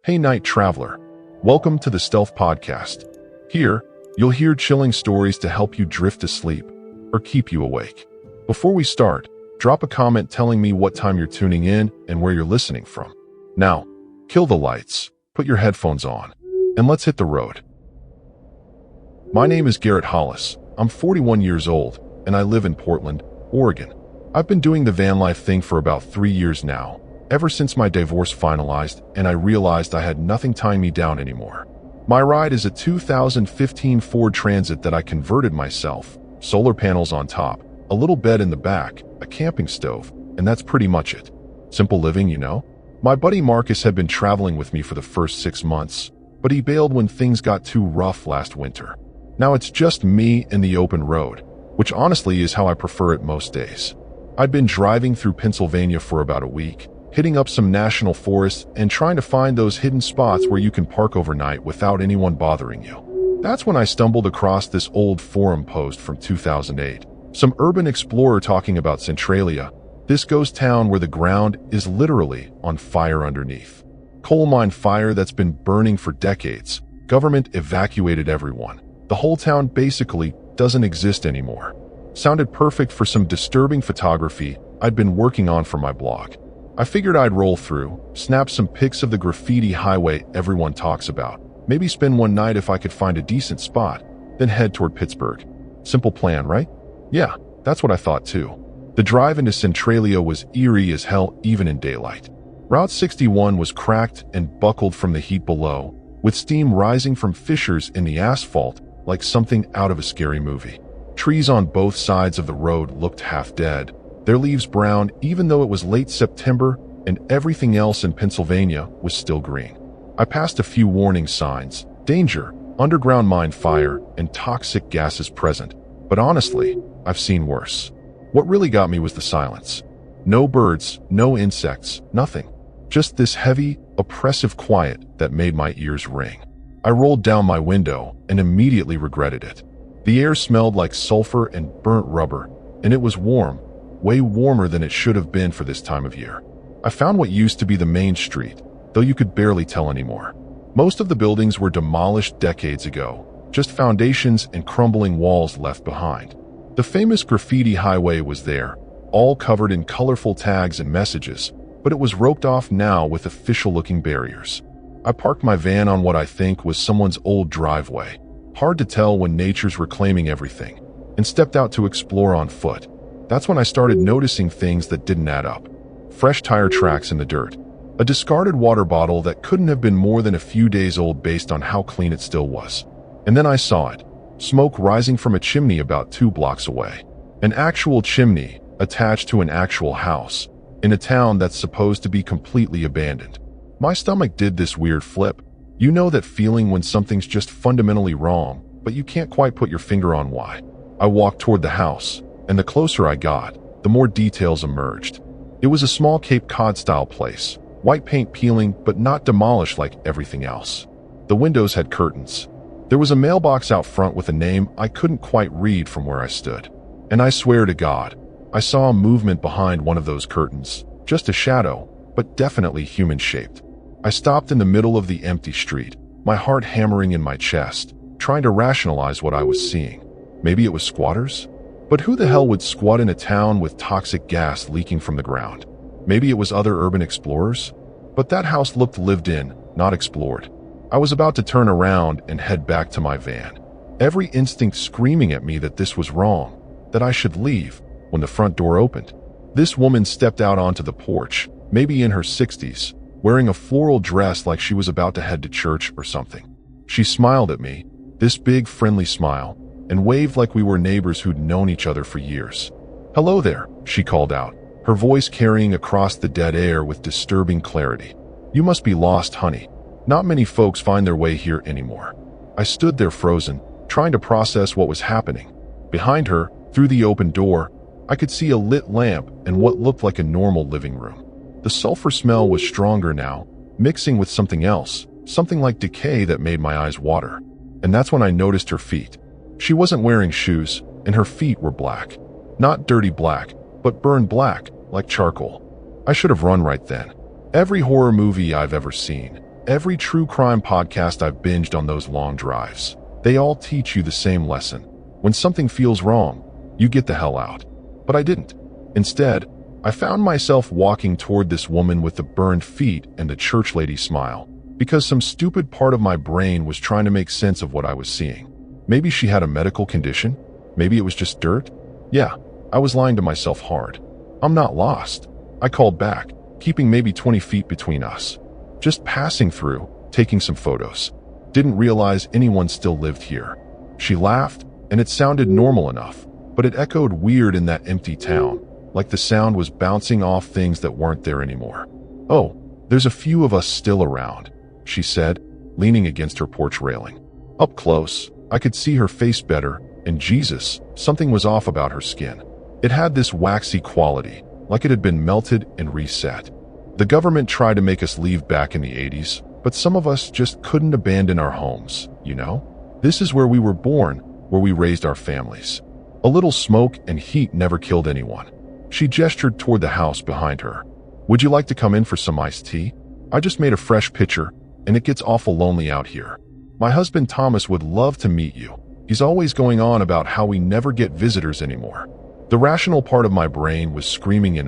Hey night traveler, welcome to the Stealth Podcast. Here, you'll hear chilling stories to help you drift to sleep or keep you awake. Before we start, drop a comment telling me what time you're tuning in and where you're listening from. Now, kill the lights, put your headphones on, and let's hit the road. My name is Garrett Hollis. I'm 41 years old, and I live in Portland, Oregon. I've been doing the van life thing for about 3 years now, ever since my divorce finalized and I realized I had nothing tying me down anymore. My ride is a 2015 Ford Transit that I converted myself, solar panels on top, a little bed in the back, a camping stove, and that's pretty much it. Simple living, you know? My buddy Marcus had been traveling with me for the first 6 months, but he bailed when things got too rough last winter. Now it's just me and the open road, which honestly is how I prefer it most days. I'd been driving through Pennsylvania for about a week, hitting up some national forests and trying to find those hidden spots where you can park overnight without anyone bothering you. That's when I stumbled across this old forum post from 2008. Some urban explorer talking about Centralia, this ghost town where the ground is literally on fire underneath. Coal mine fire that's been burning for decades. Government evacuated everyone. The whole town basically doesn't exist anymore. Sounded perfect for some disturbing photography I'd been working on for my blog. I figured I'd roll through, snap some pics of the graffiti highway everyone talks about, maybe spend one night if I could find a decent spot, then head toward Pittsburgh. Simple plan, right? Yeah, that's what I thought too. The drive into Centralia was eerie as hell even in daylight. Route 61 was cracked and buckled from the heat below, with steam rising from fissures in the asphalt like something out of a scary movie. Trees on both sides of the road looked half dead, their leaves brown even though it was late September and everything else in Pennsylvania was still green. I passed a few warning signs, danger, underground mine fire, and toxic gases present, but honestly, I've seen worse. What really got me was the silence. No birds, no insects, nothing. Just this heavy, oppressive quiet that made my ears ring. I rolled down my window and immediately regretted it. The air smelled like sulfur and burnt rubber, and it was warm, way warmer than it should have been for this time of year. I found what used to be the main street, though you could barely tell anymore. Most of the buildings were demolished decades ago, just foundations and crumbling walls left behind. The famous graffiti highway was there, all covered in colorful tags and messages, but it was roped off now with official-looking barriers. I parked my van on what I think was someone's old driveway, hard to tell when nature's reclaiming everything, and stepped out to explore on foot. That's when I started noticing things that didn't add up. Fresh tire tracks in the dirt, a discarded water bottle that couldn't have been more than a few days old based on how clean it still was. And then I saw it, smoke rising from a chimney about 2 blocks away. An actual chimney attached to an actual house, in a town that's supposed to be completely abandoned. My stomach did this weird flip. You know that feeling when something's just fundamentally wrong, but you can't quite put your finger on why. I walked toward the house, and the closer I got, the more details emerged. It was a small Cape Cod-style place, white paint peeling but not demolished like everything else. The windows had curtains. There was a mailbox out front with a name I couldn't quite read from where I stood. And I swear to God, I saw a movement behind one of those curtains, just a shadow, but definitely human-shaped. I stopped in the middle of the empty street, my heart hammering in my chest, trying to rationalize what I was seeing. Maybe it was squatters? But who the hell would squat in a town with toxic gas leaking from the ground? Maybe it was other urban explorers? But that house looked lived in, not explored. I was about to turn around and head back to my van, every instinct screaming at me that this was wrong, that I should leave, when the front door opened. This woman stepped out onto the porch, maybe in her 60s, wearing a floral dress like she was about to head to church or something. She smiled at me, this big friendly smile, and waved like we were neighbors who'd known each other for years. "Hello there," she called out, her voice carrying across the dead air with disturbing clarity. "You must be lost, honey. Not many folks find their way here anymore." I stood there frozen, trying to process what was happening. Behind her, through the open door, I could see a lit lamp and what looked like a normal living room. The sulfur smell was stronger now, mixing with something else, something like decay that made my eyes water. And that's when I noticed her feet. She wasn't wearing shoes, and her feet were black. Not dirty black, but burned black, like charcoal. I should have run right then. Every horror movie I've ever seen, Every true crime podcast I've binged on those long drives, they all teach you the same lesson. When something feels wrong, you get the hell out. But I didn't. Instead, I found myself walking toward this woman with the burned feet and the church lady smile, because some stupid part of my brain was trying to make sense of what I was seeing. Maybe she had a medical condition? Maybe it was just dirt? Yeah, I was lying to myself hard. I'm not lost. I called back, keeping maybe 20 feet between us. Just passing through, taking some photos. Didn't realize anyone still lived here. She laughed, and it sounded normal enough, but it echoed weird in that empty town, like the sound was bouncing off things that weren't there anymore. "Oh, there's a few of us still around," she said, leaning against her porch railing. Up close, I could see her face better, and Jesus, something was off about her skin. It had this waxy quality, like it had been melted and reset. The government tried to make us leave back in the 80s, but some of us just couldn't abandon our homes, you know? This is where we were born, where we raised our families. A little smoke and heat never killed anyone. She gestured toward the house behind her. "Would you like to come in for some iced tea? I just made a fresh pitcher, and it gets awful lonely out here. My husband Thomas would love to meet you. He's always going on about how we never get visitors anymore." The rational part of my brain was screaming,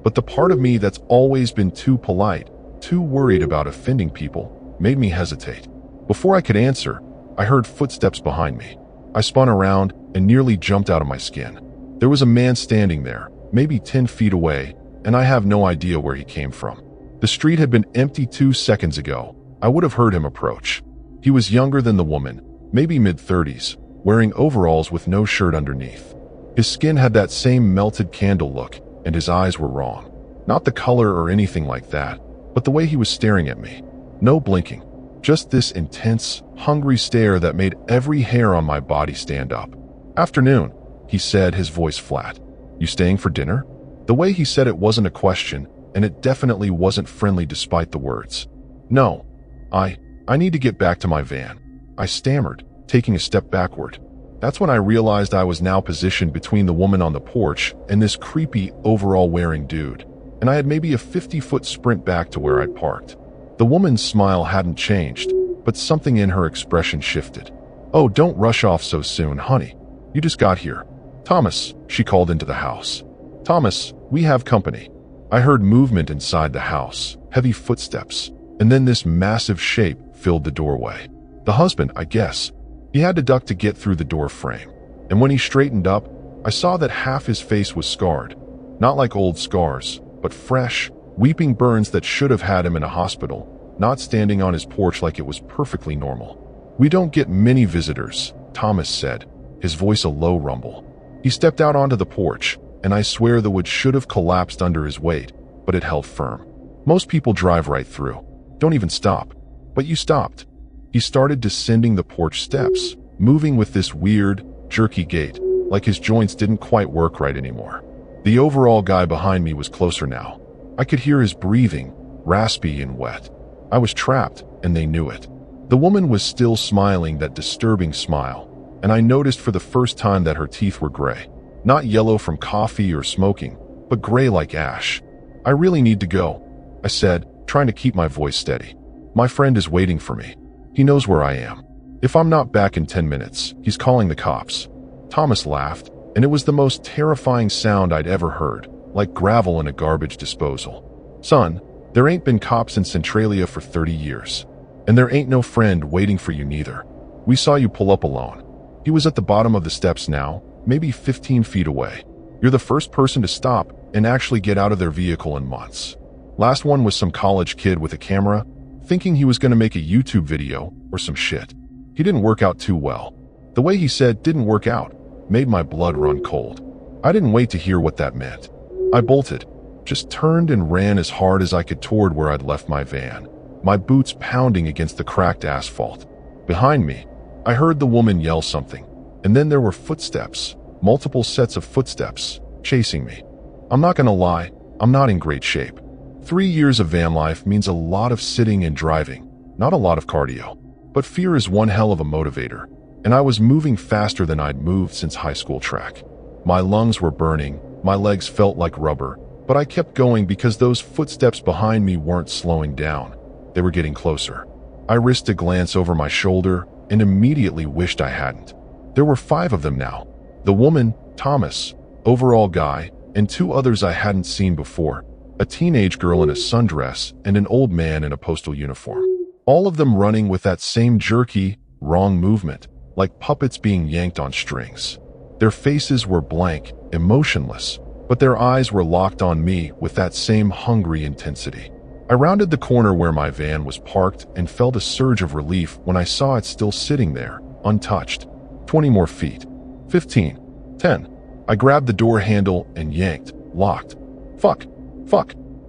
but the part of me that's always been too polite, too worried about offending people, made me hesitate. Before I could answer, I heard footsteps behind me. I spun around and nearly jumped out of my skin. There was a man standing there, maybe 10 feet away, and I have no idea where he came from. The street had been empty 2 seconds ago. I would have heard him approach. He was younger than the woman, maybe mid-30s, wearing overalls with no shirt underneath. His skin had that same melted candle look, and his eyes were wrong. Not the color or anything like that, but the way he was staring at me. No blinking. Just this intense, hungry stare that made every hair on my body stand up. "Afternoon," he said, his voice flat. "You staying for dinner?" The way he said it wasn't a question, and it definitely wasn't friendly despite the words. "No, I need to get back to my van," I stammered, taking a step backward. That's when I realized I was now positioned between the woman on the porch and this creepy overall-wearing dude, and I had maybe a 50-foot sprint back to where I'd parked. The woman's smile hadn't changed, but something in her expression shifted. "Oh, don't rush off so soon, honey. You just got here. Thomas," she called into the house. "Thomas, we have company." I heard movement inside the house, heavy footsteps, and then this massive shape filled the doorway. The husband, I guess. He had to duck to get through the door frame, and when he straightened up, I saw that half his face was scarred. Not like old scars, but fresh, weeping burns that should have had him in a hospital, not standing on his porch like it was perfectly normal. "We don't get many visitors," Thomas said, his voice a low rumble. He stepped out onto the porch, and I swear the wood should have collapsed under his weight, but it held firm. "Most people drive right through. Don't even stop. But you stopped." He started descending the porch steps, moving with this weird, jerky gait, like his joints didn't quite work right anymore. The overall guy behind me was closer now. I could hear his breathing, raspy and wet. I was trapped, and they knew it. The woman was still smiling that disturbing smile, and I noticed for the first time that her teeth were gray. Not yellow from coffee or smoking, but gray like ash. "I really need to go," I said, trying to keep my voice steady. "My friend is waiting for me. He knows where I am. If I'm not back in 10 minutes, he's calling the cops." Thomas laughed, and it was the most terrifying sound I'd ever heard, like gravel in a garbage disposal. "Son, there ain't been cops in Centralia for 30 years. And there ain't no friend waiting for you neither. We saw you pull up alone." He was at the bottom of the steps now, maybe 15 feet away. "You're the first person to stop and actually get out of their vehicle in months. Last one was some college kid with a camera, thinking he was going to make a YouTube video or some shit. He didn't work out too well. The way he said didn't work out made my blood run cold. I didn't wait to hear what that meant. I bolted, just turned and ran as hard as I could toward where I'd left my van, my boots pounding against the cracked asphalt. Behind me, I heard the woman yell something, and then there were footsteps, multiple sets of footsteps, chasing me. I'm not going to lie, I'm not in great shape. 3 years of van life means a lot of sitting and driving, not a lot of cardio. But fear is one hell of a motivator, and I was moving faster than I'd moved since high school track. My lungs were burning, my legs felt like rubber, but I kept going because those footsteps behind me weren't slowing down. They were getting closer. I risked a glance over my shoulder and immediately wished I hadn't. There were 5 of them now. The woman, Thomas, overall guy, and 2 others I hadn't seen before. A teenage girl in a sundress and an old man in a postal uniform. All of them running with that same jerky, wrong movement, like puppets being yanked on strings. Their faces were blank, emotionless, but their eyes were locked on me with that same hungry intensity. I rounded the corner where my van was parked and felt a surge of relief when I saw it still sitting there, untouched. 20 more feet. 15. 10. I grabbed the door handle and yanked, locked. Fuck.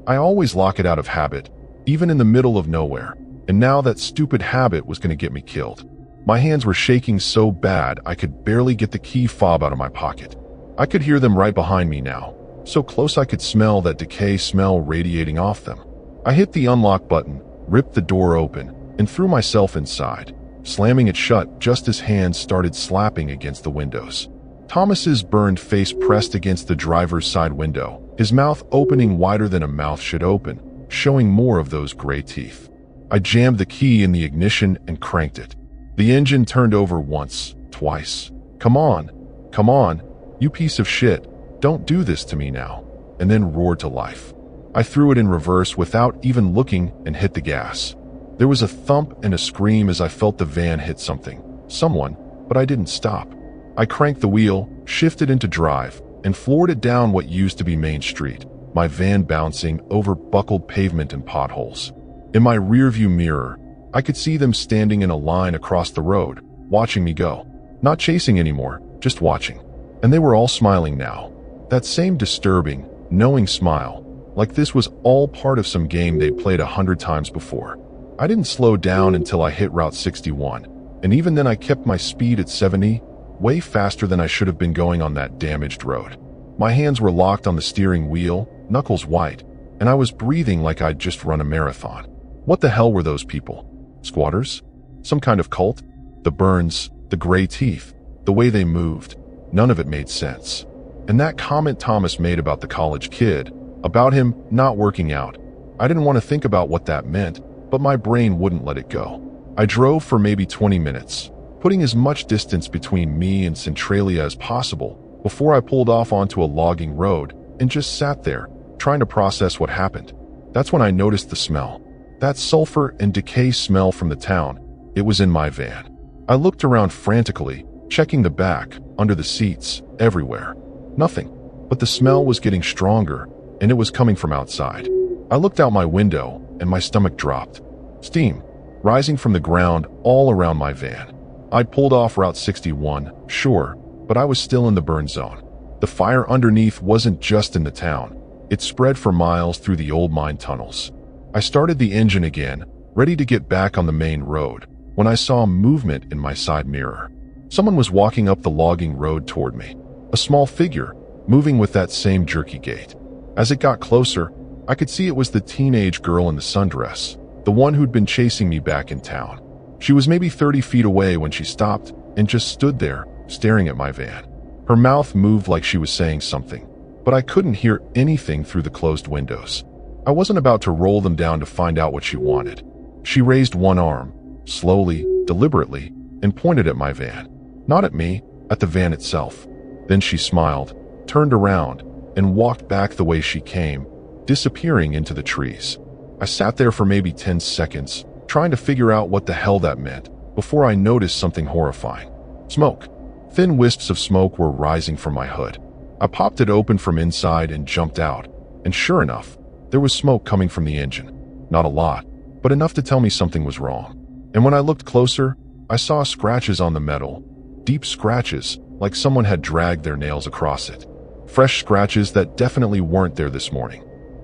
I always lock it out of habit, even in the middle of nowhere, and now that stupid habit was going to get me killed. My hands were shaking so bad I could barely get the key fob out of my pocket. I could hear them right behind me now, so close I could smell that decay smell radiating off them. I hit the unlock button, ripped the door open, and threw myself inside, slamming it shut just as hands started slapping against the windows. Thomas's burned face pressed against the driver's side window, his mouth opening wider than a mouth should open, showing more of those gray teeth. I jammed the key in the ignition and cranked it. The engine turned over once, twice. Come on, you piece of shit, don't do this to me now, and then roared to life. I threw it in reverse without even looking and hit the gas. There was a thump and a scream as I felt the van hit someone, but I didn't stop. I cranked the wheel, shifted into drive, and floored it down what used to be Main Street, my van bouncing over buckled pavement and potholes. In my rearview mirror, I could see them standing in a line across the road, watching me go. Not chasing anymore, just watching. And they were all smiling now. That same disturbing, knowing smile, like this was all part of some game they'd played 100 times before. I didn't slow down until I hit Route 61, and even then I kept my speed at 70, way faster than I should have been going on that damaged road. My hands were locked on the steering wheel, knuckles white, and I was breathing like I'd just run a marathon. What the hell were those people? Squatters? Some kind of cult? The burns, the gray teeth, the way they moved, none of it made sense. And that comment Thomas made about the college kid, about him not working out, I didn't want to think about what that meant, but my brain wouldn't let it go. I drove for maybe 20 minutes, putting as much distance between me and Centralia as possible before I pulled off onto a logging road and just sat there, trying to process what happened. That's when I noticed the smell. That sulfur and decay smell from the town. It was in my van. I looked around frantically, checking the back, under the seats, everywhere. Nothing. But the smell was getting stronger, and it was coming from outside. I looked out my window, and my stomach dropped. Steam, rising from the ground all around my van. I'd pulled off Route 61, sure, but I was still in the burn zone. The fire underneath wasn't just in the town. It spread for miles through the old mine tunnels. I started the engine again, ready to get back on the main road, when I saw movement in my side mirror. Someone was walking up the logging road toward me. A small figure, moving with that same jerky gait. As it got closer, I could see it was the teenage girl in the sundress, the one who'd been chasing me back in town. She was maybe 30 feet away when she stopped and just stood there, staring at my van. Her mouth moved like she was saying something, but I couldn't hear anything through the closed windows. I wasn't about to roll them down to find out what she wanted. She raised one arm, slowly, deliberately, and pointed at my van. Not at me, at the van itself. Then she smiled, turned around, and walked back the way she came, disappearing into the trees. I sat there for maybe 10 seconds, trying to figure out what the hell that meant, before I noticed something horrifying. Smoke. Thin wisps of smoke were rising from my hood. I popped it open from inside and jumped out, and sure enough, there was smoke coming from the engine. Not a lot, but enough to tell me something was wrong. And when I looked closer, I saw scratches on the metal, deep scratches, like someone had dragged their nails across it. Fresh scratches that definitely weren't there this morning.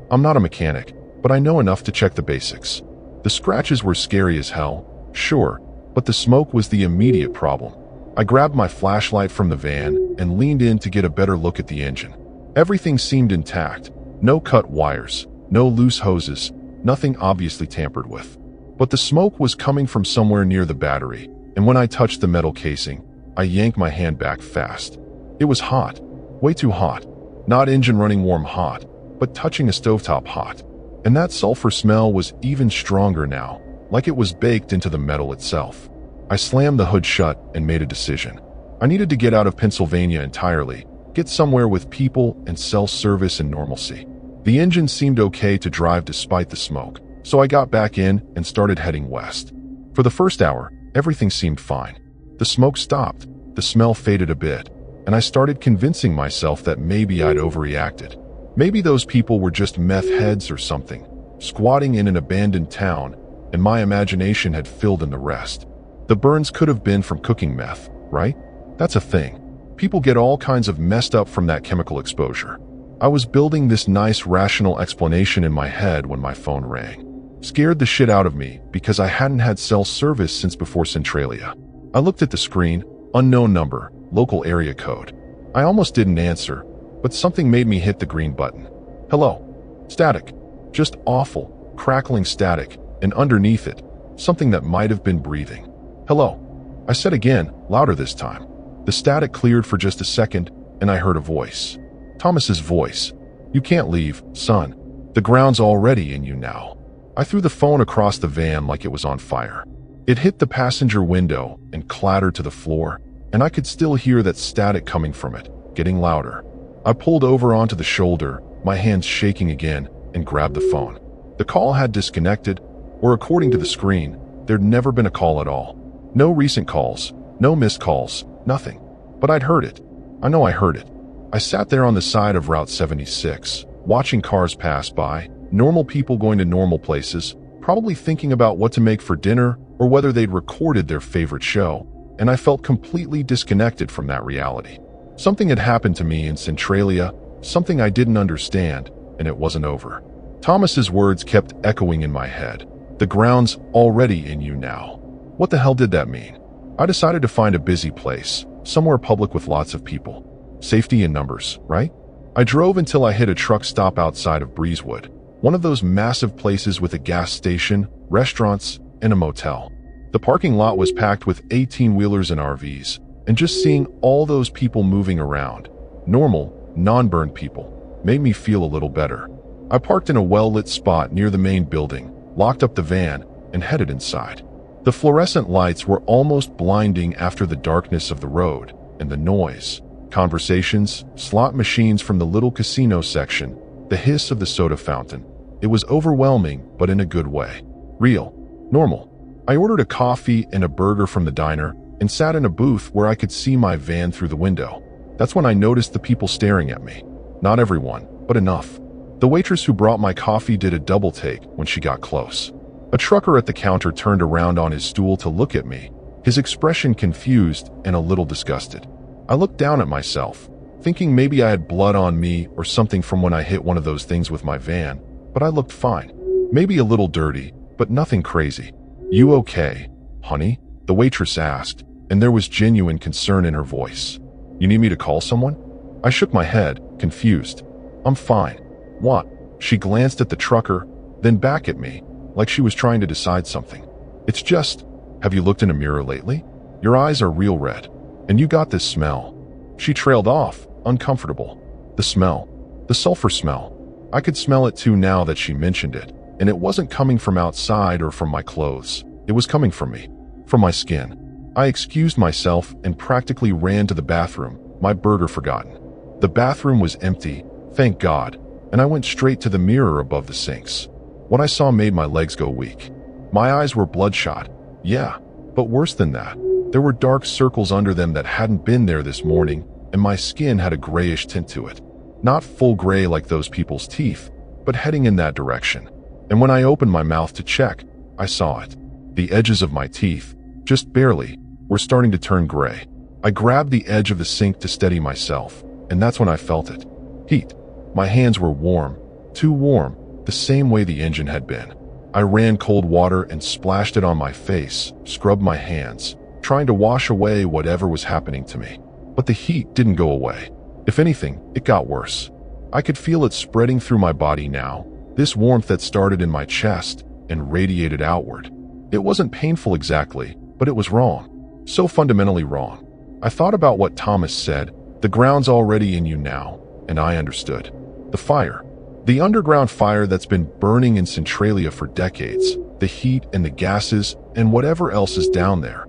I'm not a mechanic, but I know enough to check the basics. The scratches were scary as hell, sure, but the smoke was the immediate problem. I grabbed my flashlight from the van and leaned in to get a better look at the engine. Everything seemed intact. No cut wires, no loose hoses, nothing obviously tampered with. But the smoke was coming from somewhere near the battery, and when I touched the metal casing, I yanked my hand back fast. It was hot, way too hot. Not engine running warm hot, but touching a stovetop hot. And that sulfur smell was even stronger now, like it was baked into the metal itself. I slammed the hood shut and made a decision. I needed to get out of Pennsylvania entirely, get somewhere with people and self-service and normalcy. The engine seemed okay to drive despite the smoke, so I got back in and started heading west. For the first hour, everything seemed fine. The smoke stopped, the smell faded a bit, and I started convincing myself that maybe I'd overreacted. Maybe those people were just meth heads or something, squatting in an abandoned town, and my imagination had filled in the rest. The burns could have been from cooking meth, right? That's a thing. People get all kinds of messed up from that chemical exposure. I was building this nice rational explanation in my head when my phone rang. Scared the shit out of me because I hadn't had cell service since before Centralia. I looked at the screen, unknown number, local area code. I almost didn't answer, but something made me hit the green button. Hello. Static. Just awful, crackling static, and underneath it, something that might have been breathing. Hello. I said again, louder this time. The static cleared for just a second, and I heard a voice. Thomas's voice. You can't leave, son. The ground's already in you now. I threw the phone across the van like it was on fire. It hit the passenger window and clattered to the floor, and I could still hear that static coming from it, getting louder. I pulled over onto the shoulder, my hands shaking again, and grabbed the phone. The call had disconnected, or according to the screen, there'd never been a call at all. No recent calls, no missed calls, nothing. But I'd heard it. I know I heard it. I sat there on the side of Route 76, watching cars pass by, normal people going to normal places, probably thinking about what to make for dinner or whether they'd recorded their favorite show, and I felt completely disconnected from that reality. Something had happened to me in Centralia, something I didn't understand, and it wasn't over. Thomas's words kept echoing in my head. The ground's already in you now. What the hell did that mean? I decided to find a busy place, somewhere public with lots of people. Safety in numbers, right? I drove until I hit a truck stop outside of Breezewood, one of those massive places with a gas station, restaurants, and a motel. The parking lot was packed with 18-wheelers and RVs, and just seeing all those people moving around, normal, non-burned people, made me feel a little better. I parked in a well-lit spot near the main building, locked up the van, and headed inside. The fluorescent lights were almost blinding after the darkness of the road, and the noise. Conversations, slot machines from the little casino section, the hiss of the soda fountain. It was overwhelming, but in a good way. Real. Normal. I ordered a coffee and a burger from the diner and sat in a booth where I could see my van through the window. That's when I noticed the people staring at me. Not everyone, but enough. The waitress who brought my coffee did a double take when she got close. A trucker at the counter turned around on his stool to look at me, his expression confused and a little disgusted. I looked down at myself, thinking maybe I had blood on me or something from when I hit one of those things with my van, but I looked fine. Maybe a little dirty, but nothing crazy. You okay, honey? The waitress asked, and there was genuine concern in her voice. You need me to call someone? I shook my head, confused. I'm fine. What? She glanced at the trucker, then back at me, like she was trying to decide something. It's just, have you looked in a mirror lately? Your eyes are real red. And you got this smell. She trailed off, uncomfortable. The smell. The sulfur smell. I could smell it too now that she mentioned it, and it wasn't coming from outside or from my clothes. It was coming from me. From my skin. I excused myself and practically ran to the bathroom, my burger forgotten. The bathroom was empty, thank God, and I went straight to the mirror above the sinks. What I saw made my legs go weak. My eyes were bloodshot. Yeah, but worse than that. There were dark circles under them that hadn't been there this morning, and my skin had a grayish tint to it. Not full gray like those people's teeth, but heading in that direction. And when I opened my mouth to check, I saw it. The edges of my teeth, just barely, were starting to turn gray. I grabbed the edge of the sink to steady myself, and that's when I felt it. Heat. My hands were warm, too warm, the same way the engine had been. I ran cold water and splashed it on my face, scrubbed my hands, trying to wash away whatever was happening to me. But the heat didn't go away. If anything, it got worse. I could feel it spreading through my body now, this warmth that started in my chest and radiated outward. It wasn't painful exactly, but it was wrong. So fundamentally wrong. I thought about what Thomas said, the ground's already in you now, and I understood. The fire. The underground fire that's been burning in Centralia for decades, the heat and the gases and whatever else is down there.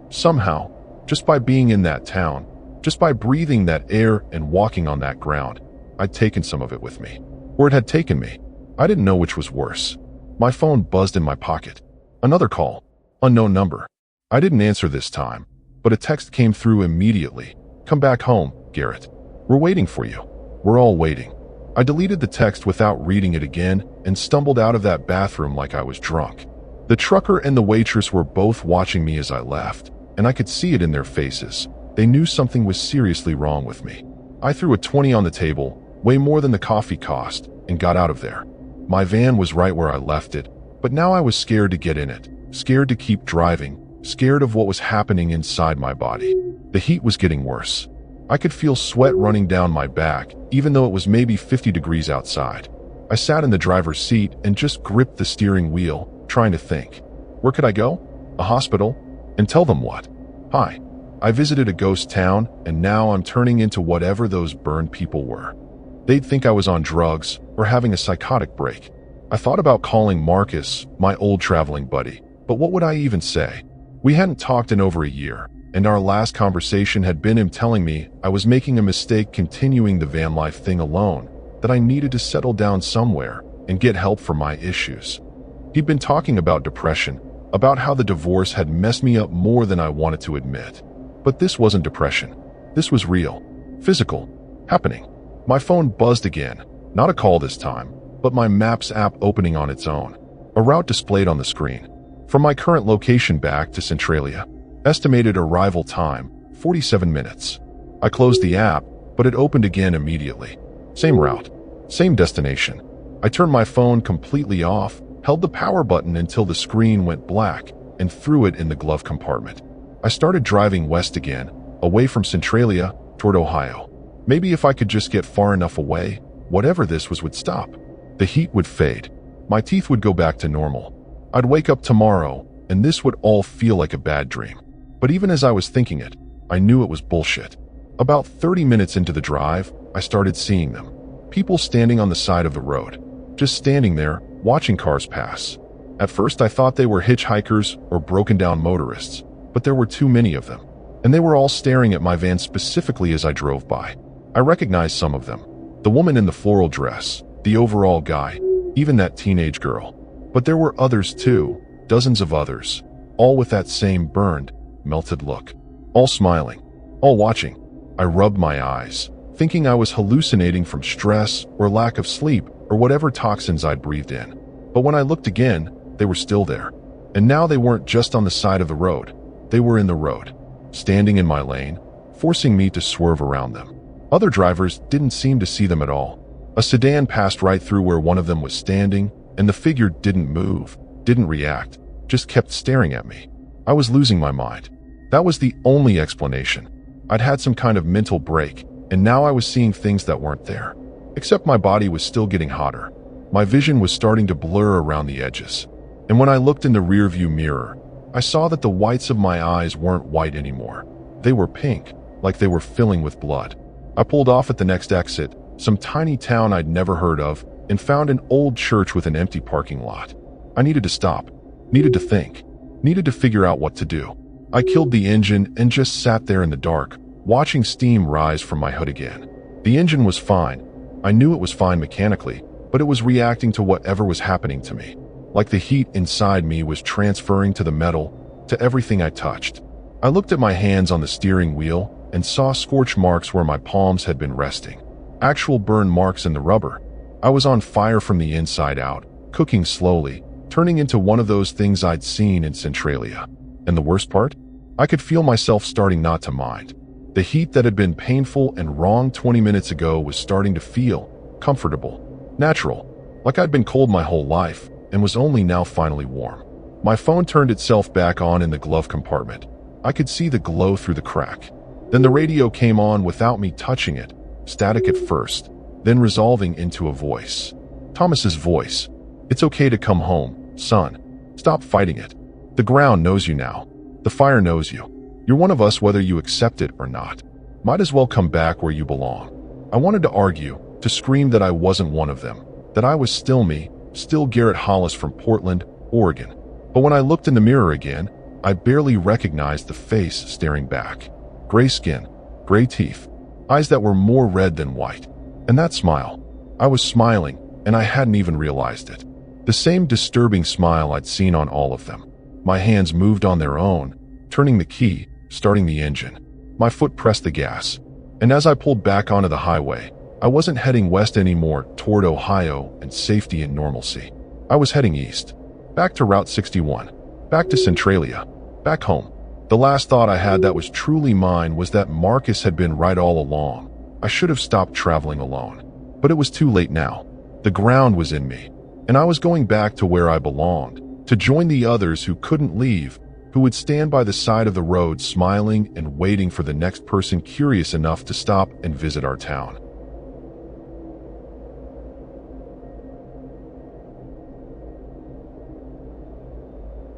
Somehow, just by being in that town, just by breathing that air and walking on that ground, I'd taken some of it with me. Or it had taken me. I didn't know which was worse. My phone buzzed in my pocket. Another call. Unknown number. I didn't answer this time, but a text came through immediately. Come back home, Garrett. We're waiting for you. We're all waiting. I deleted the text without reading it again and stumbled out of that bathroom like I was drunk. The trucker and the waitress were both watching me as I left, and I could see it in their faces. They knew something was seriously wrong with me. I threw a 20 on the table, way more than the coffee cost, and got out of there. My van was right where I left it, but now I was scared to get in it, scared to keep driving, scared of what was happening inside my body. The heat was getting worse. I could feel sweat running down my back, even though it was maybe 50 degrees outside. I sat in the driver's seat and just gripped the steering wheel, trying to think. Where could I go? A hospital? And tell them what? Hi. I visited a ghost town, and now I'm turning into whatever those burned people were. They'd think I was on drugs or having a psychotic break. I thought about calling Marcus, my old traveling buddy, but what would I even say? We hadn't talked in over a year, and our last conversation had been him telling me I was making a mistake continuing the van life thing alone, that I needed to settle down somewhere and get help for my issues. He'd been talking about depression, about how the divorce had messed me up more than I wanted to admit. But this wasn't depression. This was real, physical, happening. My phone buzzed again, not a call this time, but my Maps app opening on its own. A route displayed on the screen. From my current location back to Centralia. Estimated arrival time, 47 minutes. I closed the app, but it opened again immediately. Same route, same destination. I turned my phone completely off, held the power button until the screen went black, and threw it in the glove compartment. I started driving west again, away from Centralia, toward Ohio. Maybe if I could just get far enough away, whatever this was would stop. The heat would fade. My teeth would go back to normal. I'd wake up tomorrow, and this would all feel like a bad dream. But even as I was thinking it, I knew it was bullshit. About 30 minutes into the drive, I started seeing them. People standing on the side of the road. Just standing there, watching cars pass. At first I thought they were hitchhikers or broken-down motorists, but there were too many of them. And they were all staring at my van specifically as I drove by. I recognized some of them. The woman in the floral dress, the overall guy, even that teenage girl. But there were others too, dozens of others, all with that same burned, melted look. All smiling, all watching. I rubbed my eyes, thinking I was hallucinating from stress or lack of sleep or whatever toxins I'd breathed in. But when I looked again, they were still there. And now they weren't just on the side of the road. They were in the road, standing in my lane, forcing me to swerve around them. Other drivers didn't seem to see them at all. A sedan passed right through where one of them was standing, and the figure didn't move, didn't react, just kept staring at me. I was losing my mind. That was the only explanation. I'd had some kind of mental break, and now I was seeing things that weren't there. Except my body was still getting hotter. My vision was starting to blur around the edges. And when I looked in the rearview mirror, I saw that the whites of my eyes weren't white anymore. They were pink, like they were filling with blood. I pulled off at the next exit, some tiny town I'd never heard of, and found an old church with an empty parking lot. I needed to stop, needed to think, needed to figure out what to do. I killed the engine and just sat there in the dark, watching steam rise from my hood again. The engine was fine. I knew it was fine mechanically, but it was reacting to whatever was happening to me. Like the heat inside me was transferring to the metal, to everything I touched. I looked at my hands on the steering wheel and saw scorch marks where my palms had been resting. Actual burn marks in the rubber. I was on fire from the inside out, cooking slowly, turning into one of those things I'd seen in Centralia. And the worst part? I could feel myself starting not to mind. The heat that had been painful and wrong 20 minutes ago was starting to feel comfortable, natural, like I'd been cold my whole life and was only now finally warm. My phone turned itself back on in the glove compartment. I could see the glow through the crack. Then the radio came on without me touching it, static at first, then resolving into a voice. Thomas's voice. It's okay to come home, son. Stop fighting it. The ground knows you now. The fire knows you. You're one of us whether you accept it or not. Might as well come back where you belong. I wanted to argue, to scream that I wasn't one of them, that I was still me, still Garrett Hollis from Portland, Oregon. But when I looked in the mirror again, I barely recognized the face staring back. Gray skin, gray teeth, eyes that were more red than white. And that smile. I was smiling, and I hadn't even realized it. The same disturbing smile I'd seen on all of them. My hands moved on their own, turning the key, starting the engine. My foot pressed the gas. And as I pulled back onto the highway, I wasn't heading west anymore toward Ohio and safety and normalcy. I was heading east, back to Route 61, back to Centralia, back home. The last thought I had that was truly mine was that Marcus had been right all along. I should have stopped traveling alone. But it was too late now. The ground was in me, and I was going back to where I belonged, to join the others who couldn't leave, who would stand by the side of the road smiling and waiting for the next person curious enough to stop and visit our town.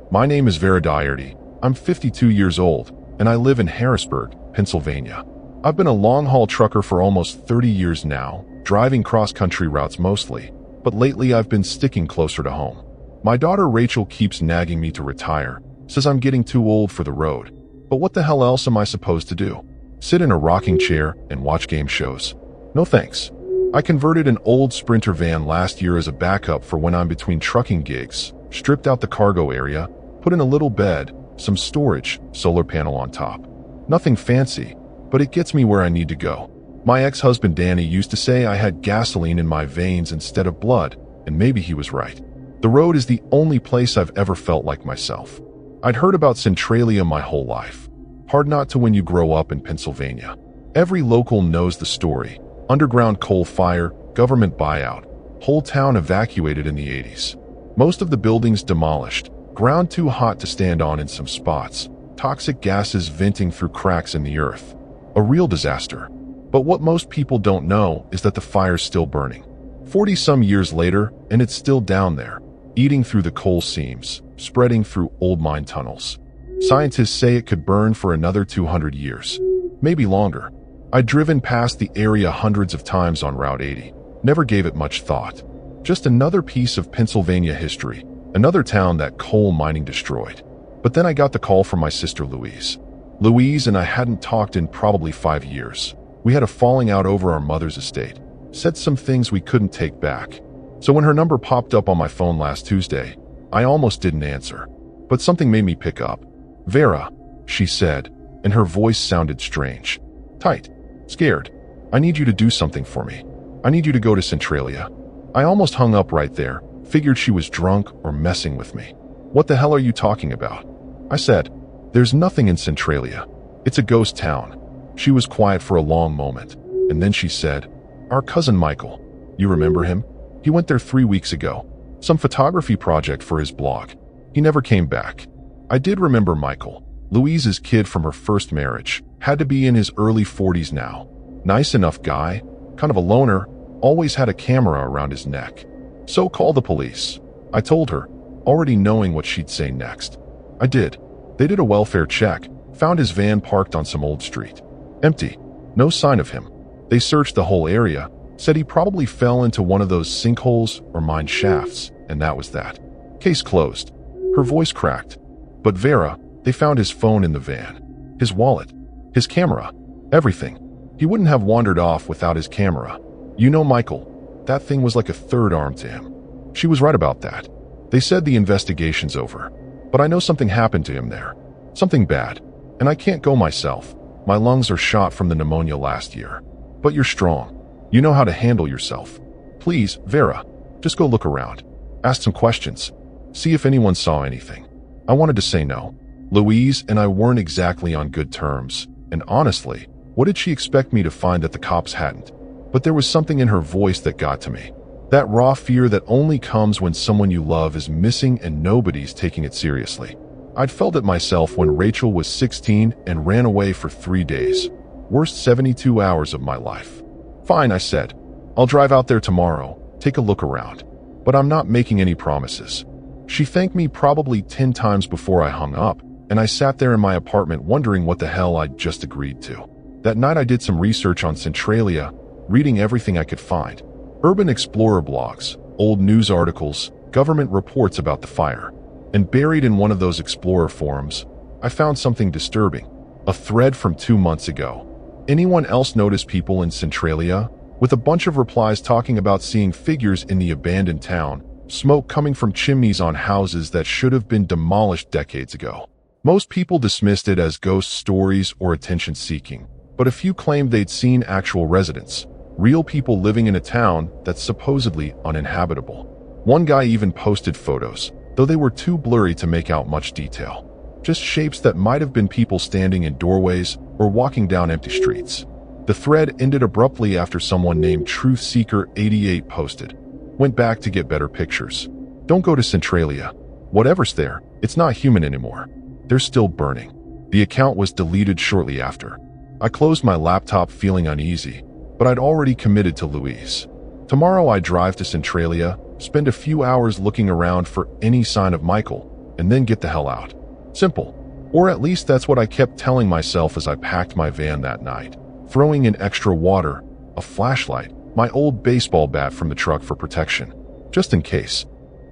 My name is Vera Diarty. I'm 52 years old, and I live in Harrisburg, Pennsylvania. I've been a long-haul trucker for almost 30 years now, driving cross-country routes mostly, but lately I've been sticking closer to home. My daughter Rachel keeps nagging me to retire, says I'm getting too old for the road. But what the hell else am I supposed to do? Sit in a rocking chair and watch game shows? No thanks. I converted an old Sprinter van last year as a backup for when I'm between trucking gigs, stripped out the cargo area, put in a little bed, some storage, solar panel on top. Nothing fancy, but it gets me where I need to go. My ex-husband Danny used to say I had gasoline in my veins instead of blood, and maybe he was right. The road is the only place I've ever felt like myself. I'd heard about Centralia my whole life. Hard not to when you grow up in Pennsylvania. Every local knows the story. Underground coal fire, government buyout, whole town evacuated in the 80s. Most of the buildings demolished, ground too hot to stand on in some spots, toxic gases venting through cracks in the earth. A real disaster. But what most people don't know is that the fire's still burning. 40-some years later, and it's still down there, eating through the coal seams, spreading through old mine tunnels. Scientists say it could burn for another 200 years, maybe longer. I'd driven past the area hundreds of times on Route 80, never gave it much thought. Just another piece of Pennsylvania history, another town that coal mining destroyed. But then I got the call from my sister Louise. Louise and I hadn't talked in probably 5 years. We had a falling out over our mother's estate, said some things we couldn't take back. So when her number popped up on my phone last Tuesday, I almost didn't answer. But something made me pick up. "Vera," she said, and her voice sounded strange. Tight. Scared. "I need you to do something for me. I need you to go to Centralia." I almost hung up right there, figured she was drunk or messing with me. "What the hell are you talking about?" I said. "There's nothing in Centralia. It's a ghost town." She was quiet for a long moment, and then she said, "Our cousin Michael. You remember him? He went there 3 weeks ago. Some photography project for his blog. He never came back." I did remember Michael. Louise's kid from her first marriage. Had to be in his early 40s now. Nice enough guy, kind of a loner, always had a camera around his neck. "So call the police," I told her, already knowing what she'd say next. I did. They did a welfare check, found his van parked on some old street. Empty. No sign of him. They searched the whole area, said he probably fell into one of those sinkholes or mine shafts, and that was that. Case closed. Her voice cracked. But Vera, they found his phone in the van. His wallet. His camera. Everything. He wouldn't have wandered off without his camera. You know Michael. That thing was like a third arm to him. She was right about that. They said the investigation's over. But I know something happened to him there. Something bad. And I can't go myself. My lungs are shot from the pneumonia last year. But you're strong. You know how to handle yourself. Please, Vera, just go look around. Ask some questions. See if anyone saw anything. I wanted to say no. Louise and I weren't exactly on good terms. And honestly, what did she expect me to find that the cops hadn't? But there was something in her voice that got to me. That raw fear that only comes when someone you love is missing and nobody's taking it seriously. I'd felt it myself when Rachel was 16 and ran away for 3 days. Worst 72 hours of my life. "Fine," I said. "I'll drive out there tomorrow, take a look around. But I'm not making any promises." She thanked me probably 10 times before I hung up, and I sat there in my apartment wondering what the hell I'd just agreed to. That night I did some research on Centralia, reading everything I could find. Urban explorer blogs, old news articles, government reports about the fire. And buried in one of those Explorer forums, I found something disturbing. A thread from 2 months ago. Anyone else notice people in Centralia? With a bunch of replies talking about seeing figures in the abandoned town, smoke coming from chimneys on houses that should have been demolished decades ago. Most people dismissed it as ghost stories or attention-seeking, but a few claimed they'd seen actual residents, real people living in a town that's supposedly uninhabitable. One guy even posted photos, though they were too blurry to make out much detail. Just shapes that might have been people standing in doorways or walking down empty streets. The thread ended abruptly after someone named Truthseeker88 posted. Went back to get better pictures. Don't go to Centralia. Whatever's there, it's not human anymore. They're still burning. The account was deleted shortly after. I closed my laptop feeling uneasy, but I'd already committed to Louise. Tomorrow I drive to Centralia, spend a few hours looking around for any sign of Michael, and then get the hell out. Simple. Or at least that's what I kept telling myself as I packed my van that night. Throwing in extra water, a flashlight, my old baseball bat from the truck for protection, just in case.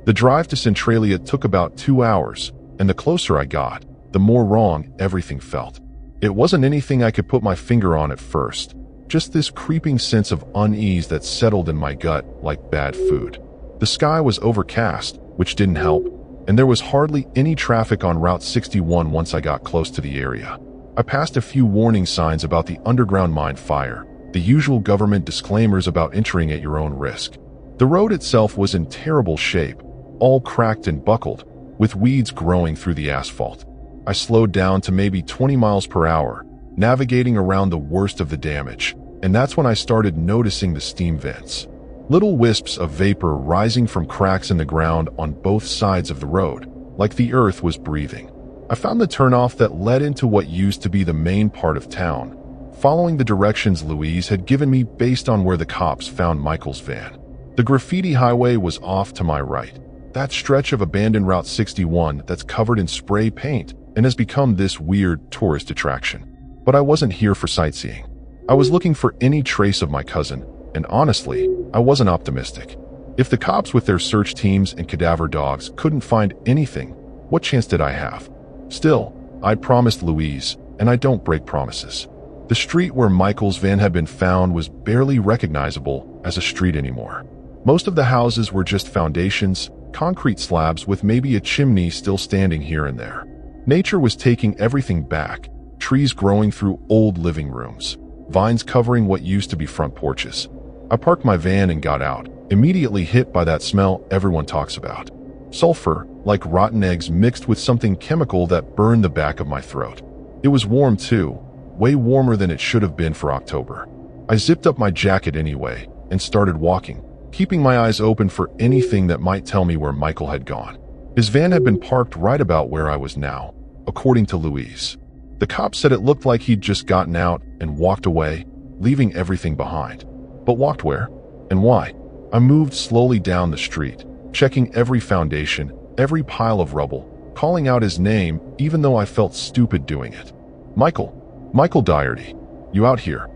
The drive to Centralia took about 2 hours, and the closer I got, the more wrong everything felt. It wasn't anything I could put my finger on at first, just this creeping sense of unease that settled in my gut like bad food. The sky was overcast, which didn't help, and there was hardly any traffic on Route 61 once I got close to the area. I passed a few warning signs about the underground mine fire, the usual government disclaimers about entering at your own risk. The road itself was in terrible shape, all cracked and buckled, with weeds growing through the asphalt. I slowed down to maybe 20 miles per hour, navigating around the worst of the damage, and that's when I started noticing the steam vents. Little wisps of vapor rising from cracks in the ground on both sides of the road, like the earth was breathing. I found the turnoff that led into what used to be the main part of town, following the directions Louise had given me based on where the cops found Michael's van. The graffiti highway was off to my right, that stretch of abandoned Route 61 that's covered in spray paint and has become this weird tourist attraction. But I wasn't here for sightseeing. I was looking for any trace of my cousin, and honestly, I wasn't optimistic. If the cops with their search teams and cadaver dogs couldn't find anything, what chance did I have? Still, I'd promised Louise, and I don't break promises. The street where Michael's van had been found was barely recognizable as a street anymore. Most of the houses were just foundations, concrete slabs with maybe a chimney still standing here and there. Nature was taking everything back, trees growing through old living rooms, vines covering what used to be front porches. I parked my van and got out, immediately hit by that smell everyone talks about. Sulfur, like rotten eggs mixed with something chemical that burned the back of my throat. It was warm too, way warmer than it should have been for October. I zipped up my jacket anyway and started walking, keeping my eyes open for anything that might tell me where Michael had gone. His van had been parked right about where I was now, according to Louise. The cop said it looked like he'd just gotten out and walked away, leaving everything behind. But walked where? And why? I moved slowly down the street, checking every foundation, every pile of rubble, calling out his name even though I felt stupid doing it. Michael Doherty, you out here?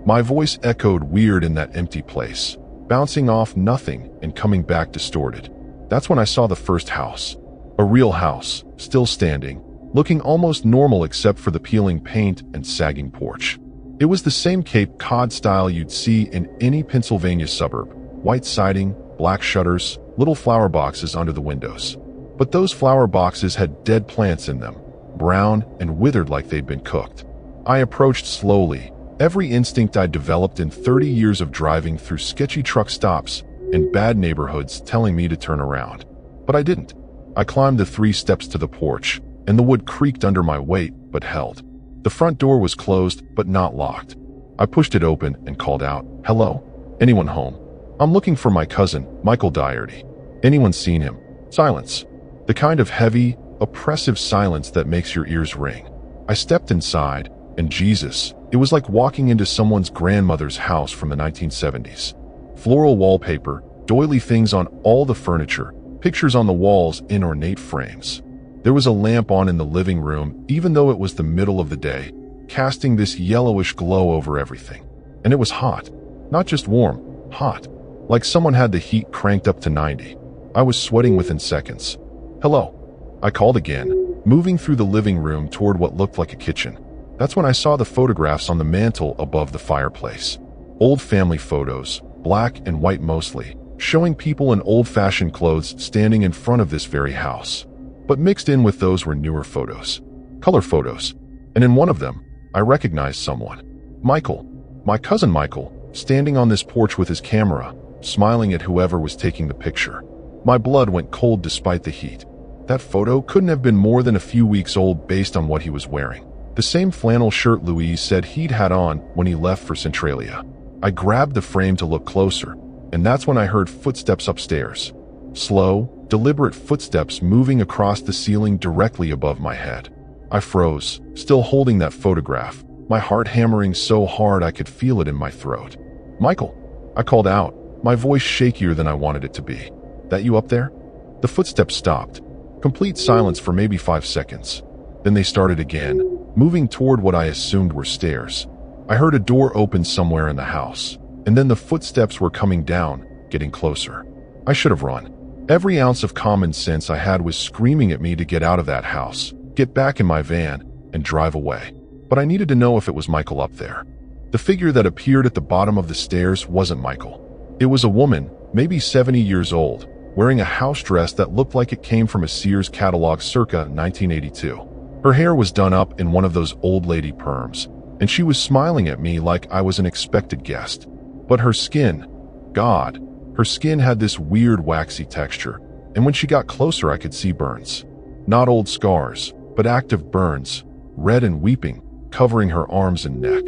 My voice echoed weird in that empty place, bouncing off nothing and coming back distorted. That's when I saw the first house. A real house, still standing, looking almost normal except for the peeling paint and sagging porch. It was the same Cape Cod style you'd see in any Pennsylvania suburb. White siding, black shutters, little flower boxes under the windows. But those flower boxes had dead plants in them, brown and withered like they'd been cooked. I approached slowly, every instinct I'd developed in 30 years of driving through sketchy truck stops and bad neighborhoods telling me to turn around. But I didn't. I climbed the 3 steps to the porch, and the wood creaked under my weight but held. The front door was closed but not locked. I pushed it open and called out, "Hello? Anyone home? I'm looking for my cousin, Michael Doherty. Anyone seen him?" Silence. The kind of heavy, oppressive silence that makes your ears ring. I stepped inside, and Jesus, it was like walking into someone's grandmother's house from the 1970s. Floral wallpaper, doily things on all the furniture, pictures on the walls in ornate frames. There was a lamp on in the living room, even though it was the middle of the day, casting this yellowish glow over everything. And it was hot. Not just warm, hot. like someone had the heat cranked up to 90. I was sweating within seconds. "Hello," I called again, moving through the living room toward what looked like a kitchen. That's when I saw the photographs on the mantel above the fireplace. Old family photos, black and white mostly, showing people in old-fashioned clothes standing in front of this very house. But mixed in with those were newer photos, color photos, and in one of them, I recognized someone. Michael, my cousin Michael, standing on this porch with his camera, smiling at whoever was taking the picture. My blood went cold despite the heat. That photo couldn't have been more than a few weeks old based on what he was wearing. The same flannel shirt Louise said he'd had on when he left for Centralia. I grabbed the frame to look closer, and that's when I heard footsteps upstairs. Slow, deliberate footsteps moving across the ceiling directly above my head. I froze, still holding that photograph, my heart hammering so hard I could feel it in my throat. "Michael," I called out, my voice shakier than I wanted it to be. "That you up there?" The footsteps stopped. Complete silence for maybe 5 seconds. Then they started again, moving toward what I assumed were stairs. I heard a door open somewhere in the house, and then the footsteps were coming down, getting closer. I should have run. Every ounce of common sense I had was screaming at me to get out of that house, get back in my van, and drive away. But I needed to know if it was Michael up there. The figure that appeared at the bottom of the stairs wasn't Michael. It was a woman, maybe 70 years old, wearing a house dress that looked like it came from a Sears catalog circa 1982. Her hair was done up in one of those old lady perms, and she was smiling at me like I was an expected guest. But her skin, God, her skin had this weird waxy texture, and when she got closer I could see burns. Not old scars, but active burns, red and weeping, covering her arms and neck.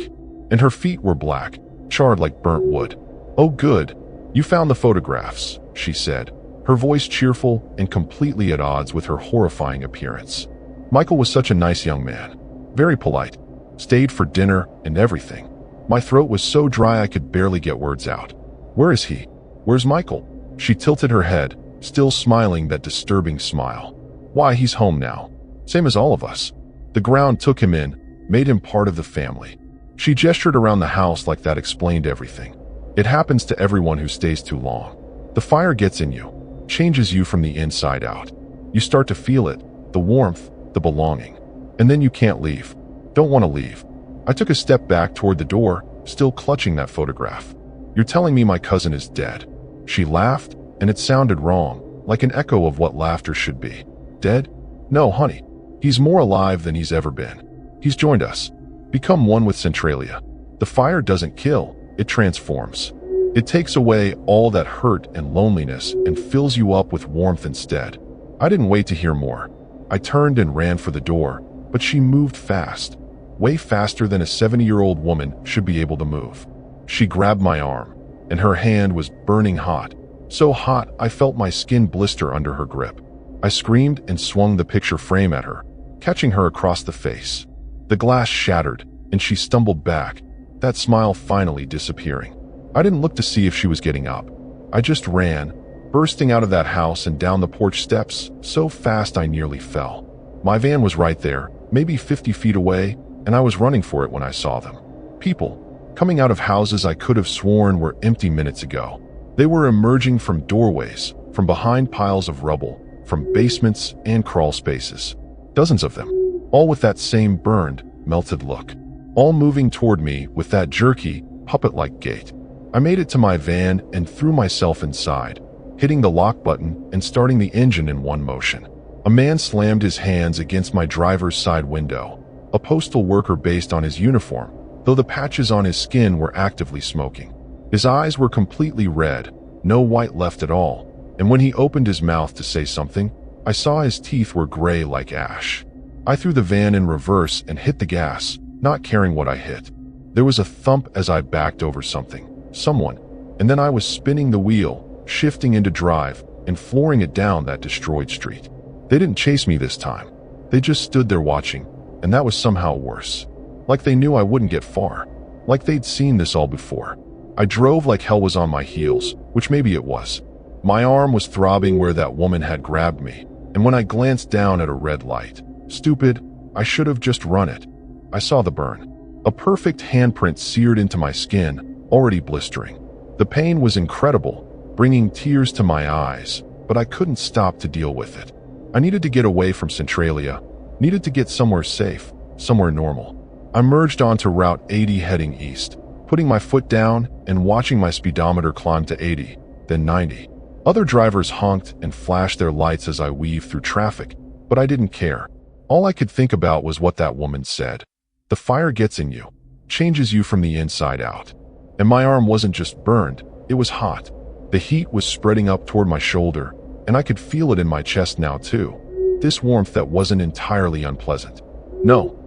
And her feet were black, charred like burnt wood. "Oh good, you found the photographs," she said, her voice cheerful and completely at odds with her horrifying appearance. Michael was such a nice young man, very polite, stayed for dinner and everything. My throat was so dry I could barely get words out. "Where is he? Where's Michael?" She tilted her head, still smiling that disturbing smile. "Why, he's home now. Same as all of us. The ground took him in, made him part of the family." She gestured around the house like that explained everything. It happens to everyone who stays too long. The fire gets in you, changes you from the inside out. You start to feel it, the warmth, the belonging. And then you can't leave. Don't want to leave. I took a step back toward the door, still clutching that photograph. "You're telling me my cousin is dead?" She laughed, and it sounded wrong, like an echo of what laughter should be. "Dead? No, honey. He's more alive than he's ever been. He's joined us, become one with Centralia. The fire doesn't kill, it transforms. It takes away all that hurt and loneliness and fills you up with warmth instead." I didn't wait to hear more. I turned and ran for the door, but she moved fast, way faster than a 70-year-old woman should be able to move. She grabbed my arm, and her hand was burning hot, so hot I felt my skin blister under her grip. I screamed and swung the picture frame at her, catching her across the face. The glass shattered, and she stumbled back, that smile finally disappearing. I didn't look to see if she was getting up. I just ran, bursting out of that house and down the porch steps, so fast I nearly fell. My van was right there, maybe 50 feet away, and I was running for it when I saw them. People, coming out of houses I could have sworn were empty minutes ago. They were emerging from doorways, from behind piles of rubble, from basements and crawl spaces. Dozens of them, all with that same burned, melted look. All moving toward me with that jerky, puppet-like gait. I made it to my van and threw myself inside, hitting the lock button and starting the engine in one motion. A man slammed his hands against my driver's side window, a postal worker based on his uniform, though the patches on his skin were actively smoking. His eyes were completely red, no white left at all, and when he opened his mouth to say something, I saw his teeth were gray like ash. I threw the van in reverse and hit the gas, not caring what I hit. There was a thump as I backed over someone, and then I was spinning the wheel, shifting into drive, and flooring it down that destroyed street. They didn't chase me this time. They just stood there watching, and that was somehow worse. Like they knew I wouldn't get far. Like they'd seen this all before. I drove like hell was on my heels, which maybe it was. My arm was throbbing where that woman had grabbed me, and when I glanced down at a red light, stupid, I should have just run it. I saw the burn. A perfect handprint seared into my skin, already blistering. The pain was incredible, bringing tears to my eyes, but I couldn't stop to deal with it. I needed to get away from Centralia, needed to get somewhere safe, somewhere normal. I merged onto Route 80 heading east, putting my foot down and watching my speedometer climb to 80, then 90. Other drivers honked and flashed their lights as I weaved through traffic, but I didn't care. All I could think about was what that woman said. The fire gets in you, changes you from the inside out. And my arm wasn't just burned, it was hot. The heat was spreading up toward my shoulder, and I could feel it in my chest now too. This warmth that wasn't entirely unpleasant. No,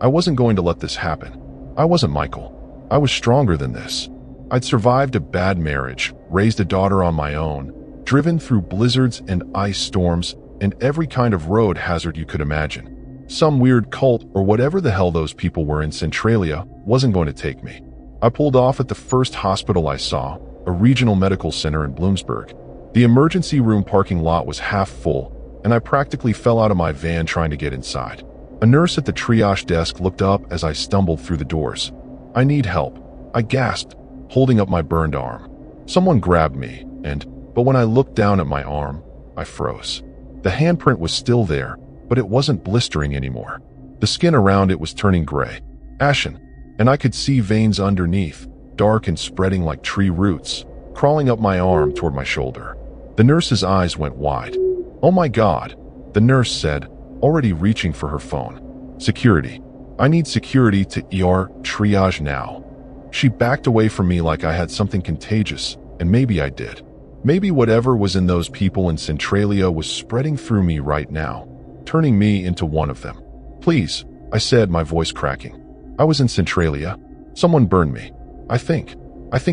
I wasn't going to let this happen. I wasn't Michael. I was stronger than this. I'd survived a bad marriage, raised a daughter on my own, driven through blizzards and ice storms, and every kind of road hazard you could imagine. Some weird cult or whatever the hell those people were in Centralia wasn't going to take me. I pulled off at the first hospital I saw, a regional medical center in Bloomsburg. The emergency room parking lot was half full, and I practically fell out of my van trying to get inside. A nurse at the triage desk looked up as I stumbled through the doors. "I need help," I gasped, holding up my burned arm. Someone grabbed me, but when I looked down at my arm, I froze. The handprint was still there, but it wasn't blistering anymore. The skin around it was turning gray, ashen, and I could see veins underneath, dark and spreading like tree roots, crawling up my arm toward my shoulder. The nurse's eyes went wide. "Oh my God," the nurse said, already reaching for her phone. "Security. I need security to ER triage now." She backed away from me like I had something contagious, and maybe I did. Maybe whatever was in those people in Centralia was spreading through me right now, turning me into one of them. "Please," I said, my voice cracking. "I was in Centralia. Someone burned me. I think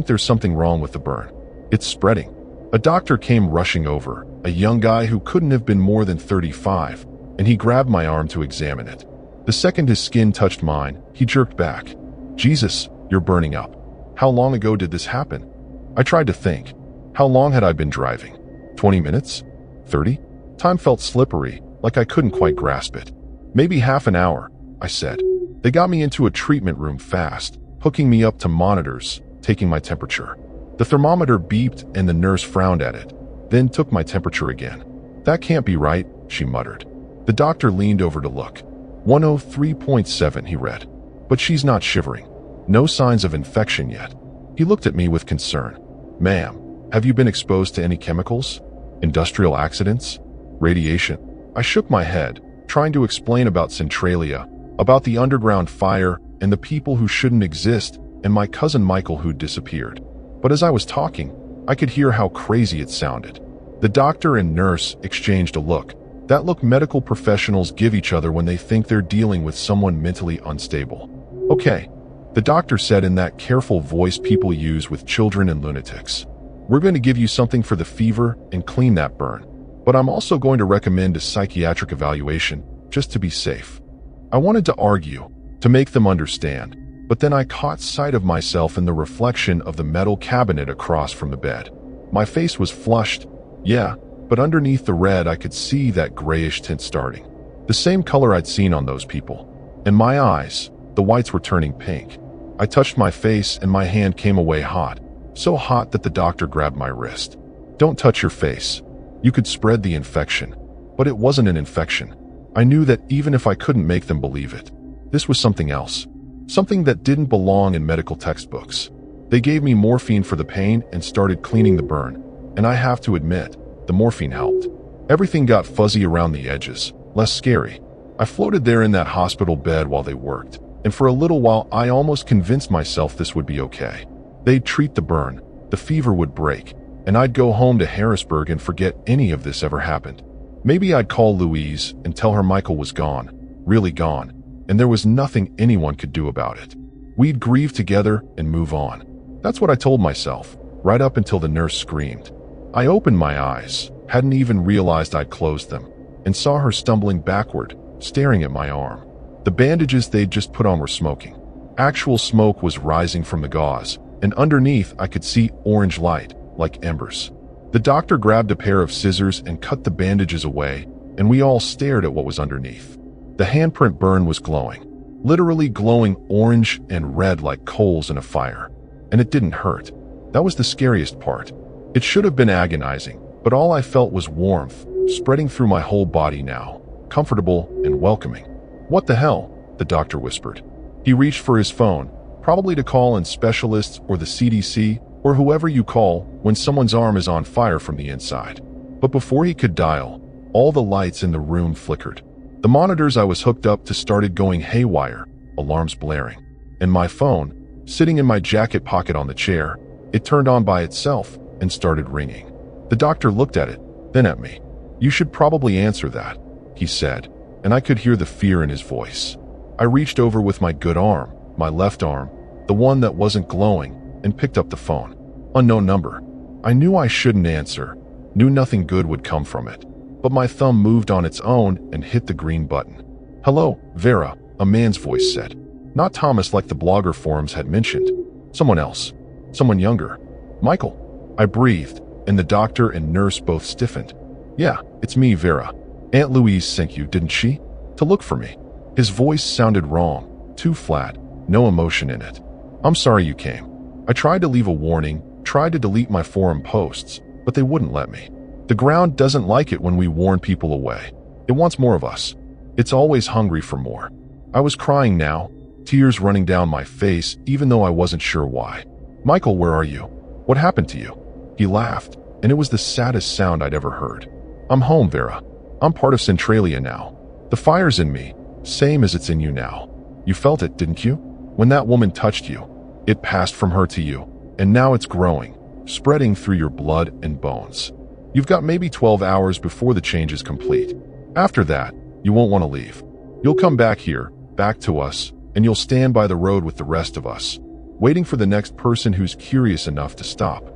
there's something wrong with the burn. It's spreading." A doctor came rushing over, a young guy who couldn't have been more than 35, and he grabbed my arm to examine it. The second his skin touched mine, he jerked back. "Jesus, you're burning up. How long ago did this happen?" I tried to think. How long had I been driving? 20 minutes? 30? Time felt slippery, like I couldn't quite grasp it. "Maybe half an hour," I said. They got me into a treatment room fast, hooking me up to monitors, taking my temperature. The thermometer beeped and the nurse frowned at it, then took my temperature again. "That can't be right," she muttered. The doctor leaned over to look. 103.7, he read. "But she's not shivering. No signs of infection yet." He looked at me with concern. "Ma'am, have you been exposed to any chemicals? Industrial accidents? Radiation?" I shook my head, trying to explain about Centralia, about the underground fire and the people who shouldn't exist and my cousin Michael who'd disappeared. But as I was talking, I could hear how crazy it sounded. The doctor and nurse exchanged a look. That look medical professionals give each other when they think they're dealing with someone mentally unstable. "Okay," the doctor said in that careful voice people use with children and lunatics. "We're going to give you something for the fever and clean that burn. But I'm also going to recommend a psychiatric evaluation, just to be safe." I wanted to argue, to make them understand, but then I caught sight of myself in the reflection of the metal cabinet across from the bed. My face was flushed, yeah, but underneath the red I could see that grayish tint starting. The same color I'd seen on those people. And my eyes, the whites were turning pink. I touched my face and my hand came away hot, so hot that the doctor grabbed my wrist. "Don't touch your face. You could spread the infection." But it wasn't an infection. I knew that even if I couldn't make them believe it. This was something else. Something that didn't belong in medical textbooks. They gave me morphine for the pain and started cleaning the burn. And I have to admit, the morphine helped. Everything got fuzzy around the edges, less scary. I floated there in that hospital bed while they worked. And for a little while I almost convinced myself this would be okay. They'd treat the burn, the fever would break, and I'd go home to Harrisburg and forget any of this ever happened. Maybe I'd call Louise and tell her Michael was gone, really gone, and there was nothing anyone could do about it. We'd grieve together and move on. That's what I told myself, right up until the nurse screamed. I opened my eyes, hadn't even realized I'd closed them, and saw her stumbling backward, staring at my arm. The bandages they'd just put on were smoking. Actual smoke was rising from the gauze, and underneath I could see orange light, like embers. The doctor grabbed a pair of scissors and cut the bandages away, and we all stared at what was underneath. The handprint burn was glowing, literally glowing orange and red like coals in a fire. And it didn't hurt. That was the scariest part. It should have been agonizing, but all I felt was warmth, spreading through my whole body now, comfortable and welcoming. "What the hell?" the doctor whispered. He reached for his phone, probably to call in specialists or the CDC or whoever you call when someone's arm is on fire from the inside. But before he could dial, all the lights in the room flickered. The monitors I was hooked up to started going haywire, alarms blaring. And my phone, sitting in my jacket pocket on the chair, it turned on by itself and started ringing. The doctor looked at it, then at me. "You should probably answer that," he said, and I could hear the fear in his voice. I reached over with my good arm, my left arm, the one that wasn't glowing, and picked up the phone. Unknown number. I knew I shouldn't answer, knew nothing good would come from it, but my thumb moved on its own and hit the green button. "Hello, Vera," a man's voice said. Not Thomas like the blogger forums had mentioned. Someone else. Someone younger. "Michael." I breathed, and the doctor and nurse both stiffened. "Yeah, it's me, Vera. Aunt Louise sent you, didn't she? To look for me." His voice sounded wrong, too flat, no emotion in it. "I'm sorry you came. I tried to leave a warning, tried to delete my forum posts, but they wouldn't let me. The ground doesn't like it when we warn people away. It wants more of us. It's always hungry for more." I was crying now, tears running down my face even though I wasn't sure why. "Michael, where are you? What happened to you?" He laughed, and it was the saddest sound I'd ever heard. "I'm home, Vera. I'm part of Centralia now. The fire's in me, same as it's in you now. You felt it, didn't you? When that woman touched you, it passed from her to you, and now it's growing, spreading through your blood and bones. You've got maybe 12 hours before the change is complete. After that, you won't want to leave. You'll come back here, back to us, and you'll stand by the road with the rest of us, waiting for the next person who's curious enough to stop."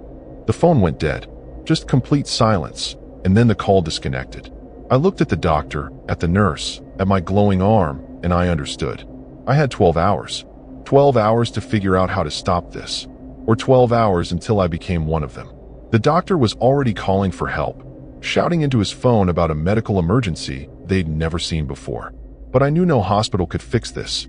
The phone went dead, just complete silence, and then the call disconnected. I looked at the doctor, at the nurse, at my glowing arm, and I understood. I had 12 hours. 12 hours to figure out how to stop this, or 12 hours until I became one of them. The doctor was already calling for help, shouting into his phone about a medical emergency they'd never seen before. But I knew no hospital could fix this.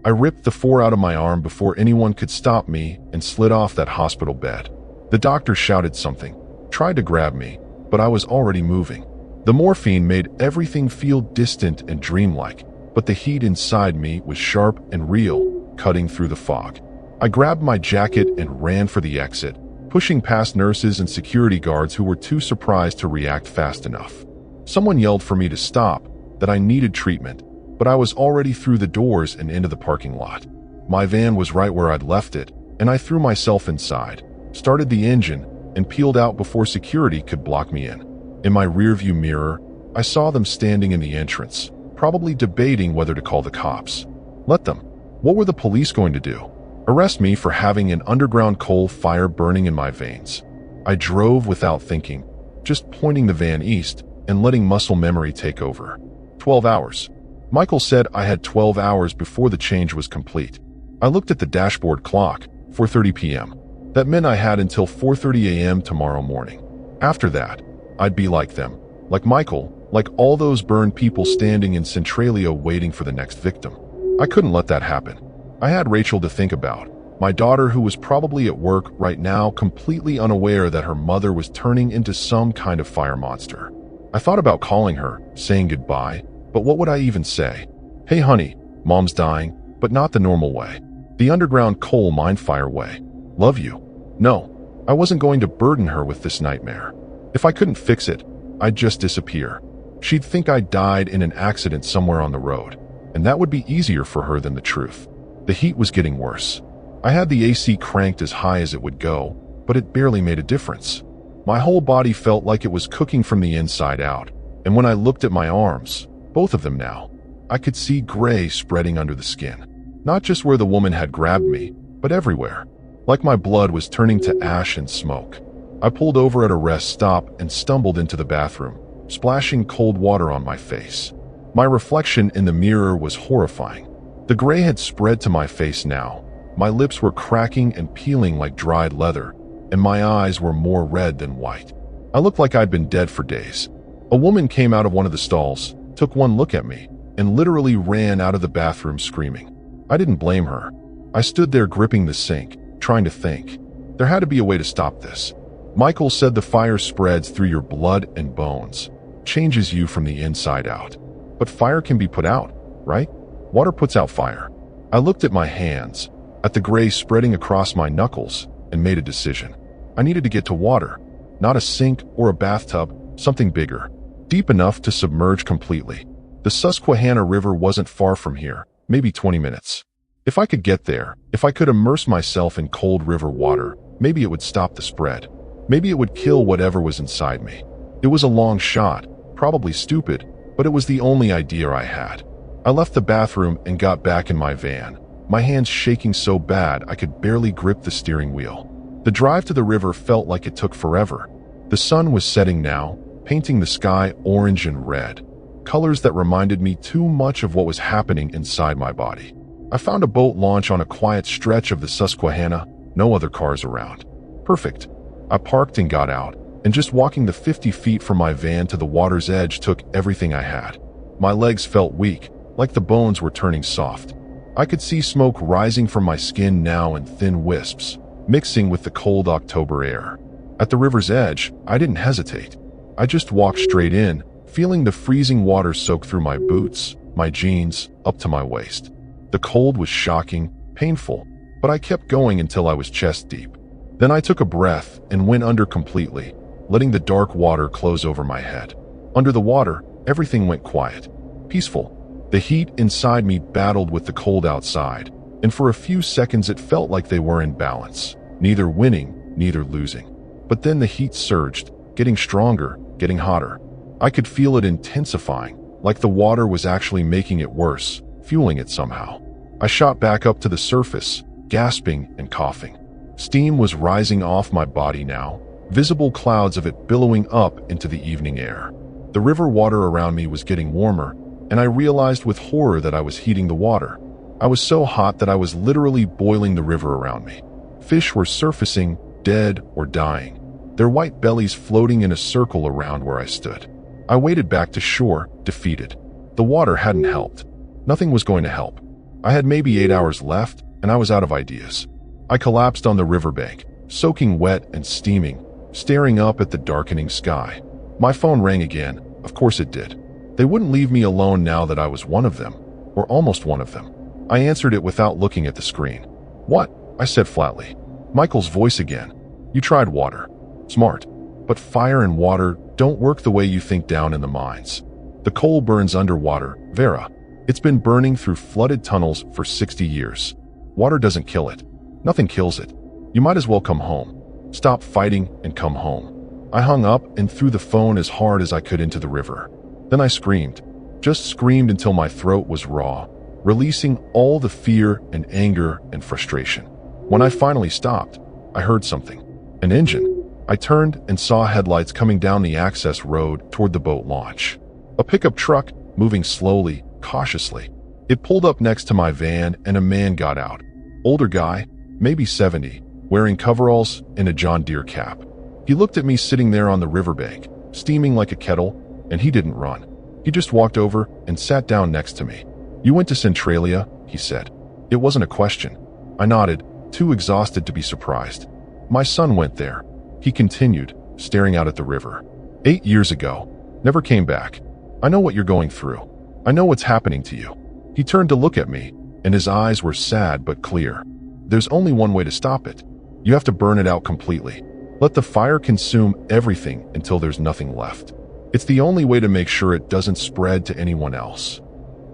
I ripped the 4 out of my arm before anyone could stop me and slid off that hospital bed. The doctor shouted something, tried to grab me, but I was already moving. The morphine made everything feel distant and dreamlike, but the heat inside me was sharp and real, cutting through the fog. I grabbed my jacket and ran for the exit, pushing past nurses and security guards who were too surprised to react fast enough. Someone yelled for me to stop, that I needed treatment, but I was already through the doors and into the parking lot. My van was right where I'd left it, and I threw myself inside, started the engine, and peeled out before security could block me in. In my rearview mirror, I saw them standing in the entrance, probably debating whether to call the cops. Let them. What were the police going to do? Arrest me for having an underground coal fire burning in my veins? I drove without thinking, just pointing the van east and letting muscle memory take over. 12 hours. Michael said I had 12 hours before the change was complete. I looked at the dashboard clock, 4:30 p.m. That meant I had until 4:30 a.m. tomorrow morning. After that, I'd be like them, like Michael, like all those burned people standing in Centralia waiting for the next victim. I couldn't let that happen. I had Rachel to think about, my daughter who was probably at work right now completely unaware that her mother was turning into some kind of fire monster. I thought about calling her, saying goodbye, but what would I even say? "Hey honey, mom's dying, but not the normal way. The underground coal mine fire way. Love you." No, I wasn't going to burden her with this nightmare. If I couldn't fix it, I'd just disappear. She'd think I died in an accident somewhere on the road, and that would be easier for her than the truth. The heat was getting worse. I had the AC cranked as high as it would go, but it barely made a difference. My whole body felt like it was cooking from the inside out, and when I looked at my arms, both of them now, I could see gray spreading under the skin. Not just where the woman had grabbed me, but everywhere. Like my blood was turning to ash and smoke. I pulled over at a rest stop and stumbled into the bathroom, splashing cold water on my face. My reflection in the mirror was horrifying. The gray had spread to my face now. My lips were cracking and peeling like dried leather, and my eyes were more red than white. I looked like I'd been dead for days. A woman came out of one of the stalls, took one look at me, and literally ran out of the bathroom screaming. I didn't blame her. I stood there gripping the sink, trying to think. There had to be a way to stop this. Michael said the fire spreads through your blood and bones, changes you from the inside out. But fire can be put out, right? Water puts out fire. I looked at my hands, at the gray spreading across my knuckles, and made a decision. I needed to get to water, not a sink or a bathtub, something bigger, deep enough to submerge completely. The Susquehanna River wasn't far from here, maybe 20 minutes. If I could get there, if I could immerse myself in cold river water, maybe it would stop the spread. Maybe it would kill whatever was inside me. It was a long shot, probably stupid, but it was the only idea I had. I left the bathroom and got back in my van, my hands shaking so bad I could barely grip the steering wheel. The drive to the river felt like it took forever. The sun was setting now, painting the sky orange and red, colors that reminded me too much of what was happening inside my body. I found a boat launch on a quiet stretch of the Susquehanna, no other cars around. Perfect. I parked and got out, and just walking the 50 feet from my van to the water's edge took everything I had. My legs felt weak, like the bones were turning soft. I could see smoke rising from my skin now in thin wisps, mixing with the cold October air. At the river's edge, I didn't hesitate. I just walked straight in, feeling the freezing water soak through my boots, my jeans, up to my waist. The cold was shocking, painful, but I kept going until I was chest deep. Then I took a breath and went under completely, letting the dark water close over my head. Under the water, everything went quiet, peaceful. The heat inside me battled with the cold outside, and for a few seconds it felt like they were in balance, neither winning, neither losing. But then the heat surged, getting stronger, getting hotter. I could feel it intensifying, like the water was actually making it worse, fueling it somehow. I shot back up to the surface, gasping and coughing. Steam was rising off my body now, visible clouds of it billowing up into the evening air. The river water around me was getting warmer, and I realized with horror that I was heating the water. I was so hot that I was literally boiling the river around me. Fish were surfacing, dead or dying, their white bellies floating in a circle around where I stood. I waded back to shore, defeated. The water hadn't helped. Nothing was going to help. I had maybe 8 hours left, and I was out of ideas. I collapsed on the riverbank, soaking wet and steaming, staring up at the darkening sky. My phone rang again. Of course it did. They wouldn't leave me alone now that I was one of them, or almost one of them. I answered it without looking at the screen. "What?" I said flatly. Michael's voice again. "You tried water. Smart. But fire and water don't work the way you think down in the mines. The coal burns underwater, Vera. It's been burning through flooded tunnels for 60 years. Water doesn't kill it. Nothing kills it. You might as well come home. Stop fighting and come home." I hung up and threw the phone as hard as I could into the river. Then I screamed. Just screamed until my throat was raw, releasing all the fear and anger and frustration. When I finally stopped, I heard something. An engine. I turned and saw headlights coming down the access road toward the boat launch. A pickup truck, moving slowly, cautiously. It pulled up next to my van and a man got out. Older guy, maybe 70, wearing coveralls and a John Deere cap. He looked at me sitting there on the riverbank, steaming like a kettle, and he didn't run. He just walked over and sat down next to me. "You went to Centralia," he said. It wasn't a question. I nodded, too exhausted to be surprised. "My son went there," he continued, staring out at the river. 8 years ago. Never came back. I know what you're going through. I know what's happening to you." He turned to look at me, and his eyes were sad but clear. "There's only one way to stop it. You have to burn it out completely. Let the fire consume everything until there's nothing left. It's the only way to make sure it doesn't spread to anyone else."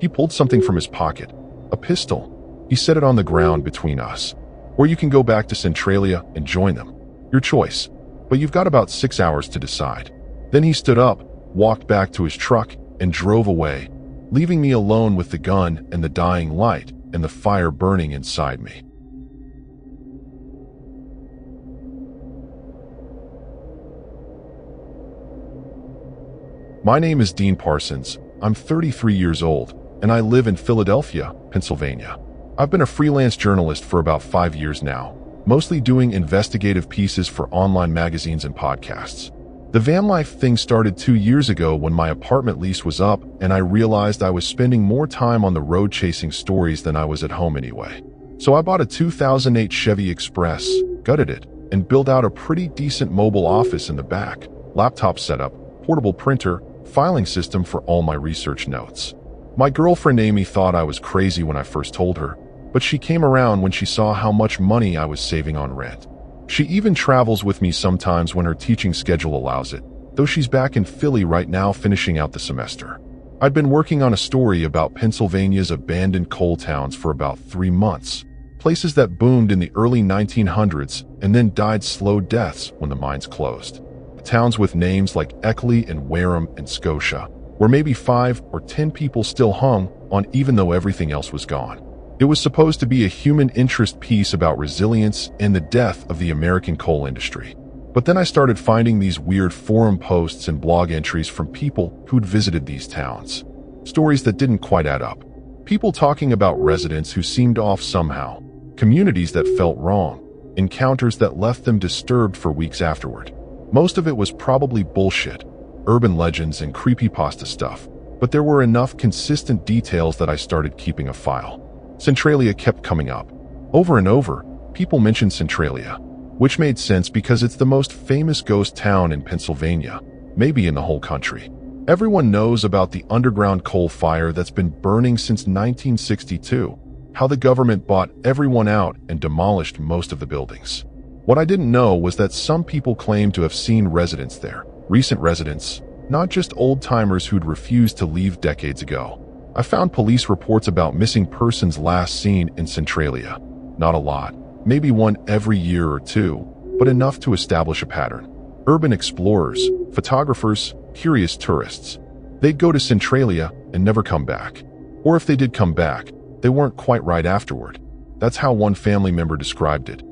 He pulled something from his pocket. A pistol. He set it on the ground between us. "Or you can go back to Centralia and join them. Your choice. But you've got about 6 hours to decide." Then he stood up, walked back to his truck, and drove away, leaving me alone with the gun and the dying light and the fire burning inside me. My name is Dean Parsons. I'm 33 years old, and I live in Philadelphia, Pennsylvania. I've been a freelance journalist for about 5 years now, mostly doing investigative pieces for online magazines and podcasts. The Vanlife thing started 2 years ago when my apartment lease was up and I realized I was spending more time on the road chasing stories than I was at home anyway. So I bought a 2008 Chevy Express, gutted it, and built out a pretty decent mobile office in the back. Laptop setup, portable printer, filing system for all my research notes. My girlfriend Amy thought I was crazy when I first told her, but she came around when she saw how much money I was saving on rent. She even travels with me sometimes when her teaching schedule allows it, though she's back in Philly right now finishing out the semester. I'd been working on a story about Pennsylvania's abandoned coal towns for about 3 months, places that boomed in the early 1900s and then died slow deaths when the mines closed. Towns with names like Eckley and Wareham and Scotia, where maybe 5 or 10 people still hung on even though everything else was gone. It was supposed to be a human interest piece about resilience and the death of the American coal industry. But then I started finding these weird forum posts and blog entries from people who'd visited these towns. Stories that didn't quite add up. People talking about residents who seemed off somehow, communities that felt wrong, encounters that left them disturbed for weeks afterward. Most of it was probably bullshit, urban legends and creepypasta stuff, but there were enough consistent details that I started keeping a file. Centralia kept coming up. Over and over, people mentioned Centralia, which made sense because it's the most famous ghost town in Pennsylvania, maybe in the whole country. Everyone knows about the underground coal fire that's been burning since 1962, how the government bought everyone out and demolished most of the buildings. What I didn't know was that some people claim to have seen residents there, recent residents, not just old-timers who'd refused to leave decades ago. I found police reports about missing persons last seen in Centralia. Not a lot, maybe one every year or two, but enough to establish a pattern. Urban explorers, photographers, curious tourists. They'd go to Centralia and never come back. Or if they did come back, they weren't quite right afterward. That's how one family member described it.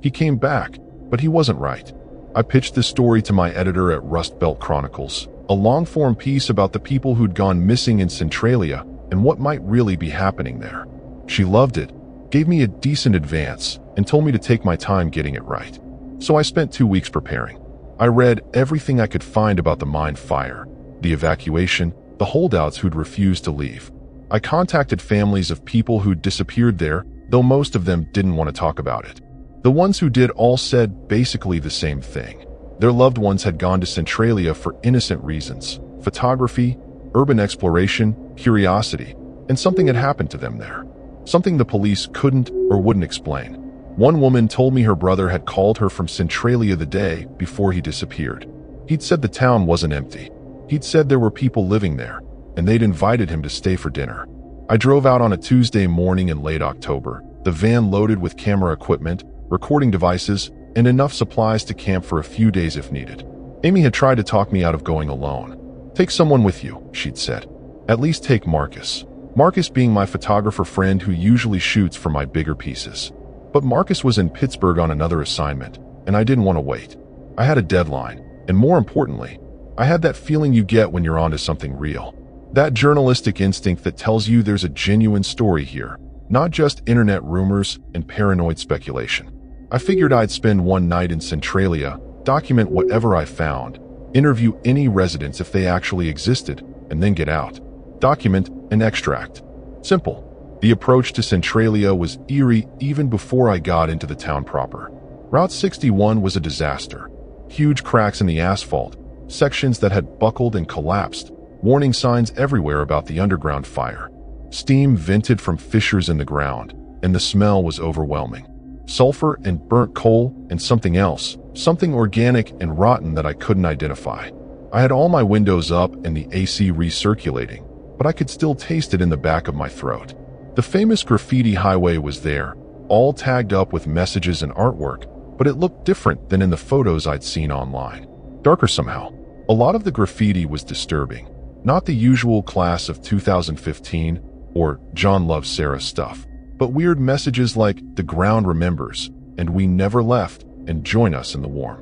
He came back, but he wasn't right. I pitched this story to my editor at Rust Belt Chronicles, a long-form piece about the people who'd gone missing in Centralia and what might really be happening there. She loved it, gave me a decent advance, and told me to take my time getting it right. So I spent 2 weeks preparing. I read everything I could find about the mine fire, the evacuation, the holdouts who'd refused to leave. I contacted families of people who'd disappeared there, though most of them didn't want to talk about it. The ones who did all said basically the same thing. Their loved ones had gone to Centralia for innocent reasons: photography, urban exploration, curiosity, and something had happened to them there. Something the police couldn't or wouldn't explain. One woman told me her brother had called her from Centralia the day before he disappeared. He'd said the town wasn't empty. He'd said there were people living there, and they'd invited him to stay for dinner. I drove out on a Tuesday morning in late October, the van loaded with camera equipment, recording devices, and enough supplies to camp for a few days if needed. Amy had tried to talk me out of going alone. "Take someone with you," she'd said. "At least take Marcus." Marcus being my photographer friend who usually shoots for my bigger pieces. But Marcus was in Pittsburgh on another assignment, and I didn't want to wait. I had a deadline, and more importantly, I had that feeling you get when you're onto something real. That journalistic instinct that tells you there's a genuine story here, not just internet rumors and paranoid speculation. I figured I'd spend one night in Centralia, document whatever I found, interview any residents if they actually existed, and then get out. Document and extract. Simple. The approach to Centralia was eerie even before I got into the town proper. Route 61 was a disaster. Huge cracks in the asphalt, sections that had buckled and collapsed, warning signs everywhere about the underground fire. Steam vented from fissures in the ground, and the smell was overwhelming. Sulfur and burnt coal and something else, something organic and rotten that I couldn't identify. I had all my windows up and the AC recirculating, but I could still taste it in the back of my throat. The famous graffiti highway was there, all tagged up with messages and artwork, but it looked different than in the photos I'd seen online. Darker somehow. A lot of the graffiti was disturbing. Not the usual class of 2015 or John Loves Sarah stuff, but weird messages like "the ground remembers" and "we never left" and "join us in the warm."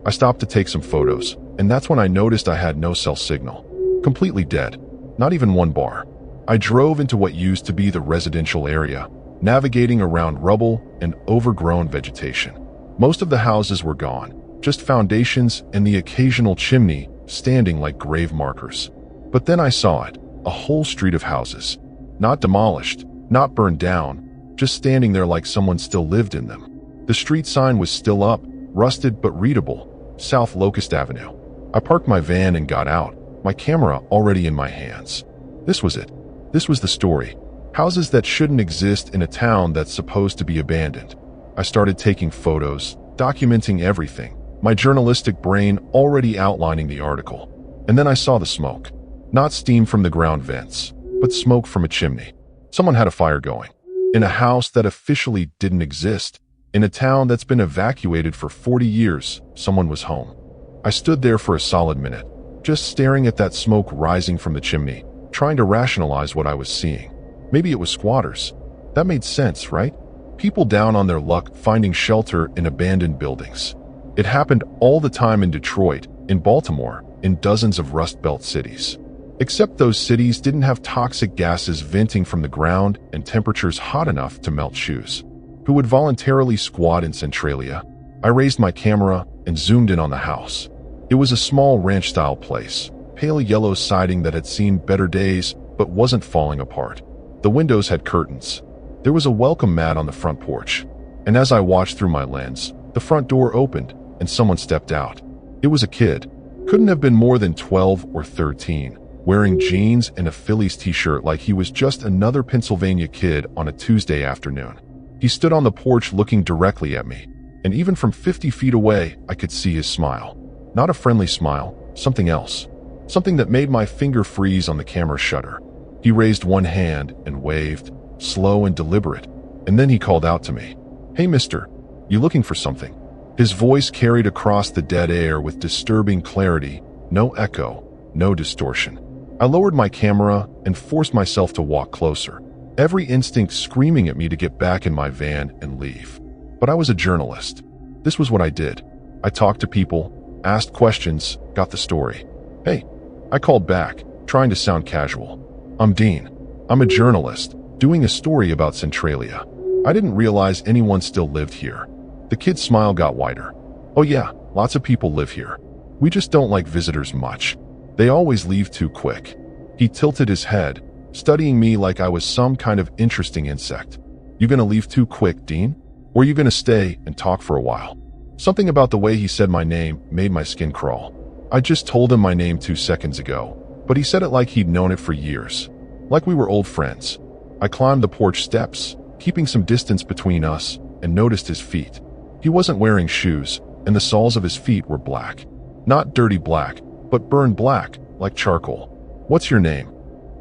I stopped to take some photos, and that's when I noticed I had no cell signal. Completely dead. Not even one bar. I drove into what used to be the residential area, navigating around rubble and overgrown vegetation. Most of the houses were gone, just foundations and the occasional chimney standing like grave markers. But then I saw it, a whole street of houses. Not demolished, not burned down, just standing there like someone still lived in them. The street sign was still up, rusted but readable, South Locust Avenue. I parked my van and got out, my camera already in my hands. This was it. This was the story. Houses that shouldn't exist in a town that's supposed to be abandoned. I started taking photos, documenting everything, my journalistic brain already outlining the article. And then I saw the smoke. Not steam from the ground vents, but smoke from a chimney. Someone had a fire going. In a house that officially didn't exist. In a town that's been evacuated for 40 years, someone was home. I stood there for a solid minute, just staring at that smoke rising from the chimney, trying to rationalize what I was seeing. Maybe it was squatters. That made sense, right? People down on their luck finding shelter in abandoned buildings. It happened all the time in Detroit, in Baltimore, in dozens of Rust Belt cities. Except those cities didn't have toxic gases venting from the ground and temperatures hot enough to melt shoes. Who would voluntarily squat in Centralia? I raised my camera and zoomed in on the house. It was a small ranch-style place, pale yellow siding that had seen better days but wasn't falling apart. The windows had curtains. There was a welcome mat on the front porch. And as I watched through my lens, the front door opened and someone stepped out. It was a kid. Couldn't have been more than 12 or 13, wearing jeans and a Phillies t-shirt like he was just another Pennsylvania kid on a Tuesday afternoon. He stood on the porch looking directly at me, and even from 50 feet away, I could see his smile. Not a friendly smile, something else. Something that made my finger freeze on the camera shutter. He raised one hand and waved, slow and deliberate, and then he called out to me. "Hey mister, you looking for something?" His voice carried across the dead air with disturbing clarity, no echo, no distortion. I lowered my camera and forced myself to walk closer, every instinct screaming at me to get back in my van and leave. But I was a journalist. This was what I did. I talked to people, asked questions, got the story. "Hey," I called back, trying to sound casual. "I'm Dean. I'm a journalist, doing a story about Centralia." I didn't realize anyone still lived here. The kid's smile got wider. "Oh yeah, lots of people live here. We just don't like visitors much. They always leave too quick." He tilted his head, studying me like I was some kind of interesting insect. "You gonna leave too quick, Dean? Or you gonna stay and talk for a while?" Something about the way he said my name made my skin crawl. I just told him my name 2 seconds ago, but he said it like he'd known it for years. Like we were old friends. I climbed the porch steps, keeping some distance between us, and noticed his feet. He wasn't wearing shoes, and the soles of his feet were black. Not dirty black, but burned black, like charcoal. "What's your name?"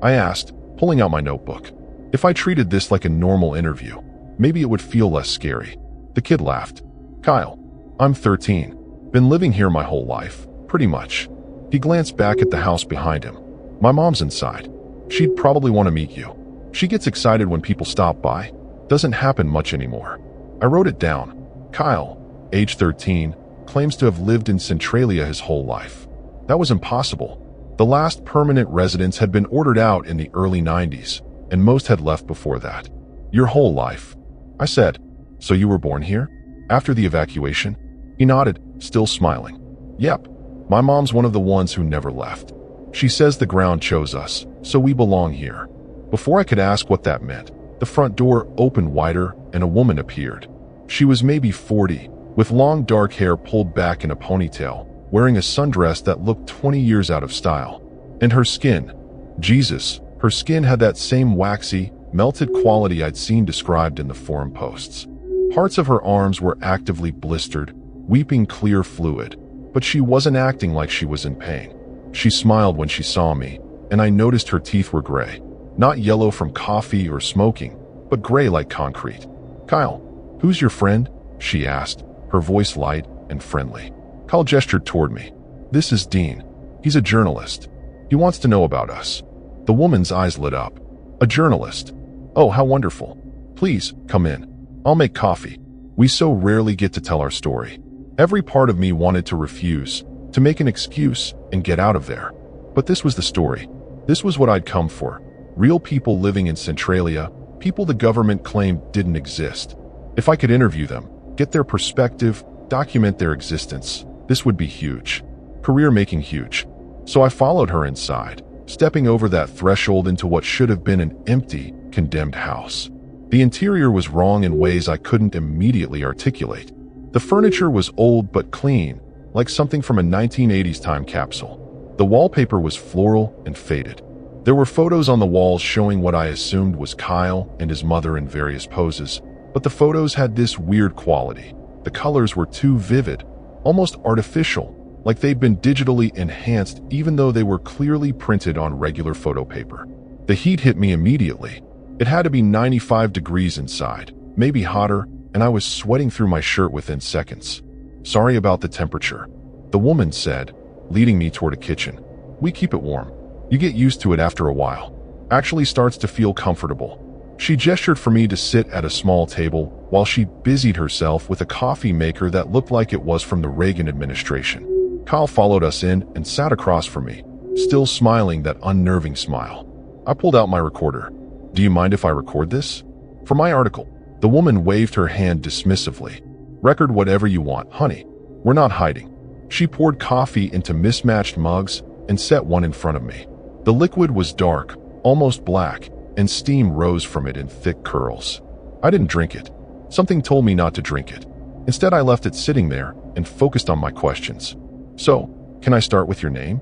I asked, pulling out my notebook. If I treated this like a normal interview, maybe it would feel less scary. The kid laughed. "Kyle. I'm 13. Been living here my whole life, pretty much." He glanced back at the house behind him. "My mom's inside. She'd probably want to meet you. She gets excited when people stop by. Doesn't happen much anymore." I wrote it down. Kyle, age 13, claims to have lived in Centralia his whole life. That was impossible. The last permanent residents had been ordered out in the early 90s, and most had left before that. "Your whole life," I said. "So you were born here? After the evacuation?" He nodded, still smiling. "Yep. My mom's one of the ones who never left. She says the ground chose us, so we belong here." Before I could ask what that meant, the front door opened wider and a woman appeared. She was maybe 40, with long dark hair pulled back in a ponytail, wearing a sundress that looked 20 years out of style. And her skin, Jesus, her skin had that same waxy, melted quality I'd seen described in the forum posts. Parts of her arms were actively blistered, weeping clear fluid, but she wasn't acting like she was in pain. She smiled when she saw me, and I noticed her teeth were gray. Not yellow from coffee or smoking, but gray like concrete. "Kyle, who's your friend?" she asked, her voice light and friendly. Kyle gestured toward me. "This is Dean. He's a journalist. He wants to know about us." The woman's eyes lit up. "A journalist? Oh, how wonderful. Please, come in. I'll make coffee." We so rarely get to tell our story. Every part of me wanted to refuse, to make an excuse and get out of there. But this was the story. This was what I'd come for. Real people living in Centralia, people the government claimed didn't exist. If I could interview them, get their perspective, document their existence, this would be huge. Career-making huge. So I followed her inside, stepping over that threshold into what should have been an empty, condemned house. The interior was wrong in ways I couldn't immediately articulate. The furniture was old but clean, like something from a 1980s time capsule. The wallpaper was floral and faded. There were photos on the walls showing what I assumed was Kyle and his mother in various poses, but the photos had this weird quality. The colors were too vivid, almost artificial, like they'd been digitally enhanced even though they were clearly printed on regular photo paper. The heat hit me immediately. It had to be 95 degrees inside, maybe hotter, and I was sweating through my shirt within seconds. "Sorry about the temperature," the woman said, leading me toward a kitchen. "We keep it warm. You get used to it after a while. Actually starts to feel comfortable." She gestured for me to sit at a small table while she busied herself with a coffee maker that looked like it was from the Reagan administration. Kyle followed us in and sat across from me, still smiling that unnerving smile. I pulled out my recorder. "Do you mind if I record this?" "For my article." The woman waved her hand dismissively. "Record whatever you want, honey. We're not hiding." She poured coffee into mismatched mugs and set one in front of me. The liquid was dark, almost black, and steam rose from it in thick curls. I didn't drink it. Something told me not to drink it. Instead, I left it sitting there and focused on my questions. "So, can I start with your name?"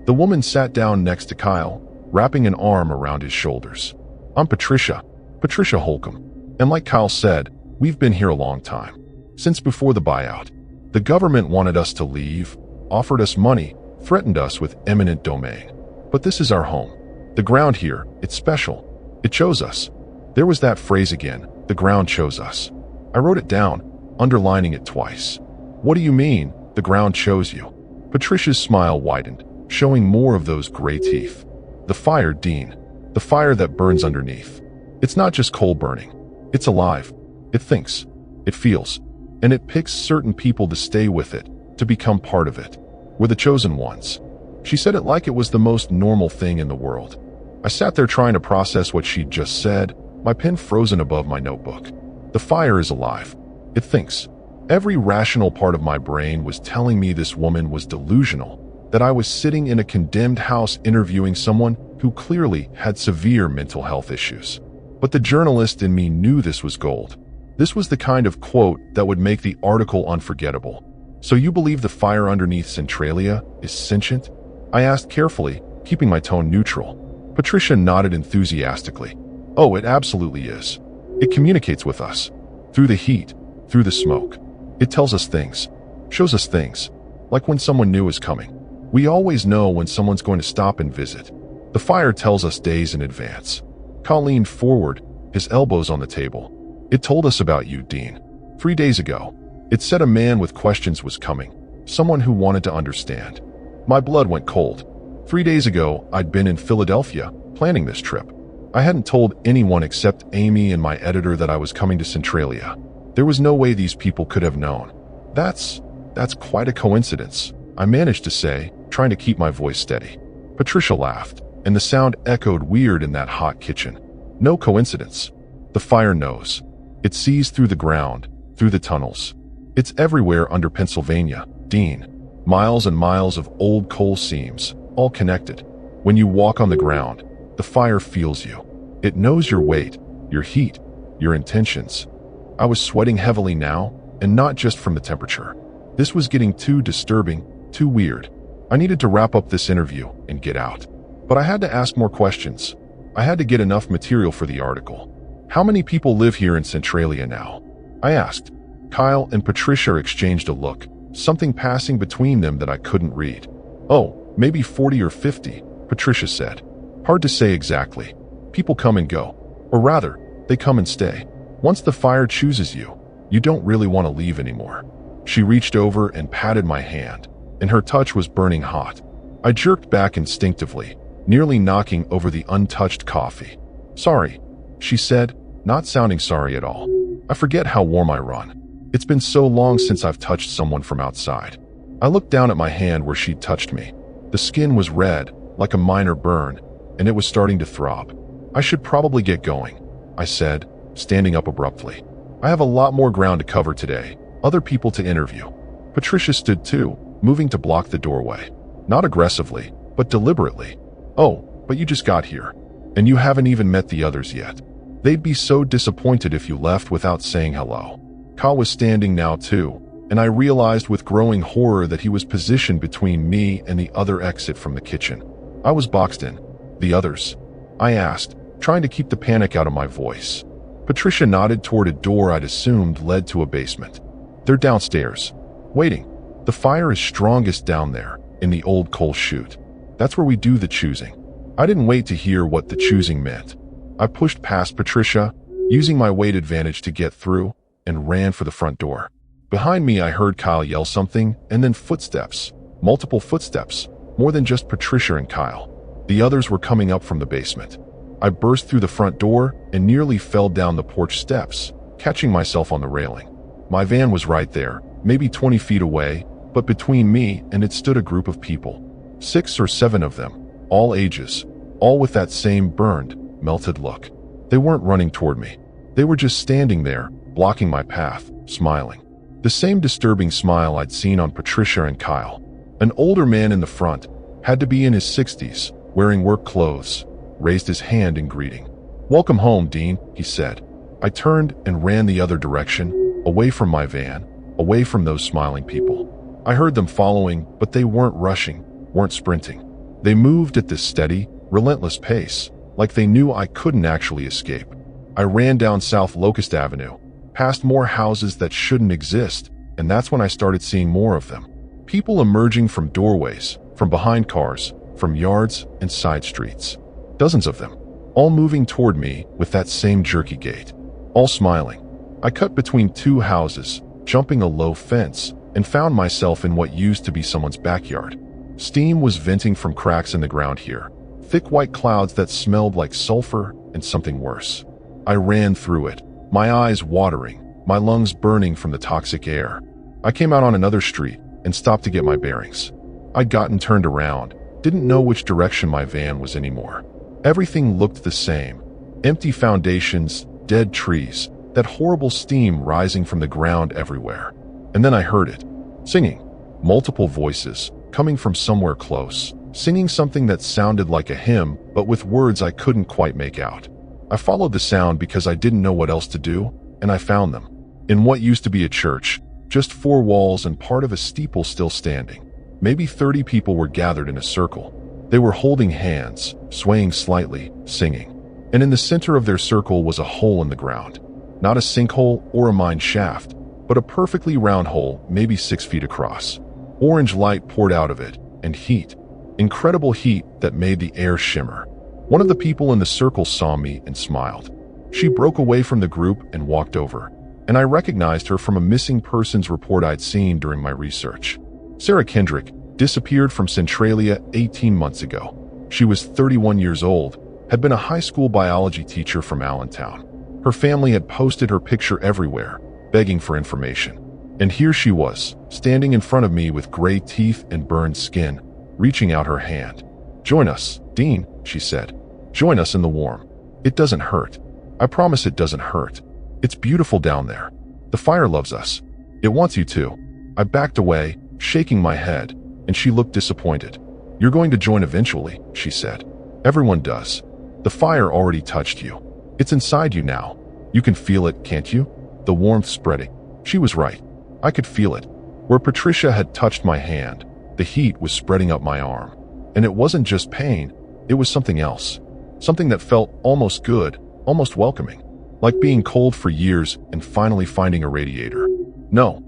The woman sat down next to Kyle, wrapping an arm around his shoulders. "I'm Patricia Holcomb. And like Kyle said, we've been here a long time. Since before the buyout. The government wanted us to leave, offered us money, threatened us with eminent domain. But this is our home. The ground here, it's special. It chose us." There was that phrase again, "the ground chose us." I wrote it down, underlining it twice. "What do you mean, the ground chose you?" Patricia's smile widened, showing more of those gray teeth. "The fire, Dean. The fire that burns underneath. It's not just coal burning. It's alive. It thinks. It feels. And it picks certain people to stay with it, to become part of it. We're the chosen ones." She said it like it was the most normal thing in the world. I sat there trying to process what she'd just said, my pen frozen above my notebook. The fire is alive. It thinks. Every rational part of my brain was telling me this woman was delusional, that I was sitting in a condemned house interviewing someone who clearly had severe mental health issues. But the journalist in me knew this was gold. This was the kind of quote that would make the article unforgettable. "So you believe the fire underneath Centralia is sentient?" I asked carefully, keeping my tone neutral. Patricia nodded enthusiastically. "Oh, it absolutely is. It communicates with us. Through the heat, through the smoke. It tells us things, shows us things, like when someone new is coming. We always know when someone's going to stop and visit. The fire tells us days in advance." Kyle leaned forward, his elbows on the table. "It told us about you, Dean. 3 days ago. It said a man with questions was coming, someone who wanted to understand." My blood went cold. 3 days ago, I'd been in Philadelphia, planning this trip. I hadn't told anyone except Amy and my editor that I was coming to Centralia. There was no way these people could have known. That's quite a coincidence," I managed to say, trying to keep my voice steady. Patricia laughed, and the sound echoed weird in that hot kitchen. "No coincidence. The fire knows. It sees through the ground, through the tunnels. It's everywhere under Pennsylvania, Dean. Miles and miles of old coal seams, all connected. When you walk on the ground, the fire feels you. It knows your weight, your heat, your intentions." I was sweating heavily now, and not just from the temperature. This was getting too disturbing, too weird. I needed to wrap up this interview and get out. But I had to ask more questions. I had to get enough material for the article. "How many people live here in Centralia now?" I asked. Kyle and Patricia exchanged a look, something passing between them that I couldn't read. "Oh, maybe 40 or 50, Patricia said. "Hard to say exactly. People come and go. Or rather, they come and stay. Once the fire chooses you, you don't really want to leave anymore." She reached over and patted my hand, and her touch was burning hot. I jerked back instinctively, nearly knocking over the untouched coffee. "Sorry," she said, not sounding sorry at all. "I forget how warm I run. It's been so long since I've touched someone from outside." I looked down at my hand where she'd touched me. The skin was red, like a minor burn, and it was starting to throb. "I should probably get going," I said, standing up abruptly. "I have a lot more ground to cover today, other people to interview." Patricia stood too, moving to block the doorway. Not aggressively, but deliberately. "Oh, but you just got here. And you haven't even met the others yet. They'd be so disappointed if you left without saying hello." Kyle was standing now too, and I realized with growing horror that he was positioned between me and the other exit from the kitchen. I was boxed in. The others? I asked, trying to keep the panic out of my voice. Patricia nodded toward a door I'd assumed led to a basement. They're downstairs, waiting. The fire is strongest down there, in the old coal chute. That's where we do the choosing. I didn't wait to hear what the choosing meant. I pushed past Patricia, using my weight advantage to get through, and ran for the front door. Behind me, I heard Kyle yell something, and then footsteps. Multiple footsteps, more than just Patricia and Kyle. The others were coming up from the basement. I burst through the front door and nearly fell down the porch steps, catching myself on the railing. My van was right there, maybe 20 feet away, but between me and it stood a group of people. 6 or 7 of them, all ages, all with that same burned, melted look. They weren't running toward me. They were just standing there, blocking my path, smiling. The same disturbing smile I'd seen on Patricia and Kyle. An older man in the front, had to be in his 60s, wearing work clothes, raised his hand in greeting. "Welcome home, Dean," he said. I turned and ran the other direction, away from my van, away from those smiling people. I heard them following, but they weren't rushing, weren't sprinting. They moved at this steady, relentless pace, like they knew I couldn't actually escape. I ran down South Locust Avenue, past more houses that shouldn't exist, and that's when I started seeing more of them. People emerging from doorways, from behind cars, from yards and side streets. Dozens of them, all moving toward me with that same jerky gait, all smiling. I cut between 2 houses, jumping a low fence, and found myself in what used to be someone's backyard. Steam was venting from cracks in the ground here, thick white clouds that smelled like sulfur and something worse. I ran through it, my eyes watering, my lungs burning from the toxic air. I came out on another street and stopped to get my bearings. I'd gotten turned around, didn't know which direction my van was anymore. Everything looked the same. Empty foundations, dead trees, that horrible steam rising from the ground everywhere. And then I heard it. Singing. Multiple voices, coming from somewhere close, singing something that sounded like a hymn, but with words I couldn't quite make out. I followed the sound because I didn't know what else to do, and I found them. In what used to be a church, just 4 walls and part of a steeple still standing. Maybe 30 people were gathered in a circle. They were holding hands, swaying slightly, singing. And in the center of their circle was a hole in the ground. Not a sinkhole or a mine shaft, but a perfectly round hole, maybe 6 feet across. Orange light poured out of it, and heat. Incredible heat that made the air shimmer. One of the people in the circle saw me and smiled. She broke away from the group and walked over, and I recognized her from a missing persons report I'd seen during my research. Sarah Kendrick disappeared from Centralia 18 months ago. She was 31 years old, had been a high school biology teacher from Allentown. Her family had posted her picture everywhere, begging for information. And here she was, standing in front of me with gray teeth and burned skin, reaching out her hand. "Join us, Dean," she said. "Join us in the warm. It doesn't hurt. I promise it doesn't hurt. It's beautiful down there. The fire loves us. It wants you to." I backed away, shaking my head, and she looked disappointed. "You're going to join eventually," she said. "Everyone does. The fire already touched you. It's inside you now. You can feel it, can't you? The warmth spreading." She was right. I could feel it. Where Patricia had touched my hand, the heat was spreading up my arm. And it wasn't just pain, it was something else. Something that felt almost good, almost welcoming. Like being cold for years and finally finding a radiator. No,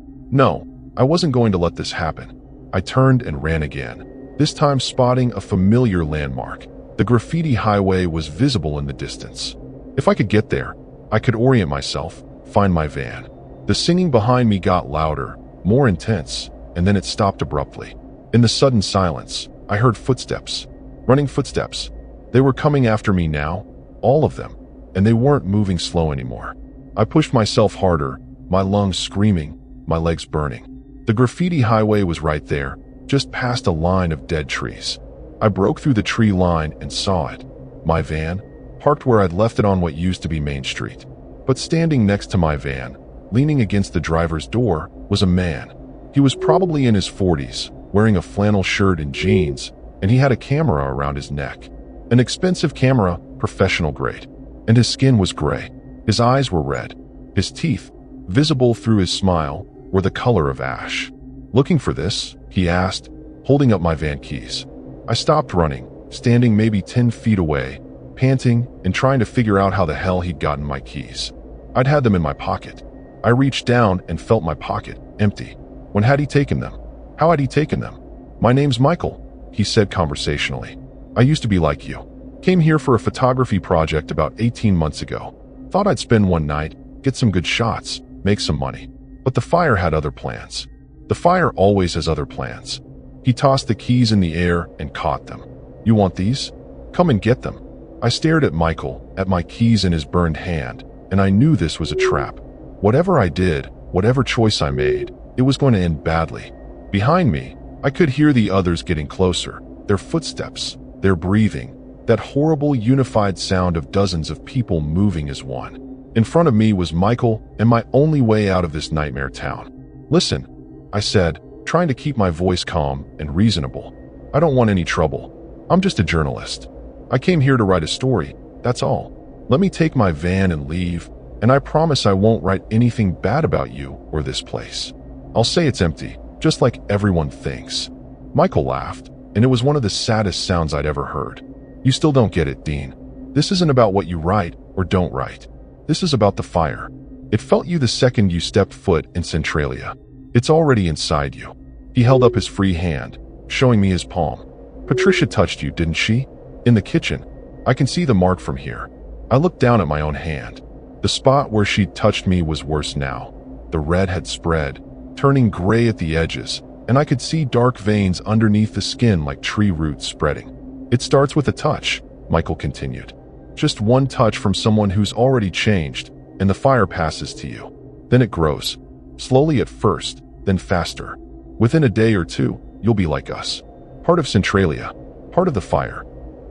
I wasn't going to let this happen. I turned and ran again, this time spotting a familiar landmark. The graffiti highway was visible in the distance. If I could get there, I could orient myself, find my van. The singing behind me got louder, more intense, and then it stopped abruptly. In the sudden silence, I heard footsteps. Running footsteps. They were coming after me now, all of them, and they weren't moving slow anymore. I pushed myself harder, my lungs screaming, my legs burning. The graffiti highway was right there, just past a line of dead trees. I broke through the tree line and saw it. My van, parked where I'd left it on what used to be Main Street. But standing next to my van, leaning against the driver's door, was a man. He was probably in his 40s, wearing a flannel shirt and jeans, and he had a camera around his neck. An expensive camera, professional grade. And his skin was gray. His eyes were red. His teeth, visible through his smile, were the color of ash. "Looking for this?" he asked, holding up my van keys. I stopped running, standing maybe 10 feet away, panting and trying to figure out how the hell he'd gotten my keys. I'd had them in my pocket. I reached down and felt my pocket empty. When had he taken them? How had he taken them? "My name's Michael," he said conversationally. "I used to be like you. Came here for a photography project about 18 months ago. Thought I'd spend one night, get some good shots, make some money. But the fire had other plans. The fire always has other plans." He tossed the keys in the air and caught them. "You want these? Come and get them." I stared at Michael, at my keys in his burned hand, and I knew this was a trap. Whatever I did, whatever choice I made, it was going to end badly. Behind me, I could hear the others getting closer, their footsteps, their breathing, that horrible unified sound of dozens of people moving as one. In front of me was Michael and my only way out of this nightmare town. "Listen," I said, trying to keep my voice calm and reasonable. "I don't want any trouble. I'm just a journalist. I came here to write a story, that's all. Let me take my van and leave, and I promise I won't write anything bad about you or this place. I'll say it's empty, just like everyone thinks." Michael laughed, and it was one of the saddest sounds I'd ever heard. "You still don't get it, Dean. This isn't about what you write or don't write. This is about the fire. It felt you the second you stepped foot in Centralia. It's already inside you." He held up his free hand, showing me his palm. "Patricia touched you, didn't she? In the kitchen. I can see the mark from here." I looked down at my own hand. The spot where she'd touched me was worse now. The red had spread, turning gray at the edges, and I could see dark veins underneath the skin like tree roots spreading. "It starts with a touch," Michael continued. "Just one touch from someone who's already changed, and the fire passes to you. Then it grows. Slowly at first, then faster. Within a day or two, you'll be like us. Part of Centralia, part of the fire."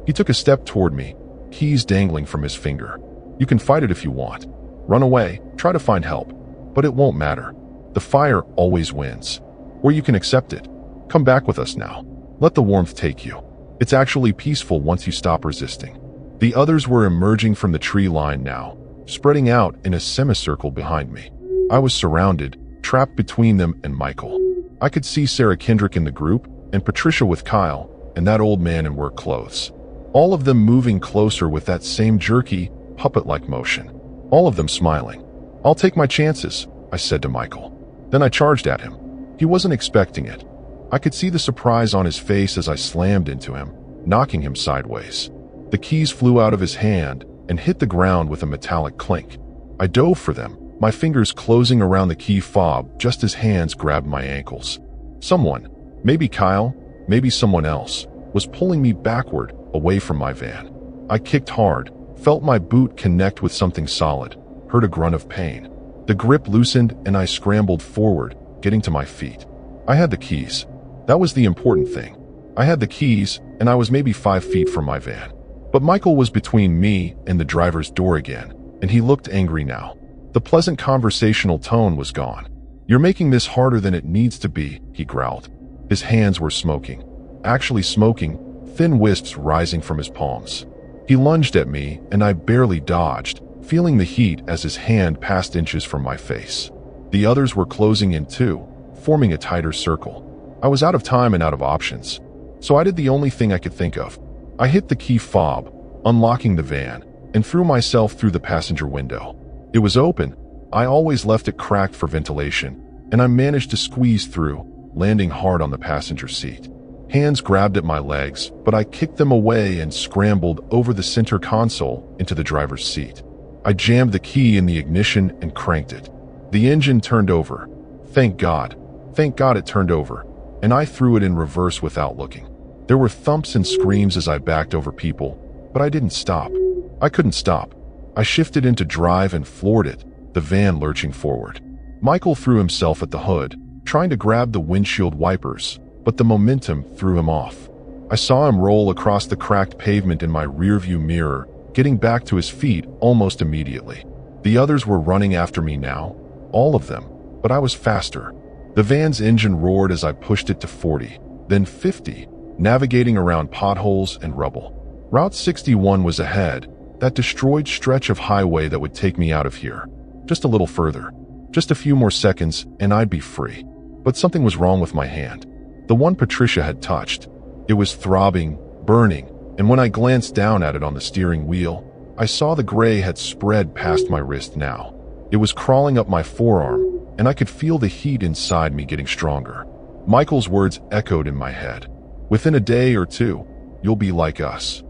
He took a step toward me, keys dangling from his finger. "You can fight it if you want. Run away, try to find help. But it won't matter. The fire always wins. Or you can accept it. Come back with us now. Let the warmth take you. It's actually peaceful once you stop resisting." The others were emerging from the tree line now, spreading out in a semicircle behind me. I was surrounded, trapped between them and Michael. I could see Sarah Kendrick in the group, and Patricia with Kyle, and that old man in work clothes. All of them moving closer with that same jerky, puppet-like motion. All of them smiling. "I'll take my chances," I said to Michael. Then I charged at him. He wasn't expecting it. I could see the surprise on his face as I slammed into him, knocking him sideways. The keys flew out of his hand and hit the ground with a metallic clink. I dove for them, my fingers closing around the key fob just as hands grabbed my ankles. Someone, maybe Kyle, maybe someone else, was pulling me backward, away from my van. I kicked hard, felt my boot connect with something solid, heard a grunt of pain. The grip loosened and I scrambled forward, getting to my feet. I had the keys. That was the important thing. I had the keys, and I was maybe 5 feet from my van. But Michael was between me and the driver's door again, and he looked angry now. The pleasant conversational tone was gone. "You're making this harder than it needs to be," he growled. His hands were smoking. Actually smoking, thin wisps rising from his palms. He lunged at me, and I barely dodged, feeling the heat as his hand passed inches from my face. The others were closing in too, forming a tighter circle. I was out of time and out of options, so I did the only thing I could think of. I hit the key fob, unlocking the van, and threw myself through the passenger window. It was open. I always left it cracked for ventilation, and I managed to squeeze through, landing hard on the passenger seat. Hands grabbed at my legs, but I kicked them away and scrambled over the center console into the driver's seat. I jammed the key in the ignition and cranked it. The engine turned over. Thank God it turned over, and I threw it in reverse without looking. There were thumps and screams as I backed over people, but I didn't stop. I couldn't stop. I shifted into drive and floored it, the van lurching forward. Michael threw himself at the hood, trying to grab the windshield wipers, but the momentum threw him off. I saw him roll across the cracked pavement in my rearview mirror, getting back to his feet almost immediately. The others were running after me now, all of them, but I was faster. The van's engine roared as I pushed it to 40, then 50, navigating around potholes and rubble. Route 61 was ahead, that destroyed stretch of highway that would take me out of here. Just a little further. Just a few more seconds and I'd be free. But something was wrong with my hand. The one Patricia had touched. It was throbbing, burning, and when I glanced down at it on the steering wheel, I saw the gray had spread past my wrist now. It was crawling up my forearm, and I could feel the heat inside me getting stronger. Michael's words echoed in my head. Within a day or two, you'll be like us.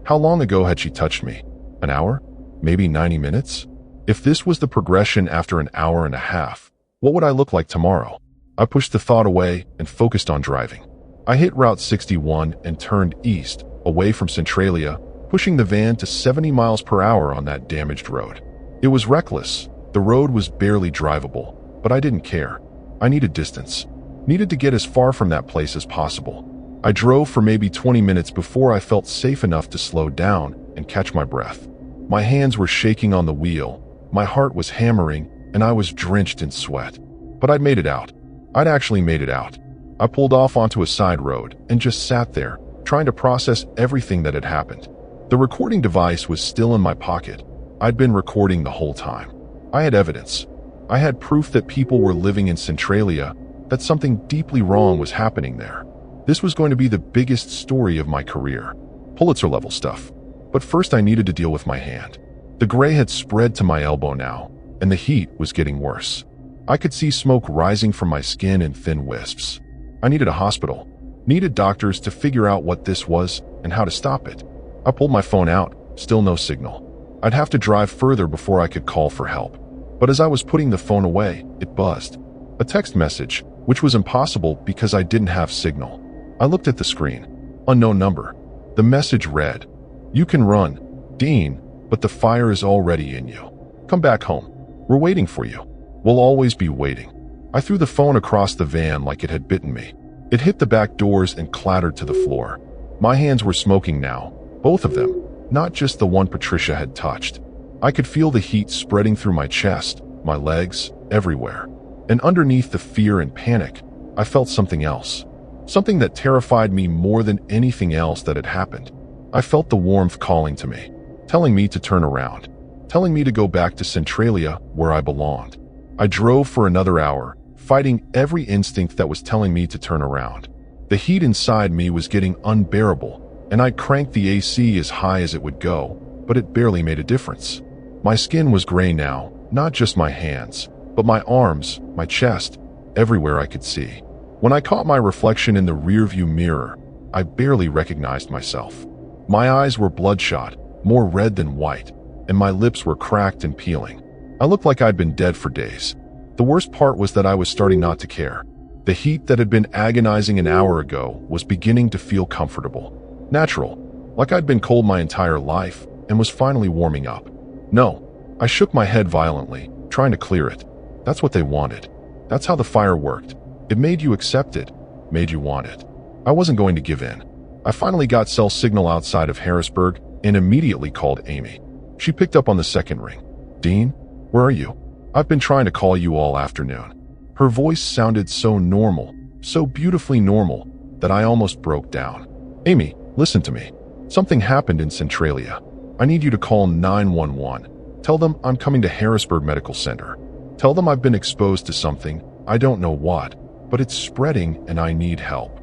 How long ago had she touched me? An hour? Maybe 90 minutes? If this was the progression after an hour and a half, what would I look like tomorrow? I pushed the thought away and focused on driving. I hit Route 61 and turned east, away from Centralia, pushing the van to 70 miles per hour on that damaged road. It was reckless. The road was barely drivable, but I didn't care. I needed distance. Needed to get as far from that place as possible. I drove for maybe 20 minutes before I felt safe enough to slow down and catch my breath. My hands were shaking on the wheel, my heart was hammering, and I was drenched in sweat. But I'd made it out. I'd actually made it out. I pulled off onto a side road and just sat there, trying to process everything that had happened. The recording device was still in my pocket. I'd been recording the whole time. I had evidence. I had proof that people were living in Centralia, that something deeply wrong was happening there. This was going to be the biggest story of my career. Pulitzer-level stuff. But first I needed to deal with my hand. The gray had spread to my elbow now, and the heat was getting worse. I could see smoke rising from my skin in thin wisps. I needed a hospital. Needed doctors to figure out what this was and how to stop it. I pulled my phone out, still no signal. I'd have to drive further before I could call for help. But as I was putting the phone away, it buzzed. A text message, which was impossible because I didn't have signal. I looked at the screen. Unknown number. The message read, "You can run, Dean, but the fire is already in you. Come back home. We're waiting for you. We'll always be waiting." I threw the phone across the van like it had bitten me. It hit the back doors and clattered to the floor. My hands were smoking now, both of them, not just the one Patricia had touched. I could feel the heat spreading through my chest, my legs, everywhere. And underneath the fear and panic, I felt something else. Something that terrified me more than anything else that had happened. I felt the warmth calling to me, telling me to turn around, telling me to go back to Centralia where I belonged. I drove for another hour, fighting every instinct that was telling me to turn around. The heat inside me was getting unbearable, and I cranked the AC as high as it would go, but it barely made a difference. My skin was gray now, not just my hands, but my arms, my chest, everywhere I could see. When I caught my reflection in the rearview mirror, I barely recognized myself. My eyes were bloodshot, more red than white, and my lips were cracked and peeling. I looked like I'd been dead for days. The worst part was that I was starting not to care. The heat that had been agonizing an hour ago was beginning to feel comfortable. Natural, like I'd been cold my entire life and was finally warming up. No, I shook my head violently, trying to clear it. That's what they wanted. That's how the fire worked. It made you accept it, made you want it. I wasn't going to give in. I finally got cell signal outside of Harrisburg and immediately called Amy. She picked up on the second ring. "Dean, where are you? I've been trying to call you all afternoon." Her voice sounded so normal, so beautifully normal, that I almost broke down. "Amy, listen to me. Something happened in Centralia. I need you to call 911. Tell them I'm coming to Harrisburg Medical Center. Tell them I've been exposed to something, I don't know what, but it's spreading and I need help."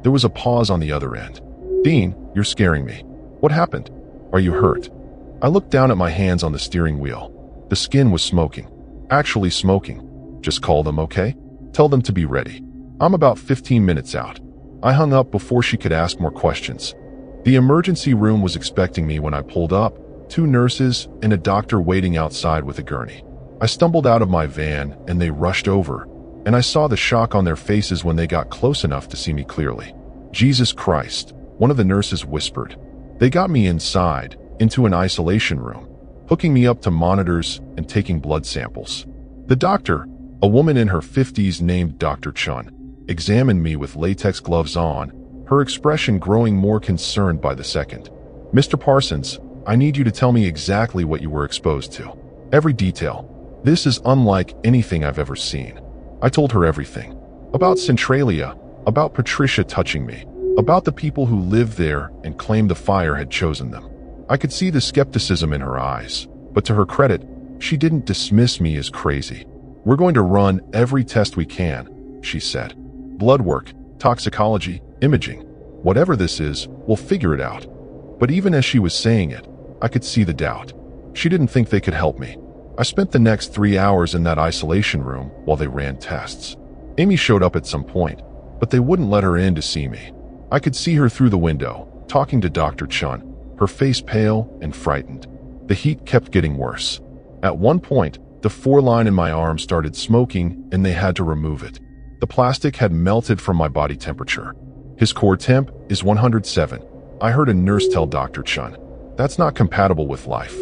There was a pause on the other end. "Dean, you're scaring me. What happened? Are you hurt?" I looked down at my hands on the steering wheel. The skin was smoking. Actually smoking. "Just call them, okay? Tell them to be ready. I'm about 15 minutes out." I hung up before she could ask more questions. The emergency room was expecting me when I pulled up, 2 nurses and a doctor waiting outside with a gurney. I stumbled out of my van and they rushed over, and I saw the shock on their faces when they got close enough to see me clearly. "Jesus Christ," one of the nurses whispered. They got me inside, into an isolation room, hooking me up to monitors and taking blood samples. The doctor, a woman in her 50s named Dr. Chun, examined me with latex gloves on, her expression growing more concerned by the second. "Mr. Parsons, I need you to tell me exactly what you were exposed to. Every detail. This is unlike anything I've ever seen." I told her everything. About Centralia, about Patricia touching me, about the people who lived there and claimed the fire had chosen them. I could see the skepticism in her eyes, but to her credit, she didn't dismiss me as crazy. We're going to run every test we can, she said. Blood work, toxicology, imaging. Whatever this is, we'll figure it out. But even as she was saying it, I could see the doubt. She didn't think they could help me. I spent the next 3 hours in that isolation room while they ran tests. Amy showed up at some point, but they wouldn't let her in to see me. I could see her through the window, talking to Dr. Chun, her face pale and frightened. The heat kept getting worse. At one point, the 4-line in my arm started smoking and they had to remove it. The plastic had melted from my body temperature. His core temp is 107. I heard a nurse tell Dr. Chun. That's not compatible with life.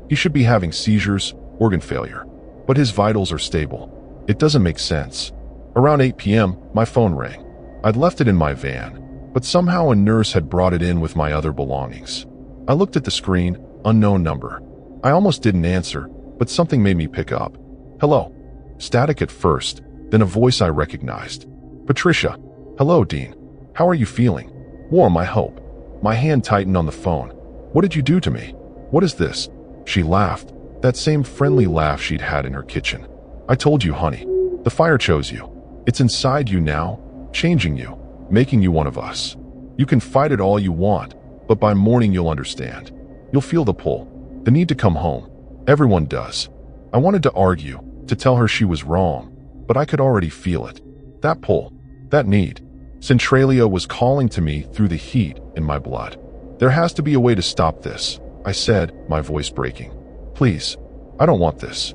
He should be having seizures, organ failure. But his vitals are stable. It doesn't make sense. Around 8 p.m., my phone rang. I'd left it in my van, but somehow a nurse had brought it in with my other belongings. I looked at the screen, unknown number. I almost didn't answer, but something made me pick up. Hello. Static at first, then a voice I recognized. Patricia. Hello, Dean. How are you feeling? Warm, I hope. My hand tightened on the phone. What did you do to me? What is this? She laughed, that same friendly laugh she'd had in her kitchen. I told you, honey. The fire chose you. It's inside you now, changing you, making you one of us. You can fight it all you want, but by morning you'll understand. You'll feel the pull, the need to come home. Everyone does. I wanted to argue, to tell her she was wrong, but I could already feel it. That pull, that need. Centralia was calling to me through the heat in my blood. There has to be a way to stop this, I said, my voice breaking. Please, I don't want this.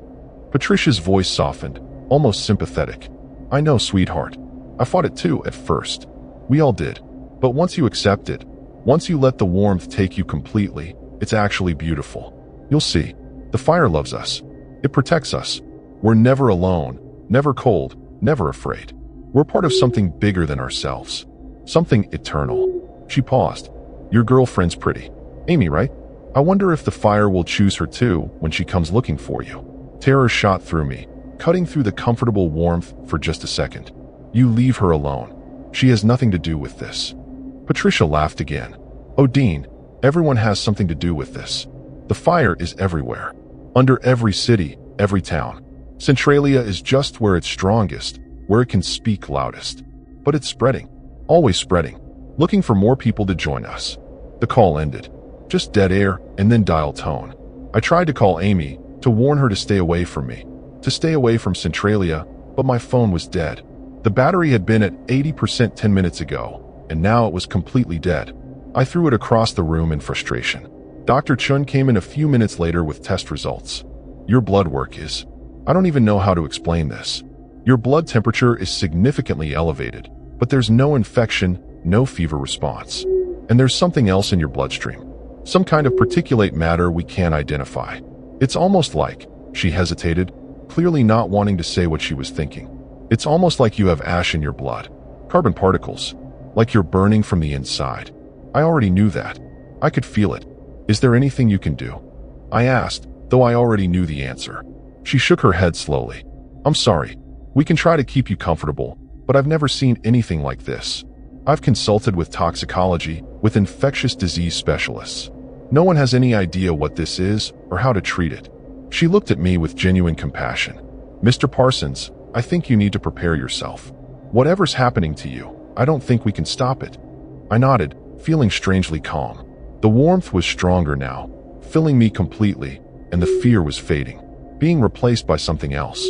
Patricia's voice softened, almost sympathetic. I know, sweetheart. I fought it too at first. We all did. But once you accept it, once you let the warmth take you completely, it's actually beautiful. You'll see. The fire loves us. It protects us. We're never alone, never cold, never afraid. We're part of something bigger than ourselves. Something eternal. She paused. Your girlfriend's pretty. Amy, right? I wonder if the fire will choose her too when she comes looking for you. Terror shot through me, cutting through the comfortable warmth for just a second. You leave her alone. She has nothing to do with this. Patricia laughed again. Oh, Dean, everyone has something to do with this. The fire is everywhere. Under every city, every town. Centralia is just where it's strongest, where it can speak loudest. But it's spreading. Always spreading. Looking for more people to join us. The call ended. Just dead air and then dial tone. I tried to call Amy, to warn her to stay away from me, to stay away from Centralia, but my phone was dead. The battery had been at 80% 10 minutes ago, and now it was completely dead. I threw it across the room in frustration. Dr. Chun came in a few minutes later with test results. Your blood work is... I don't even know how to explain this. Your blood temperature is significantly elevated, but there's no infection, no fever response. And there's something else in your bloodstream. Some kind of particulate matter we can't identify. It's almost like, she hesitated, clearly not wanting to say what she was thinking. It's almost like you have ash in your blood. Carbon particles. Like you're burning from the inside. I already knew that. I could feel it. Is there anything you can do? I asked, though I already knew the answer. She shook her head slowly. I'm sorry. We can try to keep you comfortable, but I've never seen anything like this. I've consulted with toxicology, with infectious disease specialists. No one has any idea what this is or how to treat it. She looked at me with genuine compassion. Mr. Parsons, I think you need to prepare yourself. Whatever's happening to you, I don't think we can stop it. I nodded, feeling strangely calm. The warmth was stronger now, filling me completely, and the fear was fading, being replaced by something else.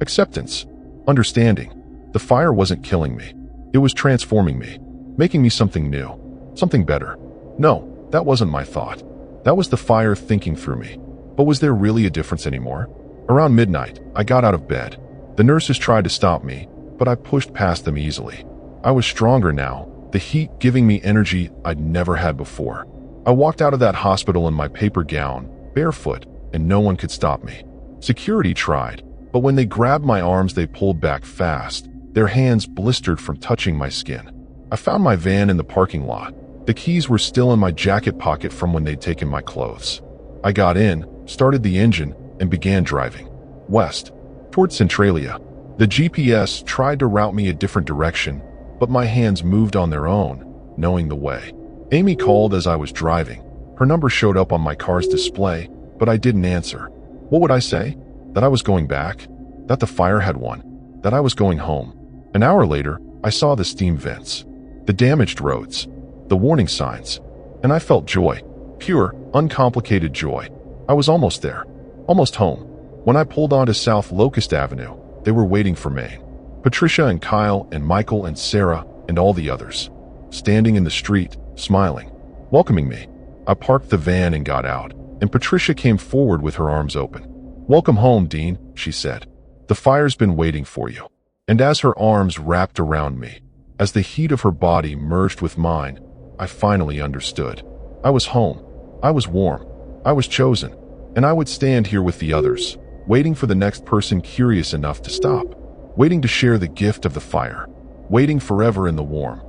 Acceptance. Understanding. The fire wasn't killing me. It was transforming me, making me something new, something better. No, that wasn't my thought. That was the fire thinking through me. But was there really a difference anymore? Around midnight, I got out of bed. The nurses tried to stop me, but I pushed past them easily. I was stronger now, the heat giving me energy I'd never had before. I walked out of that hospital in my paper gown, barefoot, and no one could stop me. Security tried, but when they grabbed my arms they pulled back fast, their hands blistered from touching my skin. I found my van in the parking lot. The keys were still in my jacket pocket from when they'd taken my clothes. I got in, started the engine, and began driving west, toward Centralia. The GPS tried to route me a different direction, but my hands moved on their own, knowing the way. Amy called as I was driving. Her number showed up on my car's display, but I didn't answer. What would I say? That I was going back? that the fire had won, that I was going home. An hour later, I saw the steam vents, the damaged roads, the warning signs, and I felt joy, pure, uncomplicated joy. I was almost there, almost home. When I pulled onto South Locust Avenue, they were waiting for me. Patricia and Kyle and Michael and Sarah and all the others, standing in the street, smiling, welcoming me. I parked the van and got out, and Patricia came forward with her arms open. "Welcome home, Dean," she said. "The fire's been waiting for you." And as her arms wrapped around me, as the heat of her body merged with mine, I finally understood. I was home. I was warm. I was chosen. And I would stand here with the others, waiting for the next person curious enough to stop, waiting to share the gift of the fire, waiting forever in the warm.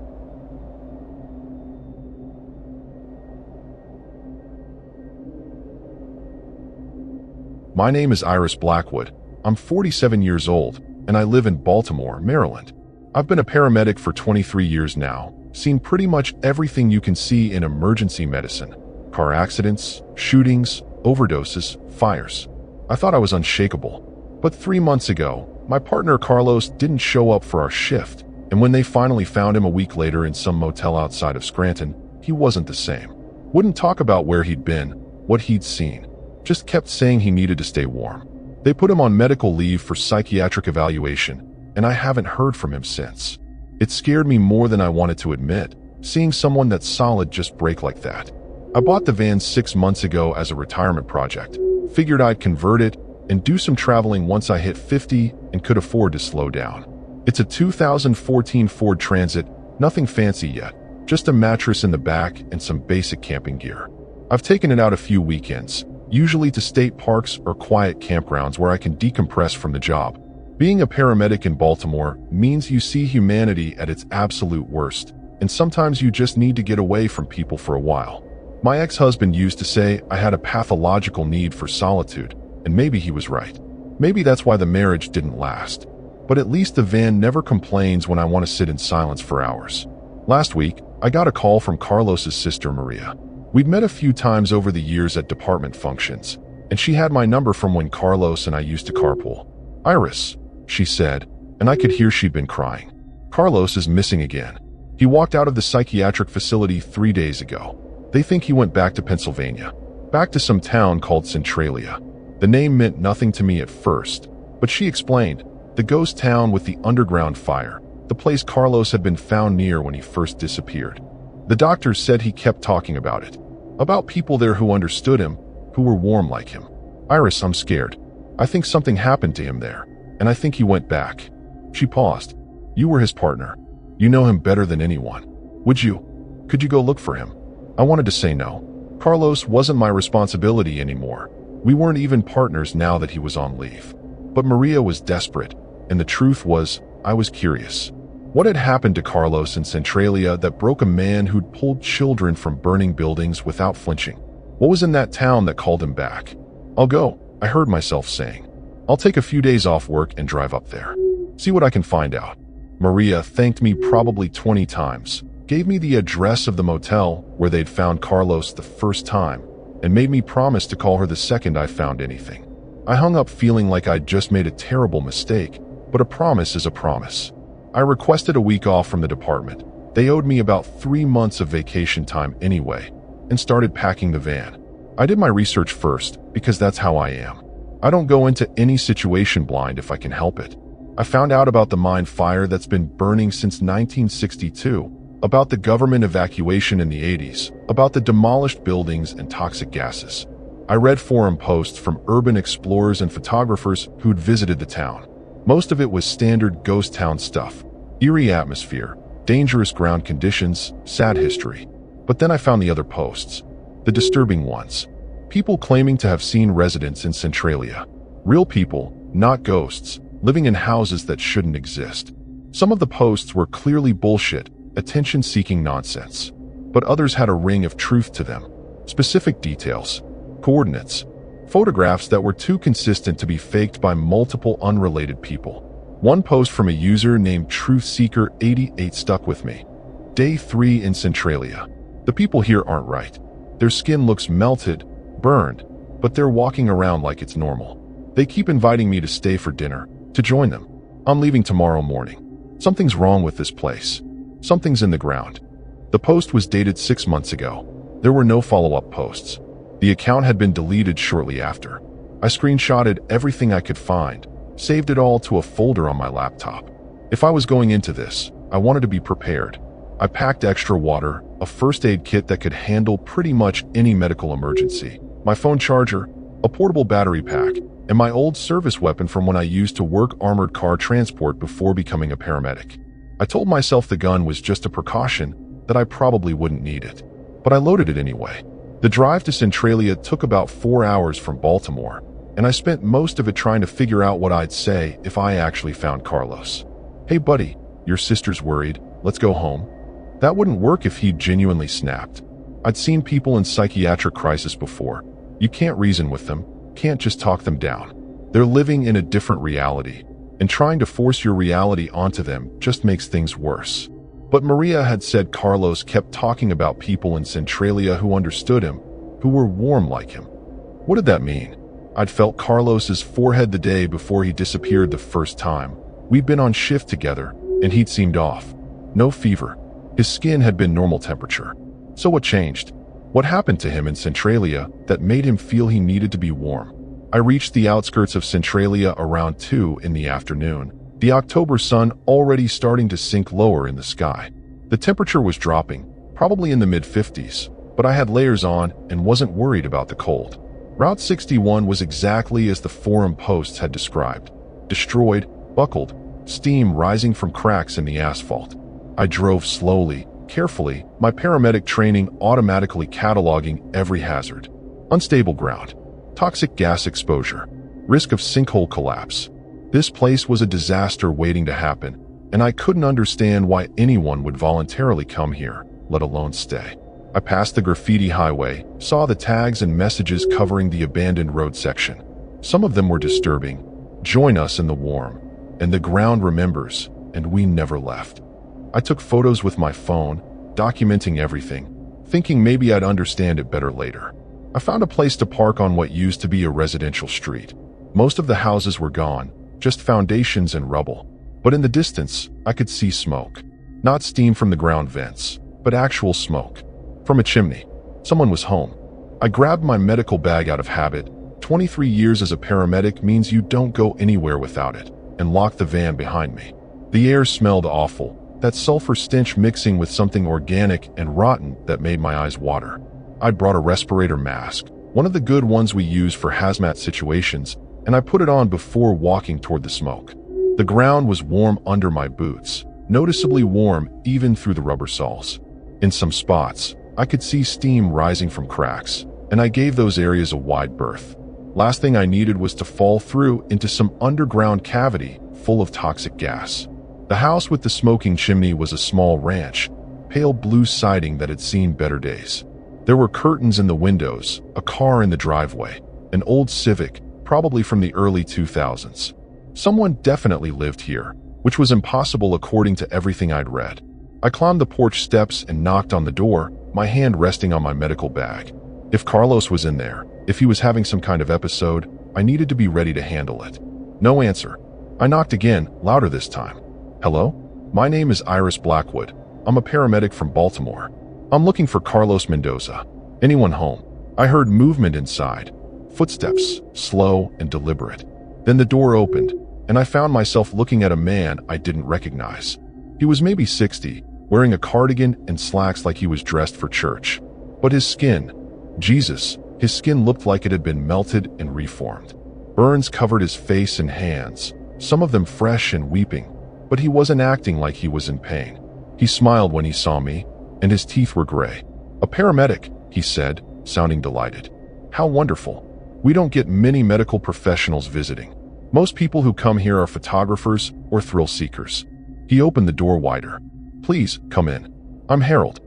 My name is Iris Blackwood. I'm 47 years old, and I live in Baltimore, Maryland. I've been a paramedic for 23 years now, seen pretty much everything you can see in emergency medicine: car accidents, shootings, overdoses, fires. I thought I was unshakable. But 3 months ago, my partner Carlos didn't show up for our shift, and when they finally found him a week later in some motel outside of Scranton, he wasn't the same. Wouldn't talk about where he'd been, what he'd seen. Just kept saying he needed to stay warm. They put him on medical leave for psychiatric evaluation, and I haven't heard from him since. It scared me more than I wanted to admit, seeing someone that's solid just break like that. I bought the van 6 months ago as a retirement project. Figured I'd convert it and do some traveling once I hit 50 and could afford to slow down. It's a 2014 Ford Transit, nothing fancy yet, just a mattress in the back and some basic camping gear. I've taken it out a few weekends, usually to state parks or quiet campgrounds where I can decompress from the job. Being a paramedic in Baltimore means you see humanity at its absolute worst, and sometimes you just need to get away from people for a while. My ex-husband used to say I had a pathological need for solitude, and maybe he was right. Maybe that's why the marriage didn't last. But at least the van never complains when I want to sit in silence for hours. Last week, I got a call from Carlos's sister Maria. We'd met a few times over the years at department functions, and she had my number from when Carlos and I used to carpool. "Iris," she said, and I could hear she'd been crying. "Carlos is missing again. He walked out of the psychiatric facility 3 days ago. They think he went back to Pennsylvania, back to some town called Centralia." The name meant nothing to me at first, but she explained, the ghost town with the underground fire, the place Carlos had been found near when he first disappeared. The doctors said he kept talking about it, about people there who understood him, who were warm like him. "Iris, I'm scared. I think something happened to him there, and I think he went back." She paused. "You were his partner. You know him better than anyone. Could you go look for him?" I wanted to say no. Carlos wasn't my responsibility anymore. We weren't even partners now that he was on leave. But Maria was desperate, and the truth was, I was curious. What had happened to Carlos in Centralia that broke a man who'd pulled children from burning buildings without flinching? What was in that town that called him back? "I'll go," I heard myself saying. "I'll take a few days off work and drive up there. See what I can find out." Maria thanked me probably 20 times, gave me the address of the motel where they'd found Carlos the first time, and made me promise to call her the second I found anything. I hung up feeling like I'd just made a terrible mistake, but a promise is a promise. I requested a week off from the department. They owed me about 3 months of vacation time anyway, and started packing the van. I did my research first, because that's how I am. I don't go into any situation blind if I can help it. I found out about the mine fire that's been burning since 1962, about the government evacuation in the 80s, about the demolished buildings and toxic gases. I read forum posts from urban explorers and photographers who'd visited the town. Most of it was standard ghost town stuff: eerie atmosphere, dangerous ground conditions, sad history. But then I found the other posts, the disturbing ones. People claiming to have seen residents in Centralia. Real people, not ghosts, living in houses that shouldn't exist. Some of the posts were clearly bullshit, attention-seeking nonsense. But others had a ring of truth to them. Specific details, coordinates, photographs that were too consistent to be faked by multiple unrelated people. One post from a user named TruthSeeker88 stuck with me. Day 3 in Centralia. The people here aren't right. Their skin looks melted, burned, but they're walking around like it's normal. They keep inviting me to stay for dinner, to join them. I'm leaving tomorrow morning. Something's wrong with this place. Something's in the ground. The post was dated 6 months ago. There were no follow-up posts. The account had been deleted shortly after. I screenshotted everything I could find, saved it all to a folder on my laptop. If I was going into this, I wanted to be prepared. I packed extra water, a first aid kit that could handle pretty much any medical emergency, my phone charger, a portable battery pack, and my old service weapon from when I used to work armored car transport before becoming a paramedic. I told myself the gun was just a precaution, that I probably wouldn't need it. But I loaded it anyway. The drive to Centralia took about 4 hours from Baltimore, and I spent most of it trying to figure out what I'd say if I actually found Carlos. "Hey buddy, your sister's worried, let's go home." That wouldn't work if he'd genuinely snapped. I'd seen people in psychiatric crisis before. You can't reason with them, can't just talk them down. They're living in a different reality, and trying to force your reality onto them just makes things worse. But Maria had said Carlos kept talking about people in Centralia who understood him, who were warm like him. What did that mean? I'd felt Carlos's forehead the day before he disappeared the first time. We'd been on shift together, and he'd seemed off. No fever. His skin had been normal temperature. So what changed? What happened to him in Centralia that made him feel he needed to be warm? I reached the outskirts of Centralia around 2 in the afternoon, the October sun already starting to sink lower in the sky. The temperature was dropping, probably in the mid-50s, but I had layers on and wasn't worried about the cold. Route 61 was exactly as the forum posts had described. Destroyed, buckled, steam rising from cracks in the asphalt. I drove slowly, carefully, my paramedic training automatically cataloging every hazard. Unstable ground, toxic gas exposure, risk of sinkhole collapse. This place was a disaster waiting to happen, and I couldn't understand why anyone would voluntarily come here, let alone stay. I passed the graffiti highway, saw the tags and messages covering the abandoned road section. Some of them were disturbing. "Join us in the warm," and "The ground remembers," and "We never left." I took photos with my phone, documenting everything, thinking maybe I'd understand it better later. I found a place to park on what used to be a residential street. Most of the houses were gone, just foundations and rubble. But in the distance, I could see smoke. Not steam from the ground vents, but actual smoke. From a chimney. Someone was home. I grabbed my medical bag out of habit. 23 years as a paramedic means you don't go anywhere without it, and locked the van behind me. The air smelled awful, that sulfur stench mixing with something organic and rotten that made my eyes water. I'd brought a respirator mask, one of the good ones we use for hazmat situations, and I put it on before walking toward the smoke. The ground was warm under my boots, noticeably warm even through the rubber soles. In some spots, I could see steam rising from cracks, and I gave those areas a wide berth. Last thing I needed was to fall through into some underground cavity full of toxic gas. The house with the smoking chimney was a small ranch, pale blue siding that had seen better days. There were curtains in the windows, a car in the driveway, an old Civic, probably from the early 2000s. Someone definitely lived here, which was impossible according to everything I'd read. I climbed the porch steps and knocked on the door, my hand resting on my medical bag. If Carlos was in there, if he was having some kind of episode, I needed to be ready to handle it. No answer. I knocked again, louder this time. "Hello? My name is Iris Blackwood. I'm a paramedic from Baltimore. I'm looking for Carlos Mendoza. Anyone home?" I heard movement inside. Footsteps, slow and deliberate. Then the door opened, and I found myself looking at a man I didn't recognize. He was maybe 60, wearing a cardigan and slacks like he was dressed for church. But his skin, Jesus, his skin looked like it had been melted and reformed. Burns covered his face and hands, some of them fresh and weeping, but he wasn't acting like he was in pain. He smiled when he saw me, and his teeth were gray. "A paramedic," he said, sounding delighted. "How wonderful. We don't get many medical professionals visiting. Most people who come here are photographers or thrill seekers." He opened the door wider. "Please, come in. I'm Harold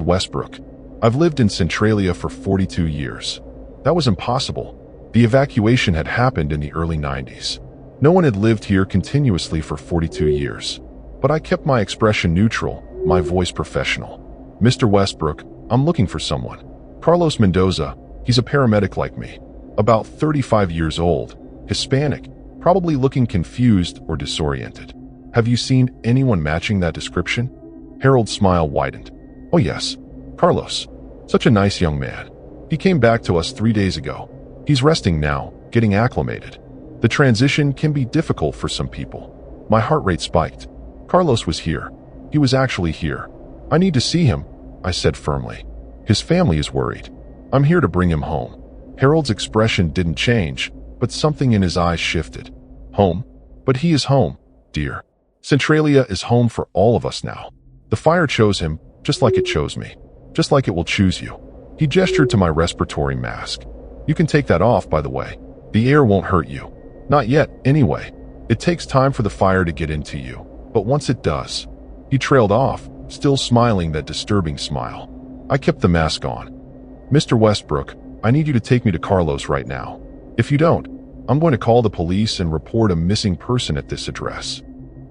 Westbrook. I've lived in Centralia for 42 years. That was impossible. The evacuation had happened in the early 90s. No one had lived here continuously for 42 years. But I kept my expression neutral, my voice professional. "Mr. Westbrook, I'm looking for someone. Carlos Mendoza, he's a paramedic like me. About 35 years old, Hispanic, probably looking confused or disoriented. Have you seen anyone matching that description? Harold's smile widened. Oh yes, Carlos. Such a nice young man. He came back to us 3 days ago. He's resting now, getting acclimated. The transition can be difficult for some people. My heart rate spiked. Carlos was here. He was actually here. I need to see him, I said firmly. His family is worried. I'm here to bring him home. Harold's expression didn't change, but something in his eyes shifted. Home? But he is home, dear. Centralia is home for all of us now. The fire chose him, just like it chose me. Just like it will choose you. He gestured to my respiratory mask. You can take that off, by the way. The air won't hurt you. Not yet, anyway. It takes time for the fire to get into you, but once it does. He trailed off, still smiling that disturbing smile. I kept the mask on. Mr. Westbrook, I need you to take me to Carlos right now. If you don't, I'm going to call the police and report a missing person at this address.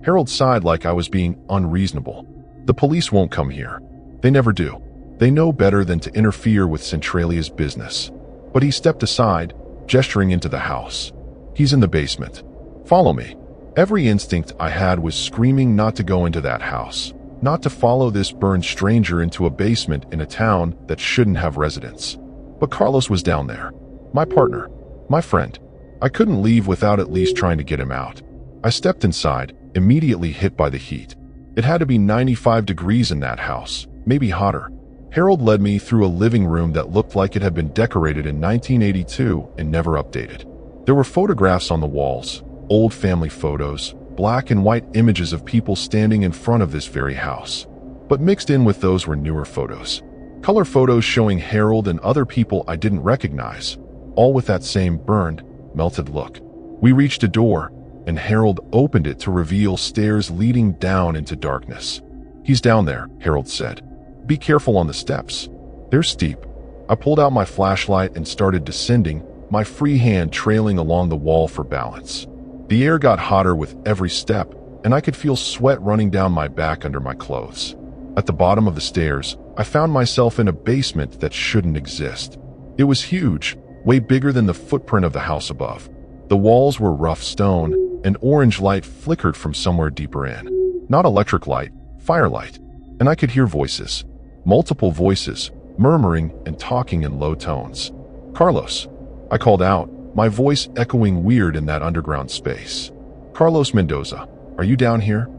Harold sighed like I was being unreasonable. The police won't come here. They never do. They know better than to interfere with Centralia's business. But he stepped aside, gesturing into the house. He's in the basement. Follow me. Every instinct I had was screaming not to go into that house, not to follow this burned stranger into a basement in a town that shouldn't have residents. But Carlos was down there. My partner. My friend. I couldn't leave without at least trying to get him out. I stepped inside, immediately hit by the heat. It had to be 95 degrees in that house, maybe hotter. Harold led me through a living room that looked like it had been decorated in 1982 and never updated. There were photographs on the walls, old family photos, black and white images of people standing in front of this very house. But mixed in with those were newer photos. Color photos showing Harold and other people I didn't recognize, all with that same burned, melted look. We reached a door, and Harold opened it to reveal stairs leading down into darkness. He's down there, Harold said. Be careful on the steps. They're steep. I pulled out my flashlight and started descending, my free hand trailing along the wall for balance. The air got hotter with every step, and I could feel sweat running down my back under my clothes. At the bottom of the stairs, I found myself in a basement that shouldn't exist. It was huge, way bigger than the footprint of the house above. The walls were rough stone, and orange light flickered from somewhere deeper in. Not electric light, firelight. And I could hear voices. Multiple voices, murmuring and talking in low tones. Carlos, I called out, my voice echoing weird in that underground space. Carlos Mendoza, are you down here?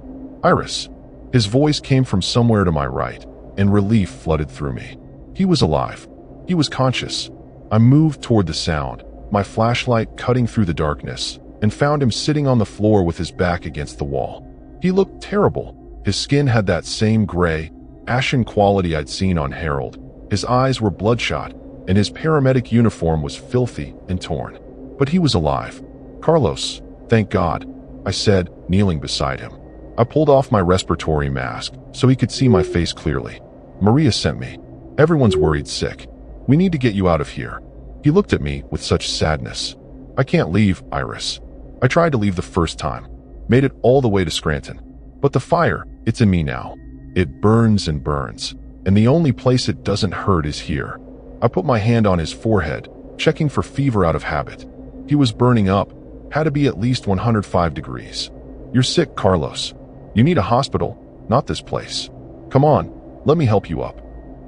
Iris. His voice came from somewhere to my right, and relief flooded through me. He was alive. He was conscious. I moved toward the sound, my flashlight cutting through the darkness, and found him sitting on the floor with his back against the wall. He looked terrible. His skin had that same gray, ashen quality I'd seen on Harold. His eyes were bloodshot, and his paramedic uniform was filthy and torn. But he was alive. Carlos, thank God, I said, kneeling beside him. I pulled off my respiratory mask so he could see my face clearly. Maria sent me. Everyone's worried sick. We need to get you out of here. He looked at me with such sadness. I can't leave, Iris. I tried to leave the first time. Made it all the way to Scranton. But the fire, it's in me now. It burns and burns, and the only place it doesn't hurt is here. I put my hand on his forehead, checking for fever out of habit. He was burning up, had to be at least 105 degrees. You're sick, Carlos. You need a hospital, not this place. Come on, let me help you up.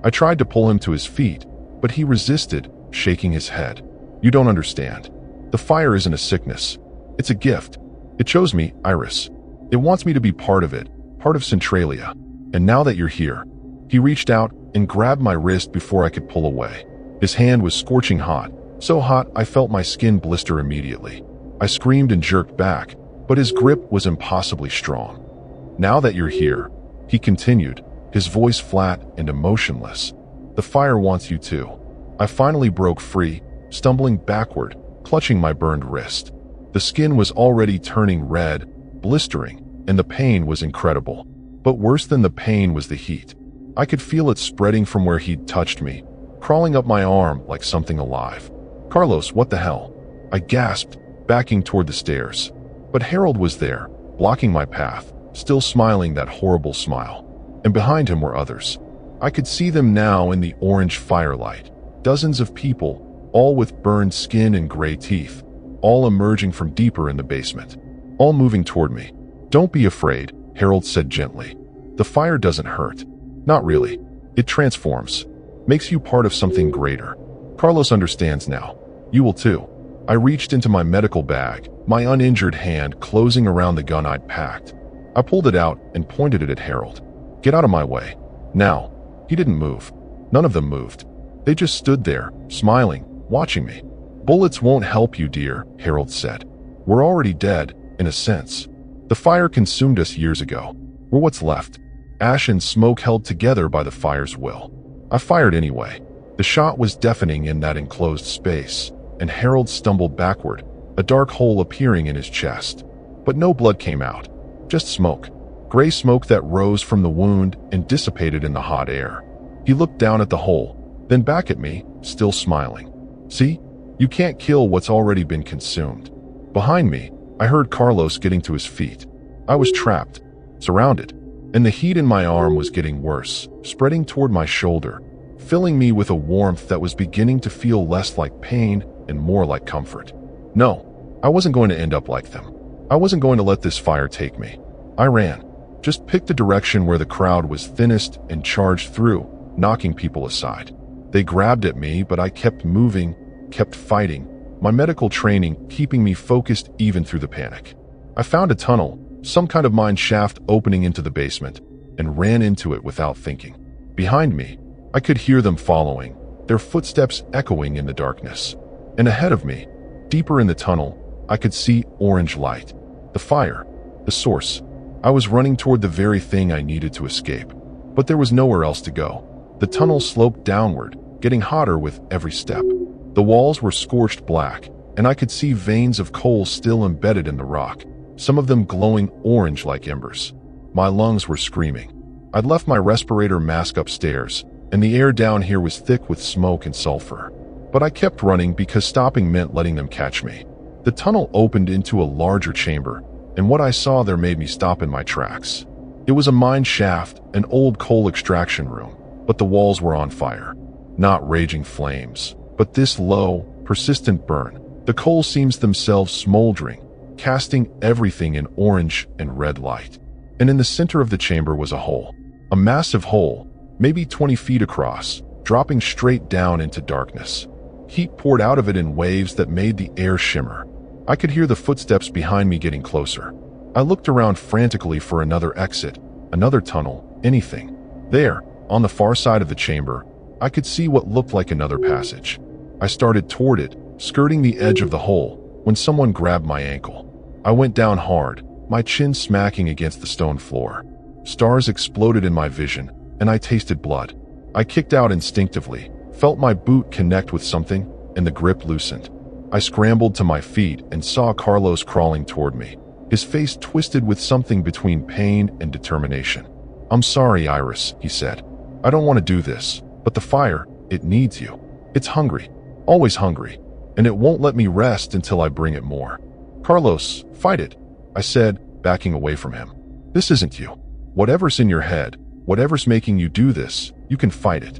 I tried to pull him to his feet, but he resisted, shaking his head. You don't understand. The fire isn't a sickness. It's a gift. It chose me, Iris. It wants me to be part of it, part of Centralia. And now that you're here, he reached out and grabbed my wrist before I could pull away. His hand was scorching hot, so hot I felt my skin blister immediately. I screamed and jerked back, but his grip was impossibly strong. Now that you're here, he continued, his voice flat and emotionless. The fire wants you too. I finally broke free, stumbling backward, clutching my burned wrist. The skin was already turning red, blistering, and the pain was incredible. But worse than the pain was the heat. I could feel it spreading from where he'd touched me, crawling up my arm like something alive. Carlos, what the hell? I gasped, backing toward the stairs. But Harold was there, blocking my path, still smiling that horrible smile. And behind him were others. I could see them now in the orange firelight. Dozens of people, all with burned skin and gray teeth, all emerging from deeper in the basement, all moving toward me. "Don't be afraid," Harold said gently. "The fire doesn't hurt. Not really. It transforms. Makes you part of something greater. Carlos understands now. You will too." I reached into my medical bag, my uninjured hand closing around the gun I'd packed. I pulled it out and pointed it at Harold. "Get out of my way. Now." He didn't move. None of them moved. They just stood there, smiling, watching me. "Bullets won't help you, dear," Harold said. "We're already dead, in a sense. The fire consumed us years ago. We're what's left. Ash and smoke held together by the fire's will." I fired anyway. The shot was deafening in that enclosed space, and Harold stumbled backward, a dark hole appearing in his chest. But no blood came out. Just smoke. Gray smoke that rose from the wound and dissipated in the hot air. He looked down at the hole, then back at me, still smiling. "See? You can't kill what's already been consumed." Behind me, I heard Carlos getting to his feet. I was trapped, surrounded, and the heat in my arm was getting worse, spreading toward my shoulder, filling me with a warmth that was beginning to feel less like pain and more like comfort. No, I wasn't going to end up like them. I wasn't going to let this fire take me. I ran, just picked a direction where the crowd was thinnest and charged through, knocking people aside. They grabbed at me, but I kept moving, kept fighting, my medical training keeping me focused even through the panic. I found a tunnel, some kind of mine shaft opening into the basement, and ran into it without thinking. Behind me, I could hear them following, their footsteps echoing in the darkness. And ahead of me, deeper in the tunnel, I could see orange light. The fire, the source. I was running toward the very thing I needed to escape. But there was nowhere else to go. The tunnel sloped downward, getting hotter with every step. The walls were scorched black, and I could see veins of coal still embedded in the rock, some of them glowing orange like embers. My lungs were screaming. I'd left my respirator mask upstairs, and the air down here was thick with smoke and sulfur. But I kept running because stopping meant letting them catch me. The tunnel opened into a larger chamber, and what I saw there made me stop in my tracks. It was a mine shaft, an old coal extraction room, but the walls were on fire. Not raging flames, but this low, persistent burn. The coal seams themselves smoldering, casting everything in orange and red light. And in the center of the chamber was a hole. A massive hole, maybe 20 feet across, dropping straight down into darkness. Heat poured out of it in waves that made the air shimmer. I could hear the footsteps behind me getting closer. I looked around frantically for another exit, another tunnel, anything. There, on the far side of the chamber, I could see what looked like another passage. I started toward it, skirting the edge of the hole, when someone grabbed my ankle. I went down hard, my chin smacking against the stone floor. Stars exploded in my vision, and I tasted blood. I kicked out instinctively, felt my boot connect with something, and the grip loosened. I scrambled to my feet and saw Carlos crawling toward me, his face twisted with something between pain and determination. "I'm sorry, Iris," he said. "I don't want to do this, but the fire, it needs you. It's hungry, always hungry, and it won't let me rest until I bring it more." "Carlos, fight it," I said, backing away from him. "This isn't you. Whatever's in your head, whatever's making you do this, you can fight it."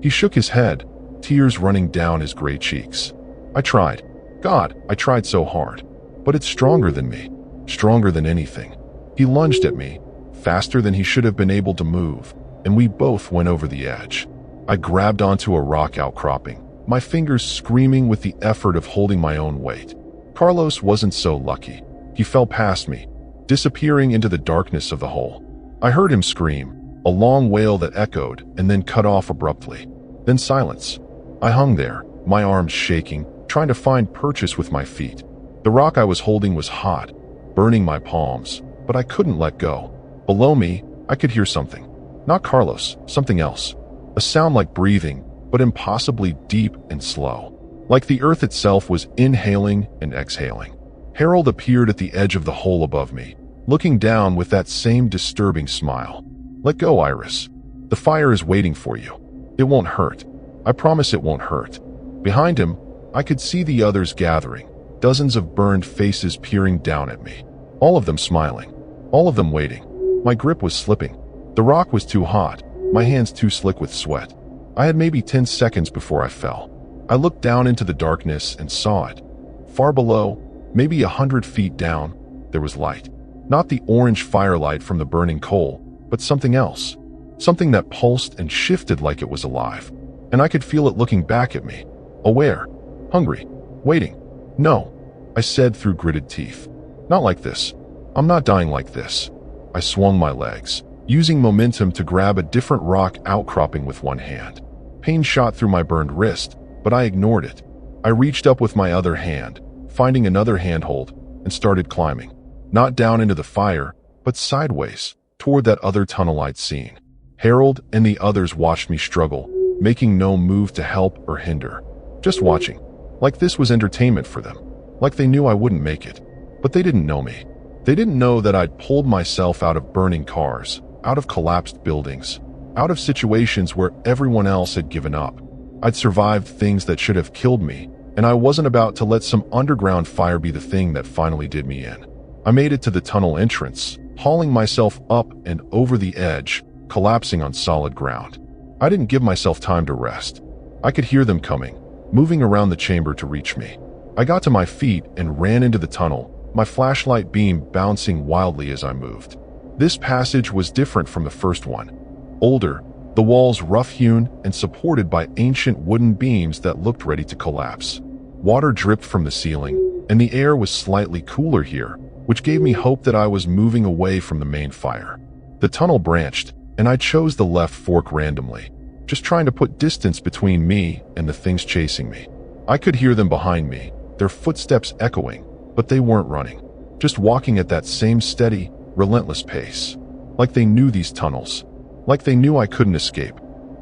He shook his head, tears running down his gray cheeks. "I tried. God, I tried so hard. But it's stronger than me. Stronger than anything." He lunged at me, faster than he should have been able to move, and we both went over the edge. I grabbed onto a rock outcropping, my fingers screaming with the effort of holding my own weight. Carlos wasn't so lucky. He fell past me, disappearing into the darkness of the hole. I heard him scream, a long wail that echoed and then cut off abruptly. Then silence. I hung there, my arms shaking, trying to find purchase with my feet. The rock I was holding was hot, burning my palms, but I couldn't let go. Below me, I could hear something. Not Carlos, something else. A sound like breathing, but impossibly deep and slow. Like the earth itself was inhaling and exhaling. Harold appeared at the edge of the hole above me, looking down with that same disturbing smile. "Let go, Iris. The fire is waiting for you. It won't hurt. I promise it won't hurt." Behind him, I could see the others gathering, dozens of burned faces peering down at me. All of them smiling, all of them waiting. My grip was slipping. The rock was too hot, my hands too slick with sweat. I had maybe 10 seconds before I fell. I looked down into the darkness and saw it. Far below, Maybe 100 feet down, there was light. Not the orange firelight from the burning coal, but something else. Something that pulsed and shifted like it was alive. And I could feel it looking back at me. Aware. Hungry. Waiting. No, I said through gritted teeth. Not like this. I'm not dying like this. I swung my legs, using momentum to grab a different rock outcropping with one hand. Pain shot through my burned wrist, but I ignored it. I reached up with my other hand, finding another handhold, and started climbing. Not down into the fire, but sideways, toward that other tunnel I'd seen. Harold and the others watched me struggle, making no move to help or hinder. Just watching. Like this was entertainment for them. Like they knew I wouldn't make it. But they didn't know me. They didn't know that I'd pulled myself out of burning cars, out of collapsed buildings, out of situations where everyone else had given up. I'd survived things that should have killed me, and I wasn't about to let some underground fire be the thing that finally did me in. I made it to the tunnel entrance, hauling myself up and over the edge, collapsing on solid ground. I didn't give myself time to rest. I could hear them coming, moving around the chamber to reach me. I got to my feet and ran into the tunnel, my flashlight beam bouncing wildly as I moved. This passage was different from the first one. Older, the walls rough-hewn and supported by ancient wooden beams that looked ready to collapse. Water dripped from the ceiling, and the air was slightly cooler here, which gave me hope that I was moving away from the main fire. The tunnel branched, and I chose the left fork randomly, just trying to put distance between me and the things chasing me. I could hear them behind me, their footsteps echoing, but they weren't running, just walking at that same steady, relentless pace. Like they knew these tunnels. Like they knew I couldn't escape.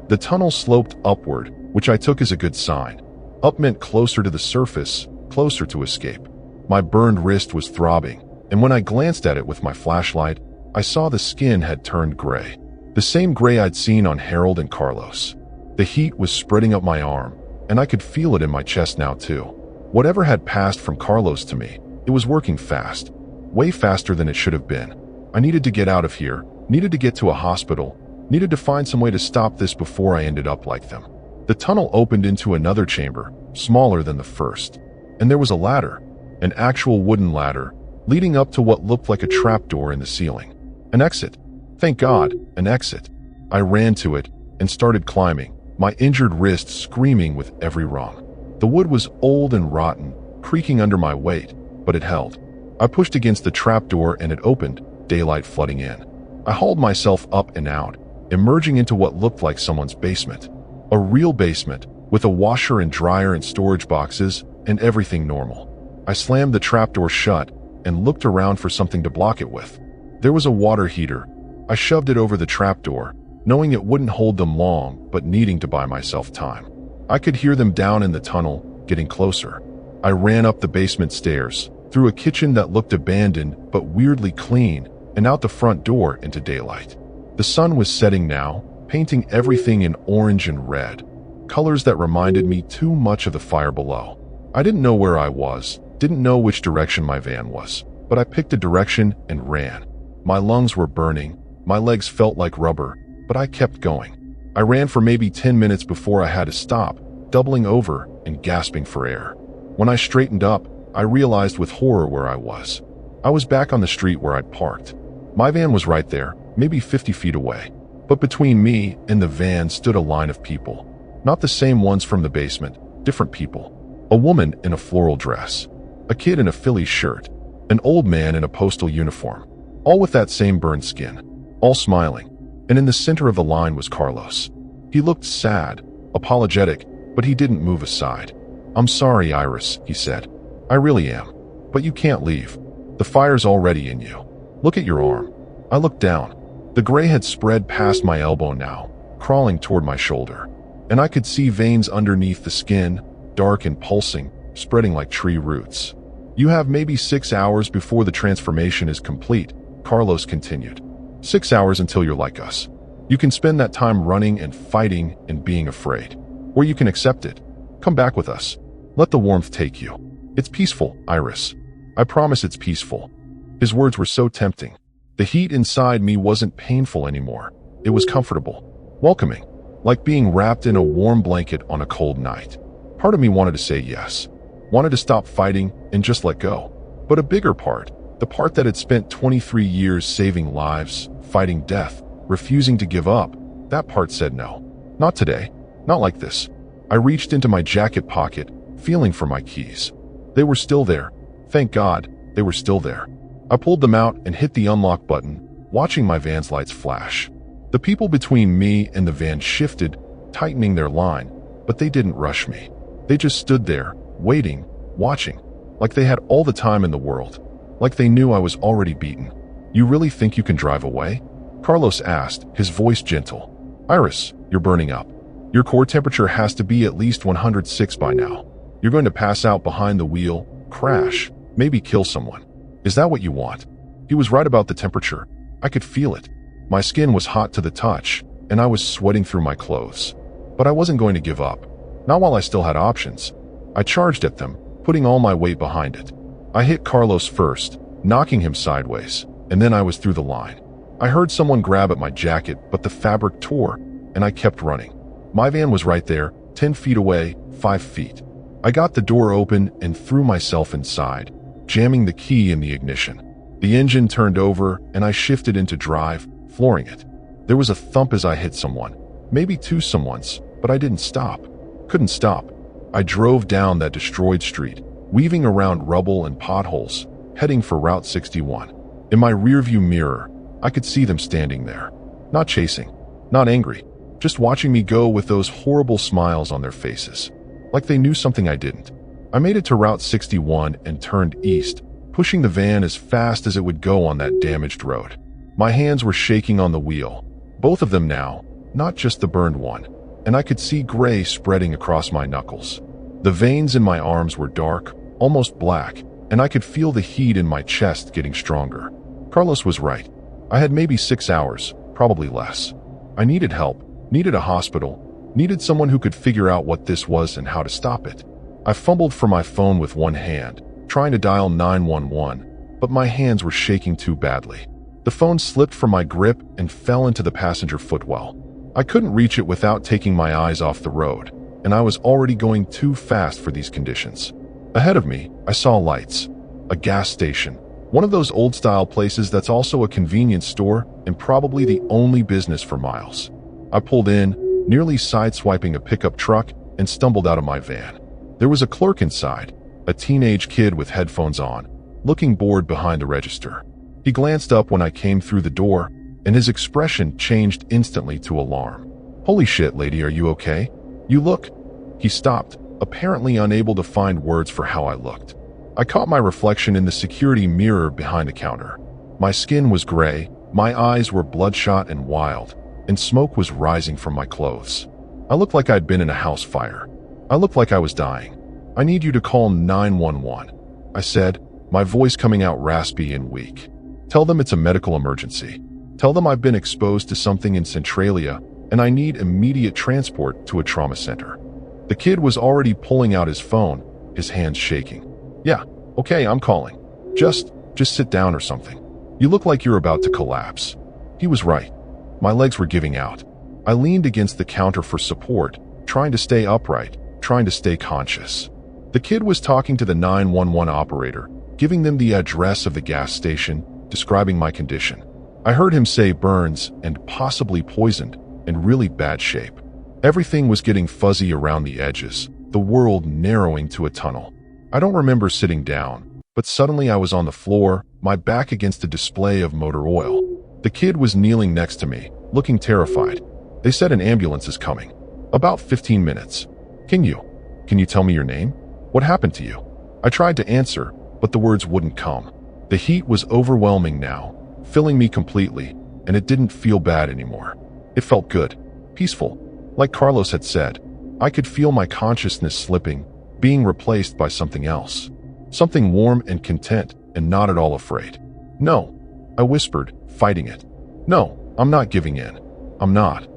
The tunnel sloped upward, which I took as a good sign. Up meant closer to the surface, closer to escape. My burned wrist was throbbing, and when I glanced at it with my flashlight, I saw the skin had turned gray. The same gray I'd seen on Harold and Carlos. The heat was spreading up my arm, and I could feel it in my chest now too. Whatever had passed from Carlos to me, it was working fast. Way faster than it should have been. I needed to get out of here, needed to get to a hospital, needed to find some way to stop this before I ended up like them. The tunnel opened into another chamber, smaller than the first. And there was a ladder, an actual wooden ladder, leading up to what looked like a trapdoor in the ceiling. An exit. Thank God, an exit. I ran to it and started climbing, my injured wrist screaming with every rung. The wood was old and rotten, creaking under my weight, but it held. I pushed against the trapdoor and it opened, daylight flooding in. I hauled myself up and out, emerging into what looked like someone's basement. A real basement, with a washer and dryer and storage boxes, and everything normal. I slammed the trapdoor shut and looked around for something to block it with. There was a water heater. I shoved it over the trapdoor, knowing it wouldn't hold them long, but needing to buy myself time. I could hear them down in the tunnel, getting closer. I ran up the basement stairs, through a kitchen that looked abandoned but weirdly clean, and out the front door into daylight. The sun was setting now, painting everything in orange and red, colors that reminded me too much of the fire below. I didn't know where I was, didn't know which direction my van was, but I picked a direction and ran. My lungs were burning, my legs felt like rubber, but I kept going. I ran for maybe 10 minutes before I had to stop, doubling over and gasping for air. When I straightened up, I realized with horror where I was. I was back on the street where I'd parked. My van was right there, maybe 50 feet away. But between me and the van stood a line of people. Not the same ones from the basement, different people. A woman in a floral dress. A kid in a Phillies shirt. An old man in a postal uniform. All with that same burned skin. All smiling. And in the center of the line was Carlos. He looked sad, apologetic, but he didn't move aside. "I'm sorry, Iris," he said. "I really am. But you can't leave. The fire's already in you. Look at your arm." I looked down. The gray had spread past my elbow now, crawling toward my shoulder. And I could see veins underneath the skin, dark and pulsing, spreading like tree roots. "You have maybe 6 hours before the transformation is complete," Carlos continued. 6 hours until you're like us. You can spend that time running and fighting and being afraid. Or you can accept it. Come back with us. Let the warmth take you. It's peaceful, Iris. I promise it's peaceful." His words were so tempting. The heat inside me wasn't painful anymore. It was comfortable, welcoming, like being wrapped in a warm blanket on a cold night. Part of me wanted to say yes, wanted to stop fighting and just let go. But a bigger part, the part that had spent 23 years saving lives, fighting death, refusing to give up, that part said no. Not today. Not like this. I reached into my jacket pocket, feeling for my keys. They were still there. Thank God, they were still there. I pulled them out and hit the unlock button, watching my van's lights flash. The people between me and the van shifted, tightening their line, but they didn't rush me. They just stood there, waiting, watching, like they had all the time in the world, like they knew I was already beaten. You really think you can drive away? Carlos asked, his voice gentle. Iris, you're burning up. Your core temperature has to be at least 106 by now. You're going to pass out behind the wheel, crash, maybe kill someone. Is that what you want? He was right about the temperature. I could feel it. My skin was hot to the touch, and I was sweating through my clothes. But I wasn't going to give up. Not while I still had options. I charged at them, putting all my weight behind it. I hit Carlos first, knocking him sideways, and then I was through the line. I heard someone grab at my jacket, but the fabric tore, and I kept running. My van was right there, 10 feet away, 5 feet. I got the door open and threw myself inside, jamming the key in the ignition. The engine turned over, and I shifted into drive, flooring it. There was a thump as I hit someone, maybe two someones, but I didn't stop. Couldn't stop. I drove down that destroyed street, weaving around rubble and potholes, heading for Route 61. In my rearview mirror, I could see them standing there. Not chasing, not angry, just watching me go with those horrible smiles on their faces. Like they knew something I didn't. I made it to Route 61 and turned east, pushing the van as fast as it would go on that damaged road. My hands were shaking on the wheel, both of them now, not just the burned one, and I could see gray spreading across my knuckles. The veins in my arms were dark, almost black, and I could feel the heat in my chest getting stronger. Carlos was right. I had maybe 6 hours, probably less. I needed help, needed a hospital, needed someone who could figure out what this was and how to stop it. I fumbled for my phone with one hand, trying to dial 911, but my hands were shaking too badly. The phone slipped from my grip and fell into the passenger footwell. I couldn't reach it without taking my eyes off the road, and I was already going too fast for these conditions. Ahead of me, I saw lights. A gas station. One of those old-style places that's also a convenience store and probably the only business for miles. I pulled in, nearly sideswiping a pickup truck, and stumbled out of my van. There was a clerk inside, a teenage kid with headphones on, looking bored behind the register. He glanced up when I came through the door, and his expression changed instantly to alarm. Holy shit, lady, are you okay? You look... He stopped, apparently unable to find words for how I looked. I caught my reflection in the security mirror behind the counter. My skin was gray, my eyes were bloodshot and wild, and smoke was rising from my clothes. I looked like I'd been in a house fire. I looked like I was dying. I need you to call 911, I said, my voice coming out raspy and weak. Tell them it's a medical emergency. Tell them I've been exposed to something in Centralia, and I need immediate transport to a trauma center. The kid was already pulling out his phone, his hands shaking. Yeah, okay, I'm calling. Just sit down or something. You look like you're about to collapse. He was right. My legs were giving out. I leaned against the counter for support, trying to stay upright, trying to stay conscious. The kid was talking to the 911 operator, giving them the address of the gas station, describing my condition. I heard him say burns and possibly poisoned and really bad shape. Everything was getting fuzzy around the edges, the world narrowing to a tunnel. I don't remember sitting down, but suddenly I was on the floor, my back against a display of motor oil. The kid was kneeling next to me, looking terrified. They said an ambulance is coming. About 15 minutes. Can you tell me your name? What happened to you? I tried to answer, but the words wouldn't come. The heat was overwhelming now, filling me completely, and it didn't feel bad anymore. It felt good, peaceful. Like Carlos had said, I could feel my consciousness slipping, being replaced by something else. Something warm and content and not at all afraid. No, I whispered, fighting it. No, I'm not giving in. I'm not.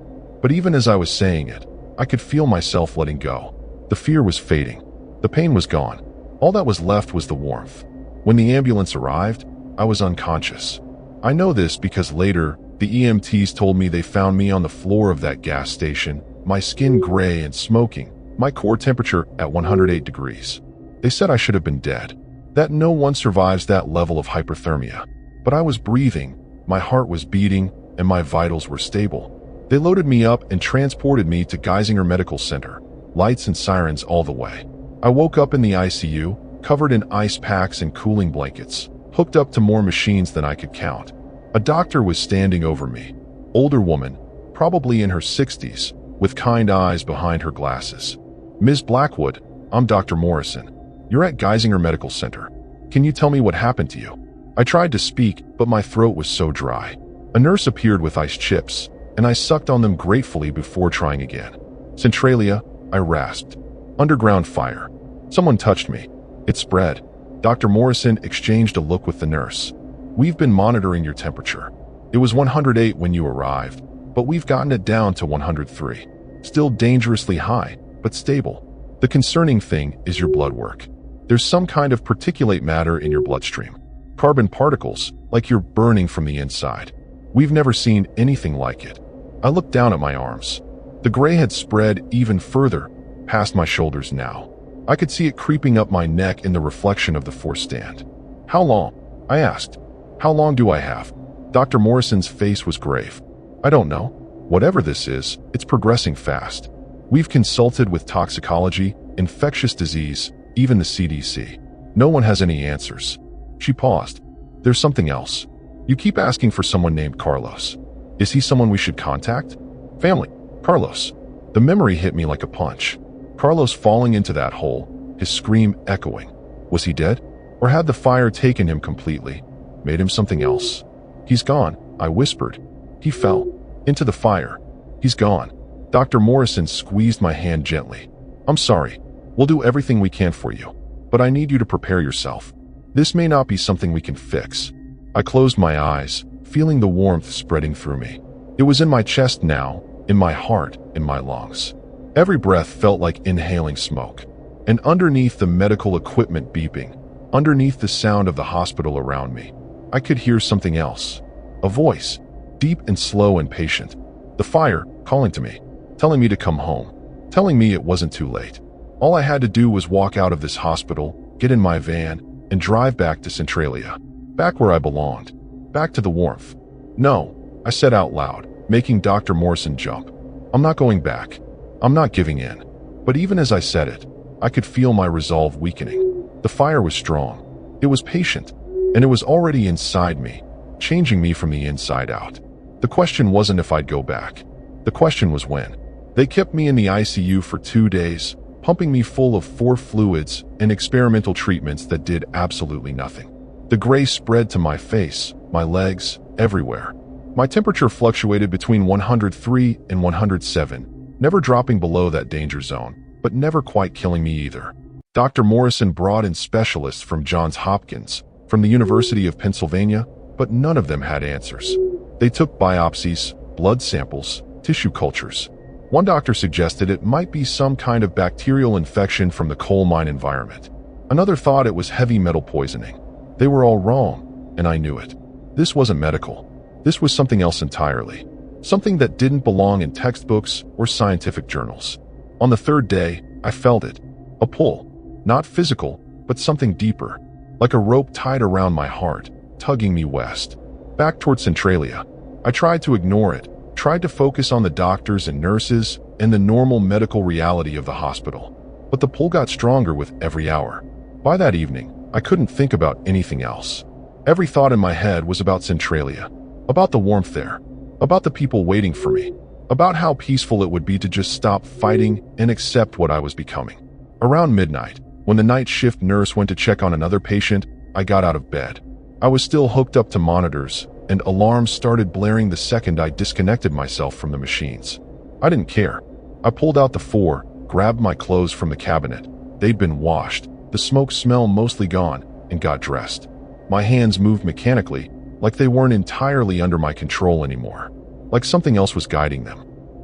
But even as I was saying it, I could feel myself letting go. The fear was fading. The pain was gone. All that was left was the warmth. When the ambulance arrived, I was unconscious. I know this because later, the EMTs told me they found me on the floor of that gas station, my skin gray and smoking, my core temperature at 108 degrees. They said I should have been dead. that no one survives that level of hyperthermia. But I was breathing, my heart was beating, and my vitals were stable. They loaded me up and transported me to Geisinger Medical Center, lights and sirens all the way. I woke up in the ICU, covered in ice packs and cooling blankets, hooked up to more machines than I could count. A doctor was standing over me, older woman, probably in her 60s, with kind eyes behind her glasses. "Ms. Blackwood, I'm Dr. Morrison. You're at Geisinger Medical Center. Can you tell me what happened to you?" I tried to speak, but my throat was so dry. A nurse appeared with ice chips, and I sucked on them gratefully before trying again. "Centralia," I rasped. "Underground fire. Someone touched me. It spread." Dr. Morrison exchanged a look with the nurse. "We've been monitoring your temperature. It was 108 when you arrived, but we've gotten it down to 103. Still dangerously high, but stable. The concerning thing is your blood work. There's some kind of particulate matter in your bloodstream. Carbon particles, like you're burning from the inside. We've never seen anything like it." I looked down at my arms. The gray had spread even further, past my shoulders now. I could see it creeping up my neck in the reflection of the force stand. "How long?" I asked. "How long do I have?" Dr. Morrison's face was grave. "I don't know. Whatever this is, it's progressing fast. We've consulted with toxicology, infectious disease, even the CDC. No one has any answers." She paused. "There's something else. You keep asking for someone named Carlos. Is he someone we should contact?" "Family. Carlos." The memory hit me like a punch. Carlos falling into that hole, his scream echoing. Was he dead? Or had the fire taken him completely, made him something else? "He's gone," I whispered. "He fell into the fire. He's gone." Dr. Morrison squeezed my hand gently. "I'm sorry. We'll do everything we can for you. But I need you to prepare yourself. This may not be something we can fix." I closed my eyes, feeling the warmth spreading through me. It was in my chest now, in my heart, in my lungs. Every breath felt like inhaling smoke. And underneath the medical equipment beeping, underneath the sound of the hospital around me, I could hear something else. A voice, deep and slow and patient. The fire, calling to me, telling me to come home, telling me it wasn't too late. All I had to do was walk out of this hospital, get in my van, and drive back to Centralia. Back where I belonged. Back to the warmth. "No," I said out loud, making Dr. Morrison jump. "I'm not going back. I'm not giving in." But even as I said it, I could feel my resolve weakening. The fire was strong. It was patient, and it was already inside me, changing me from the inside out. The question wasn't if I'd go back. The question was when. They kept me in the ICU for 2 days, pumping me full of 4 fluids and experimental treatments that did absolutely nothing. The gray spread to my face, my legs, everywhere. My temperature fluctuated between 103 and 107, never dropping below that danger zone, but never quite killing me either. Dr. Morrison brought in specialists from Johns Hopkins, from the University of Pennsylvania, but none of them had answers. They took biopsies, blood samples, tissue cultures. One doctor suggested it might be some kind of bacterial infection from the coal mine environment. Another thought it was heavy metal poisoning. They were all wrong, and I knew it. This wasn't medical. This was something else entirely. Something that didn't belong in textbooks or scientific journals. On the 3rd day, I felt it. A pull. Not physical, but something deeper. Like a rope tied around my heart, tugging me west. Back toward Centralia. I tried to ignore it, tried to focus on the doctors and nurses and the normal medical reality of the hospital. But the pull got stronger with every hour. By that evening, I couldn't think about anything else. Every thought in my head was about Centralia, about the warmth there, about the people waiting for me, about how peaceful it would be to just stop fighting and accept what I was becoming. Around midnight, when the night shift nurse went to check on another patient, I got out of bed. I was still hooked up to monitors, and alarms started blaring the second I disconnected myself from the machines. I didn't care. I pulled out the 4, grabbed my clothes from the cabinet. They'd been washed, the smoke smell mostly gone, and got dressed. My hands moved mechanically, like they weren't entirely under my control anymore. Like something else was guiding them.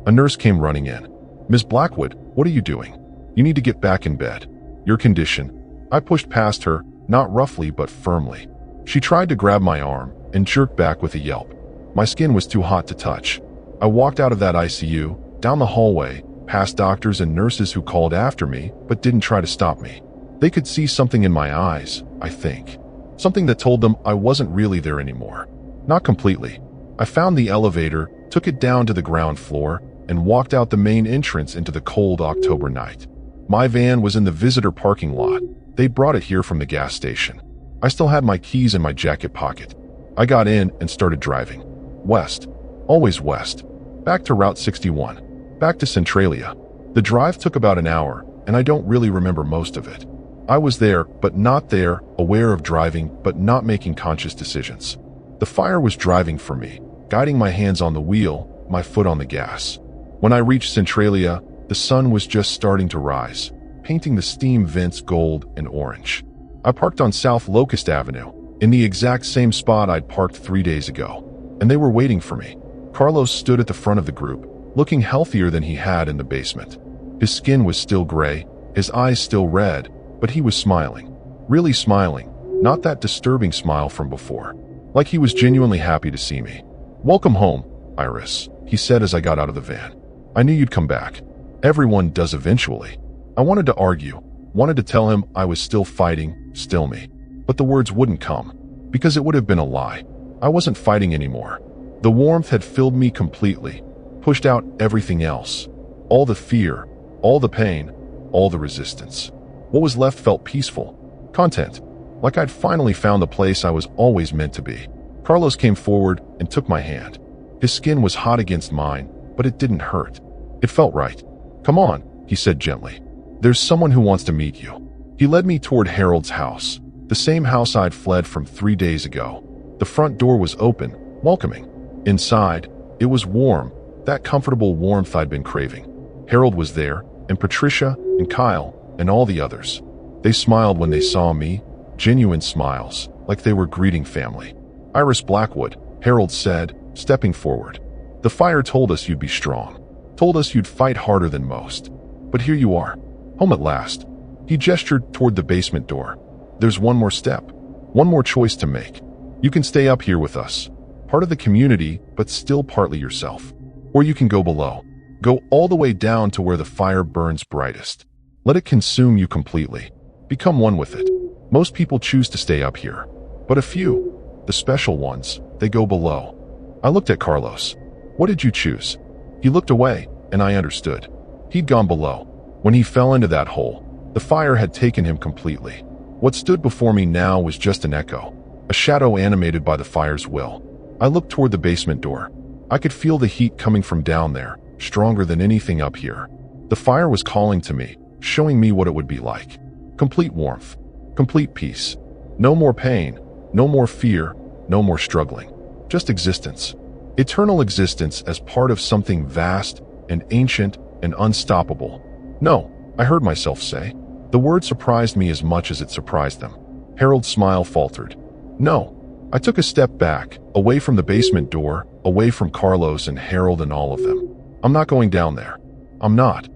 A nurse came running in. "Ms. Blackwood, what are you doing? You need to get back in bed. Your condition." I pushed past her, not roughly but firmly. She tried to grab my arm and jerked back with a yelp. My skin was too hot to touch. I walked out of that ICU, down the hallway, past doctors and nurses who called after me but didn't try to stop me. They could see something in my eyes, I think. Something that told them I wasn't really there anymore. Not completely. I found the elevator, took it down to the ground floor, and walked out the main entrance into the cold October night. My van was in the visitor parking lot. They brought it here from the gas station. I still had my keys in my jacket pocket. I got in and started driving. West. Always west. Back to Route 61. Back to Centralia. The drive took about an hour, and I don't really remember most of it. I was there, but not there, aware of driving, but not making conscious decisions. The fire was driving for me, guiding my hands on the wheel, my foot on the gas. When I reached Centralia, the sun was just starting to rise, painting the steam vents gold and orange. I parked on South Locust Avenue, in the exact same spot I'd parked 3 days ago, and they were waiting for me. Carlos stood at the front of the group, looking healthier than he had in the basement. His skin was still gray, his eyes still red, but he was smiling. Really smiling, not that disturbing smile from before. Like he was genuinely happy to see me. "Welcome home, Iris," he said as I got out of the van. "I knew you'd come back. Everyone does eventually." I wanted to argue, wanted to tell him I was still fighting, still me. But the words wouldn't come, because it would have been a lie. I wasn't fighting anymore. The warmth had filled me completely, pushed out everything else. All the fear, all the pain, all the resistance. What was left felt peaceful, content, like I'd finally found the place I was always meant to be. Carlos came forward and took my hand. His skin was hot against mine, but it didn't hurt. It felt right. "Come on," he said gently. "There's someone who wants to meet you." He led me toward Harold's house, the same house I'd fled from 3 days ago. The front door was open, welcoming. Inside, it was warm, that comfortable warmth I'd been craving. Harold was there, and Patricia, and Kyle, and all the others. They smiled when they saw me, genuine smiles, like they were greeting family. "Iris Blackwood," Harold said, stepping forward. "The fire told us you'd be strong, told us you'd fight harder than most. But here you are, home at last." He gestured toward the basement door. "There's one more step, one more choice to make. You can stay up here with us, part of the community, but still partly yourself. Or you can go below, go all the way down to where the fire burns brightest. Let it consume you completely. Become one with it. Most people choose to stay up here, but a few, the special ones, they go below." I looked at Carlos. "What did you choose?" He looked away, and I understood. He'd gone below. When he fell into that hole, the fire had taken him completely. What stood before me now was just an echo, a shadow animated by the fire's will. I looked toward the basement door. I could feel the heat coming from down there, stronger than anything up here. The fire was calling to me, showing me what it would be like. Complete warmth, complete peace. No more pain, no more fear, no more struggling. Just existence. Eternal existence as part of something vast and ancient and unstoppable. "No," I heard myself say. The word surprised me as much as it surprised them. Harold's smile faltered. "No." I took a step back, away from the basement door, away from Carlos and Harold and all of them. "I'm not going down there. I'm not.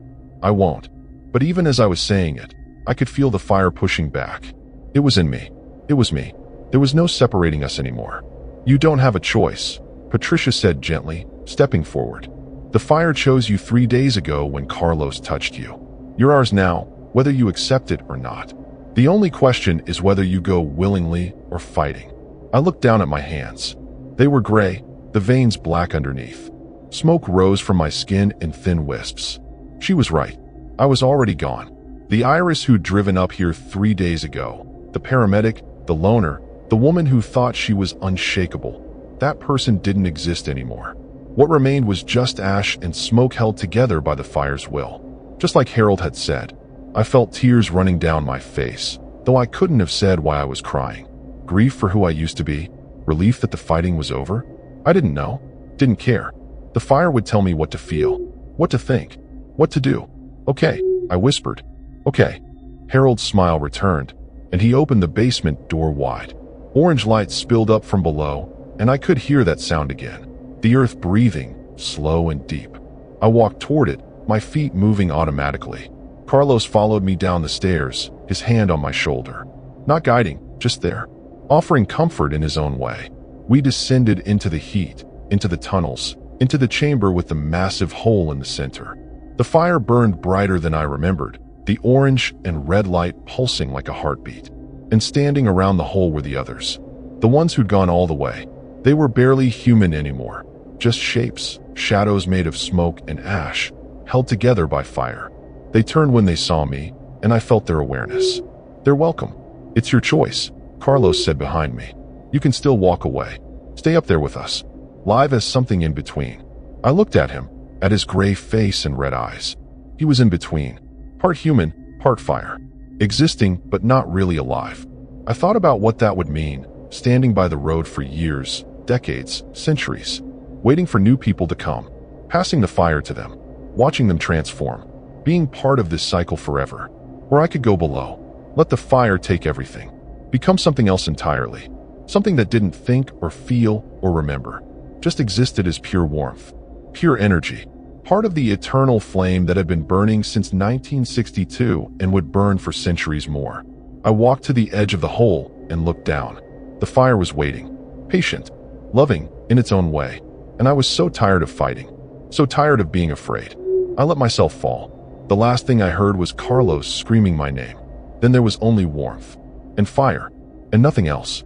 I won't." But even as I was saying it, I could feel the fire pushing back. It was in me. It was me. There was no separating us anymore. "You don't have a choice," Patricia said gently, stepping forward. "The fire chose you 3 days ago when Carlos touched you. You're ours now, whether you accept it or not. The only question is whether you go willingly or fighting." I looked down at my hands. They were gray, the veins black underneath. Smoke rose from my skin in thin wisps. She was right. I was already gone. The Iris who'd driven up here 3 days ago, the paramedic, the loner, the woman who thought she was unshakable, that person didn't exist anymore. What remained was just ash and smoke held together by the fire's will. Just like Harold had said, I felt tears running down my face, though I couldn't have said why I was crying. Grief for who I used to be, relief that the fighting was over. I didn't know, didn't care. The fire would tell me what to feel, what to think, what to do. "Okay," I whispered. "Okay." Harold's smile returned, and he opened the basement door wide. Orange light spilled up from below, and I could hear that sound again. The earth breathing, slow and deep. I walked toward it, my feet moving automatically. Carlos followed me down the stairs, his hand on my shoulder. Not guiding, just there, offering comfort in his own way. We descended into the heat, into the tunnels, into the chamber with the massive hole in the center. The fire burned brighter than I remembered, the orange and red light pulsing like a heartbeat. And standing around the hole were the others, the ones who'd gone all the way. They were barely human anymore, just shapes, shadows made of smoke and ash, held together by fire. They turned when they saw me, and I felt their awareness. "They're welcome. It's your choice," Carlos said behind me. "You can still walk away. Stay up there with us. Live as something in between." I looked at him, at his gray face and red eyes. He was in between, part human, part fire, existing but not really alive. I thought about what that would mean, standing by the road for years, decades, centuries, waiting for new people to come, passing the fire to them, watching them transform, being part of this cycle forever. Or I could go below, let the fire take everything, become something else entirely, something that didn't think or feel or remember, just existed as pure warmth, pure energy, part of the eternal flame that had been burning since 1962 and would burn for centuries more. I walked to the edge of the hole and looked down. The fire was waiting, patient, loving in its own way, and I was so tired of fighting, so tired of being afraid. I let myself fall. The last thing I heard was Carlos screaming my name. Then there was only warmth and fire and nothing else.